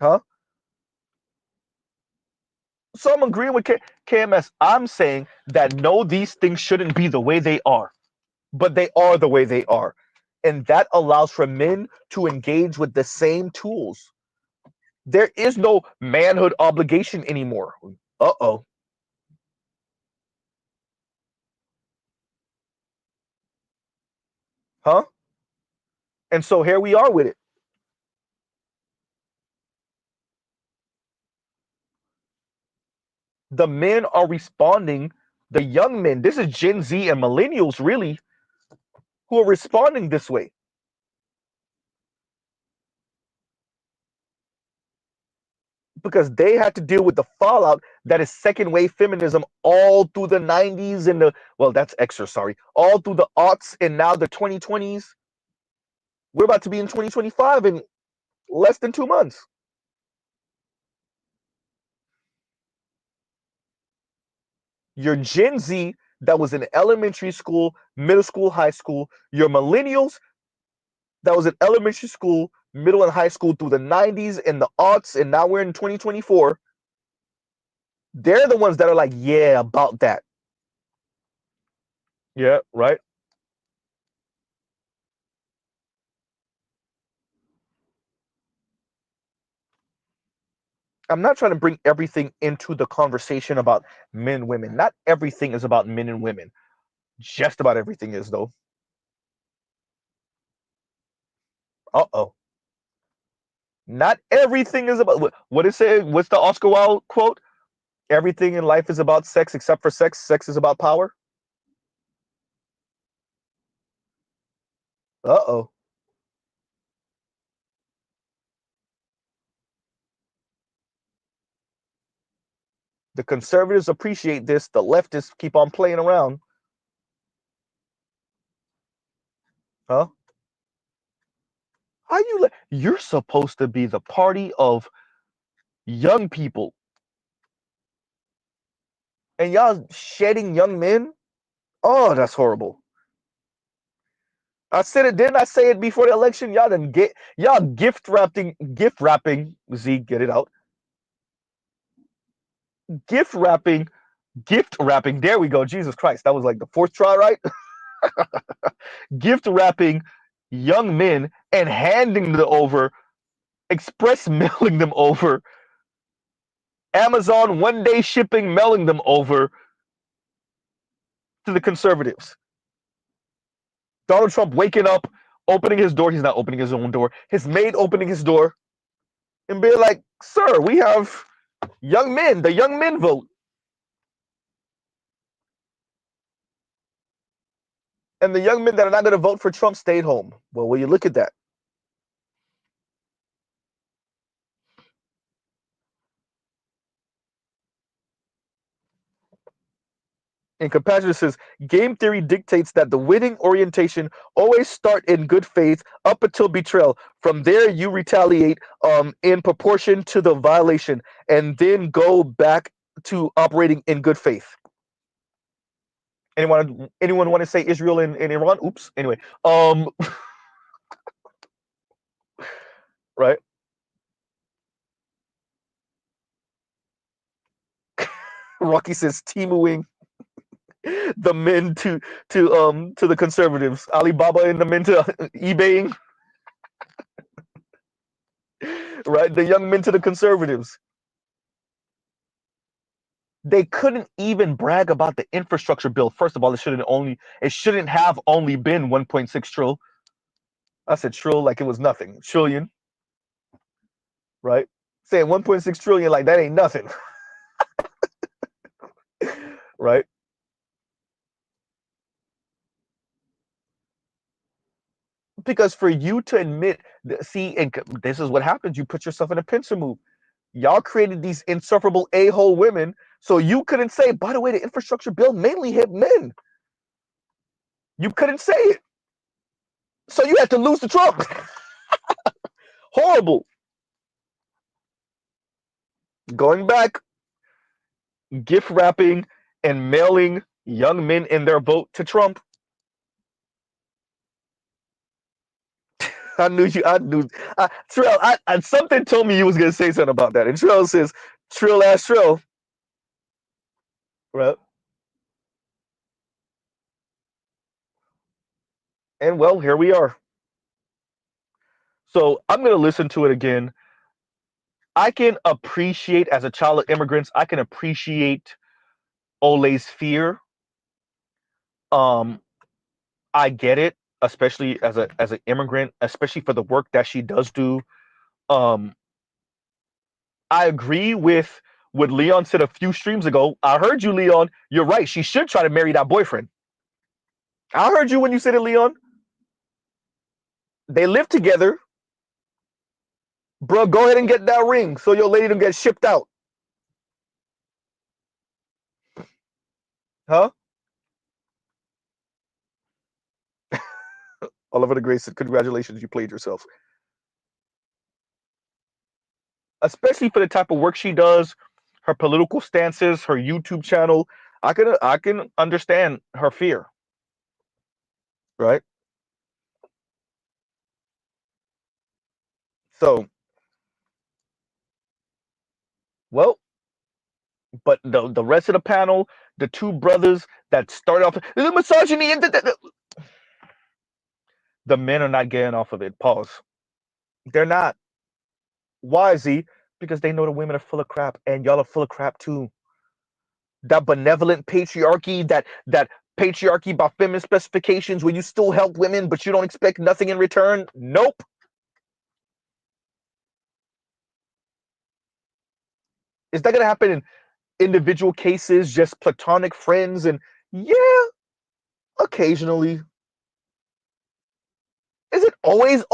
Huh? So I'm agreeing with KMS. I'm saying that no, these things shouldn't be the way they are, but they are the way they are. And that allows for men to engage with the same tools. There is no manhood obligation anymore. Uh-oh. Huh? And so here we are with it. The men are responding, the young men, this is Gen Z and millennials really, who are responding this way. Because they had to deal with the fallout that is second wave feminism all through the 90s and that's extra, sorry, all through the aughts and now the 2020s. We're about to be in 2025 in less than 2 months. Your Gen Z that was in elementary school, middle school, high school, your millennials that was in elementary school, middle and high school through the 90s and the aughts, and now we're in 2024. They're the ones that are like, yeah, about that. Yeah, right. I'm not trying to bring everything into the conversation about men, women. Not everything is about men and women. Just about everything is, though. Uh-oh. Not everything is about what is it? What's the Oscar Wilde quote? Everything in life is about sex except for sex. Sex is about power. Uh-oh. The conservatives appreciate this. The leftists keep on playing around. Huh? How you're supposed to be the party of young people, and y'all shedding young men? Oh, that's horrible. I said it, didn't I say it before the election? Y'all didn't get y'all gift wrapping, Z, get it out. Gift wrapping, gift wrapping. There we go. Jesus Christ. That was like the fourth try, right? Gift wrapping young men and handing them over, express mailing them over, Amazon 1-day shipping, mailing them over to the conservatives. Donald Trump waking up, opening his door. He's not opening his own door. His maid opening his door and being like, "Sir, we have young men, the young men vote." And the young men that are not going to vote for Trump stayed home. Well, will you look at that? And Compassion says, game theory dictates that the winning orientation always start in good faith up until betrayal. From there, you retaliate in proportion to the violation and then go back to operating in good faith. Anyone want to say Israel and Iran? Oops. Anyway, right. Rocky says teaming the men to the conservatives. Alibaba and the men to eBaying. Right, the young men to the conservatives. They couldn't even brag about the infrastructure bill. First of all, it shouldn't have only been 1.6 trillion. I said trill like it was nothing. Trillion, right? Saying 1.6 trillion like that ain't nothing. Right? Because for you to admit, see, and this is what happens. You put yourself in a pincer move. Y'all created these insufferable a-hole women, so you couldn't say, by the way, the infrastructure bill mainly hit men. You couldn't say it. So you had to lose to Trump. Horrible. Going back, gift wrapping and mailing young men in their vote to Trump. I knew you. I knew. Trill, something told me you was gonna say something about that. And Trill says, "Trill ass Trill." Right. And well, here we are. So I'm gonna listen to it again. I can appreciate, as a child of immigrants, I can appreciate Ole's fear. Um, I get it, especially as an immigrant, especially for the work that she does do. Um, I agree with what Leon said a few streams ago. I heard you, Leon. You're right. She should try to marry that boyfriend. I heard you when you said it, Leon. They live together. Bro, go ahead and get that ring so your lady don't get shipped out. Huh? Oliver the Great said, congratulations, you played yourself. Especially for the type of work she does, her political stances, her YouTube channel. I can understand her fear. Right? So, well, but the rest of the panel, the two brothers that start off the misogyny and the men are not getting off of it. Pause. They're not. Why, Z? Because they know the women are full of crap, and y'all are full of crap too. That benevolent patriarchy, that patriarchy by feminine specifications, where you still help women but you don't expect nothing in return. Nope. Is that gonna happen in individual cases, just platonic friends? And yeah, occasionally. Is it always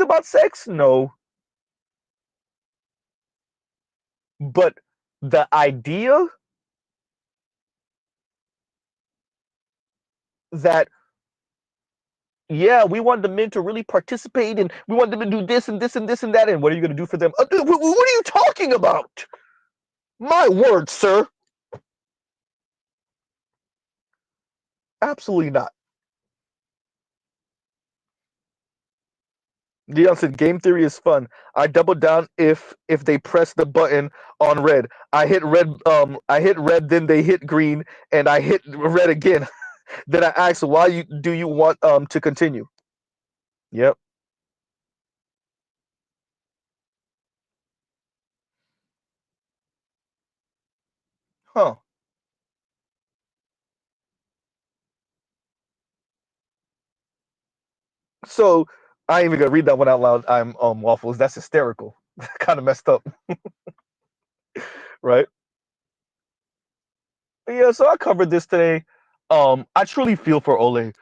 about sex? No. But the idea that, yeah, we want the men to really participate, and we want them to do this and this and this and that, and what are you going to do for them? What are you talking about? My word, sir. Absolutely not. Dion said game theory is fun. I double down if they press the button on red. I hit red, then they hit green, and I hit red again. Then I asked, why do you want to continue? Yep. Huh. So I ain't even gonna read that one out loud. I'm waffles. That's hysterical. Kind of messed up, right? Yeah. So I covered this today. I truly feel for Ole.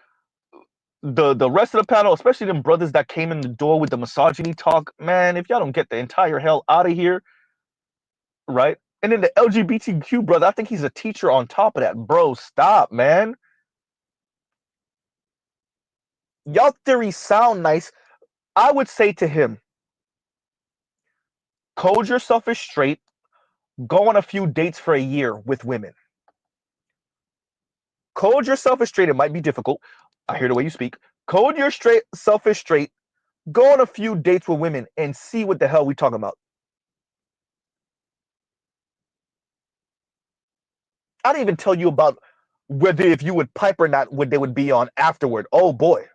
The rest of the panel, especially them brothers that came in the door with the misogyny talk, man. If y'all don't get the entire hell out of here, right? And then the LGBTQ brother, I think he's a teacher on top of that, bro. Stop, man. Y'all theories sound nice. I would say to him, code yourself as straight. Go on a few dates for a year with women. Code yourself as straight. It might be difficult. I hear the way you speak. Code your straight self as straight. Go on a few dates with women and see what the hell we talking about. I didn't even tell you about whether if you would pipe or not, what they would be on afterward. Oh boy.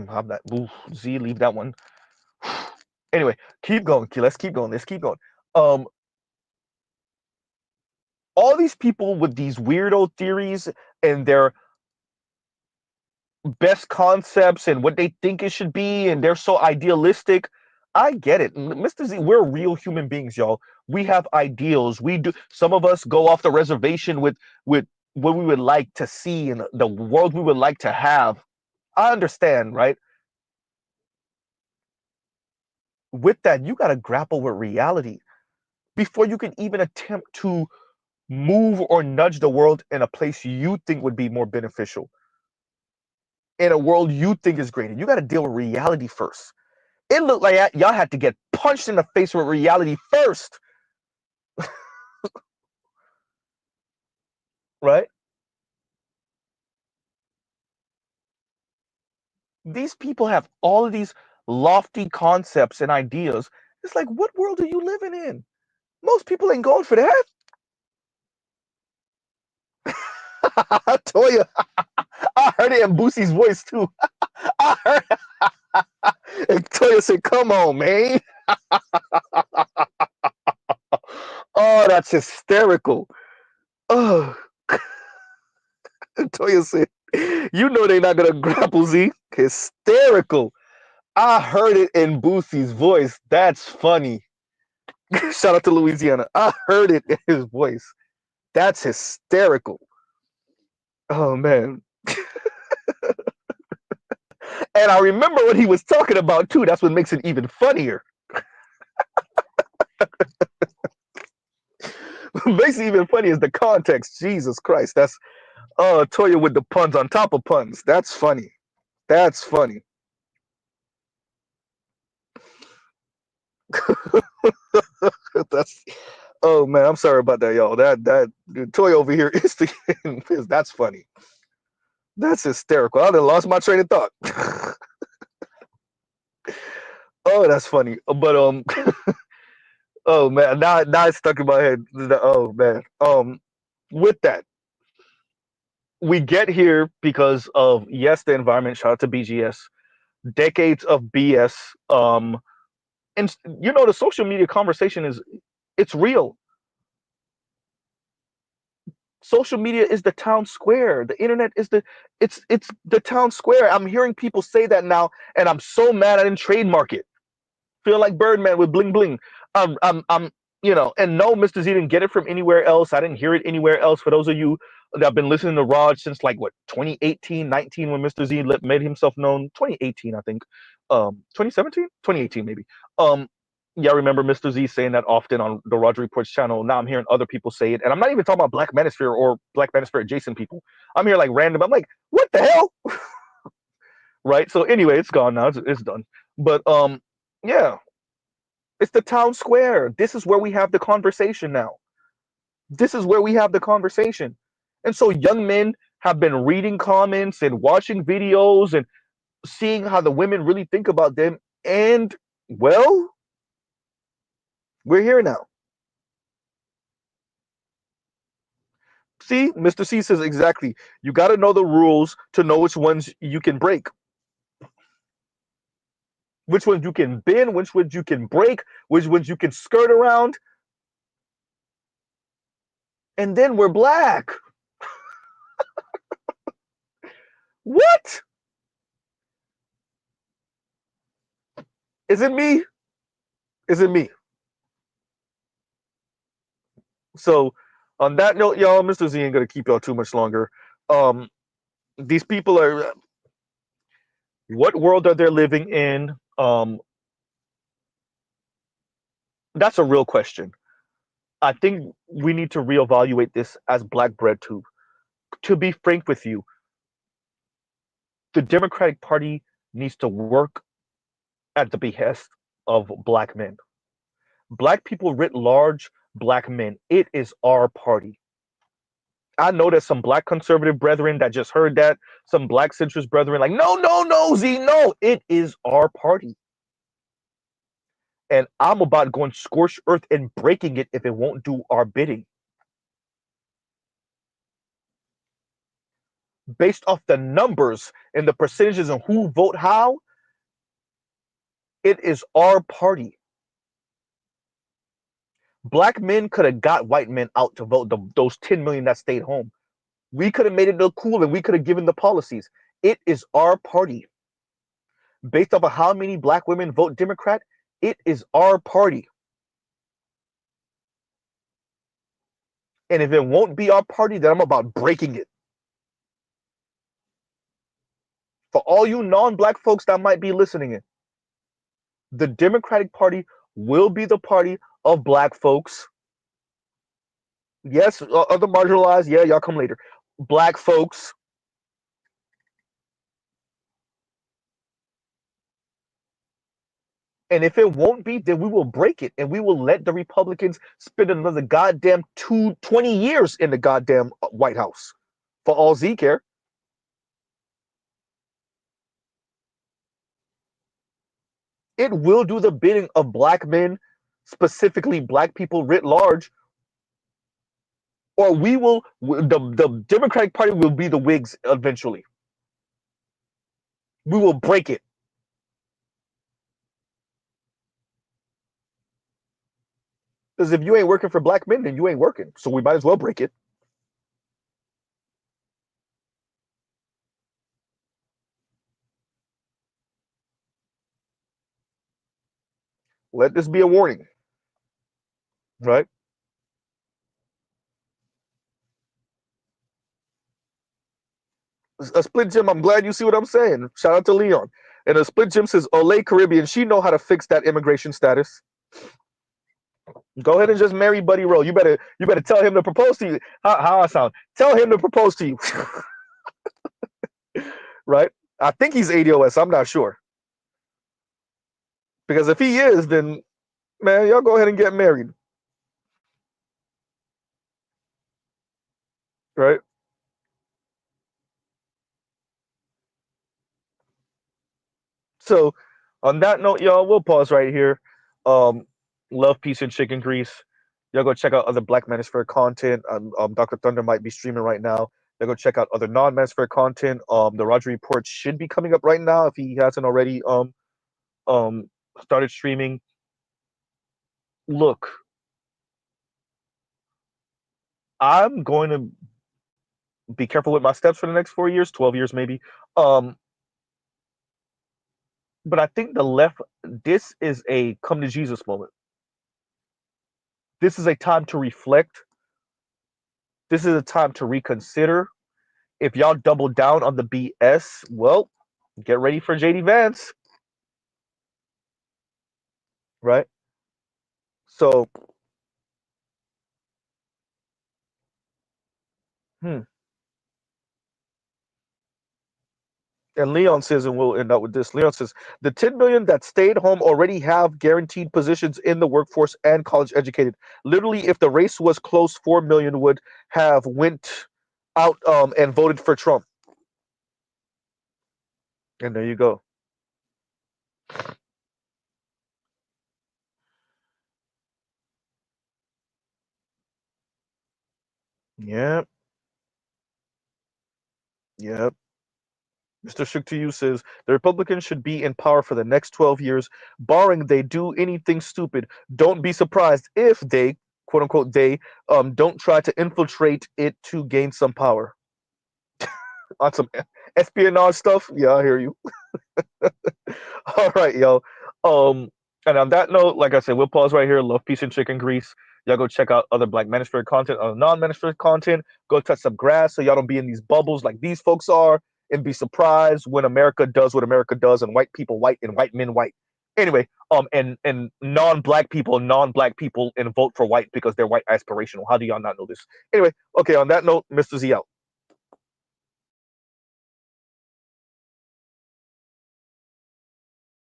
I'm not. Ooh, Z, leave that one. Anyway, keep going. Let's keep going. Let's keep going. Um, all these people with these weirdo theories and their best concepts and what they think it should be, and they're so idealistic. I get it, Mr. Z. We're real human beings, y'all. We have ideals. We do. Some of us go off the reservation with what we would like to see and the world we would like to have. I understand, right? With that, you got to grapple with reality before you can even attempt to move or nudge the world in a place you think would be more beneficial, in a world you think is greater. You got to deal with reality first. It looked like y'all had to get punched in the face with reality first, right? These people have all of these lofty concepts and ideas. It's like, what world are you living in? Most people ain't going for that. Toya, I heard it in Boosie's voice too. I heard and Toya said, "Come on, man." Oh, that's hysterical. Oh, Toya said, "You know they're not gonna grapple Z." Hysterical. I heard it in Boosie's voice. That's funny. Shout out to Louisiana. I heard it in his voice. That's hysterical. Oh man. And I remember what he was talking about too. That's what makes it even funnier. What makes it even funny is the context. Jesus Christ. That's Toya with the puns on top of puns. That's funny. That's funny. That's oh man, I'm sorry about that, y'all. That Toy over here is the that's funny. That's hysterical. I done lost my train of thought. Oh, that's funny. But oh man, now it's stuck in my head. Oh man. With that, we get here because of, yes, the environment. Shout out to BGS. Decades of BS. And you know, the social media conversation it's real. Social media is the town square. The internet is it's the town square. I'm hearing people say that now, and I'm so mad I didn't trademark it. Feel like Birdman with bling bling. You know, and no, Mr. Z didn't get it from anywhere else. I didn't hear it anywhere else. For those of you that have been listening to Raj since like what 2018, 19, when Mr. Z made himself known. 2018, I think. 2017, 2018 maybe. Yeah, I remember Mr. Z saying that often on the Roger Reports channel. Now I'm hearing other people say it, and I'm not even talking about Black Manosphere or Black Manosphere adjacent people. I'm here like random. I'm like, what the hell, right? So anyway, it's gone now. It's done. But yeah, it's the town square. This is where we have the conversation now. This is where we have the conversation. And so young men have been reading comments and watching videos and seeing how the women really think about them. And, well, we're here now. See, Mr. C says exactly. You got to know the rules to know which ones you can break. Which ones you can bend, which ones you can break, which ones you can skirt around. And then we're black. What? Is it me? Is it me? So, on that note, y'all, Mr. Z ain't gonna keep y'all too much longer. Um, these people are. What world are they living in? That's a real question. I think we need to reevaluate this as black bread too. To be frank with you, the Democratic Party needs to work at the behest of black men. Black people writ large, black men. It is our party. I know there's some black conservative brethren that just heard that, some black centrist brethren like, no, no, no, Z, no, it is our party. And I'm about going scorched earth and breaking it if it won't do our bidding. Based off the numbers and the percentages and who vote how, it is our party. Black men could have got white men out to vote those 10 million that stayed home. We could have made it look cool and we could have given the policies. It is our party. Based off of how many black women vote Democrat, it is our party. And if it won't be our party, then I'm about breaking it. For all you non-black folks that might be listening in, the Democratic Party will be the party of black folks. Yes, other marginalized, yeah, y'all come later. Black folks. And if it won't be, then we will break it and we will let the Republicans spend another goddamn 20 years in the goddamn White House. For all Z care. It will do the bidding of black men, specifically black people writ large, or we will, the Democratic Party will be the Whigs eventually. We will break it. Because if you ain't working for black men, then you ain't working. So we might as well break it. Let this be a warning, right? A split gym, I'm glad you see what I'm saying. Shout out to Leon. And a split gym says, Olay Caribbean, she know how to fix that immigration status. Go ahead and just marry Buddy Rowe. You better tell him to propose to you. How I sound? Tell him to propose to you. Right? I think he's ADOS. I'm not sure. Because if he is, then man, y'all go ahead and get married. Right? So on that note, y'all, we'll pause right here. Um, love, peace, and chicken grease. Y'all go check out other Black Manosphere content. Dr. Thunder might be streaming right now. Y'all go check out other non-Manosphere content. The Roger Report should be coming up right now if he hasn't already um started streaming. look, I'm going to be careful with my steps for the next 4 years, 12 years maybe. Um, but I think the left, this is a come to Jesus moment. This is a time to reflect. This is a time to reconsider. If y'all double down on the BS, well, get ready for JD Vance, right? So, hmm. And Leon says, and we'll end up with this. Leon says, the 10 million that stayed home already have guaranteed positions in the workforce and college educated. Literally, if the race was close, 4 million would have went out and voted for Trump. And there you go. Yep. Yep. Mr. Shook to you says the Republicans should be in power for the next 12 years, barring they do anything stupid. Don't be surprised if they, quote unquote, they don't try to infiltrate it to gain some power. On some espionage stuff. Yeah, I hear you. All right, yo. Um, and on that note, like I said, we'll pause right here. Love, peace, and chicken grease. Y'all go check out other Black Manosphere content, other non-Manosphere content. Go touch some grass so y'all don't be in these bubbles like these folks are, and be surprised when America does what America does, and white people white and white men white. Anyway, and non-black people, and vote for white because they're white aspirational. How do y'all not know this? Anyway, okay. On that note, Mr. Z out.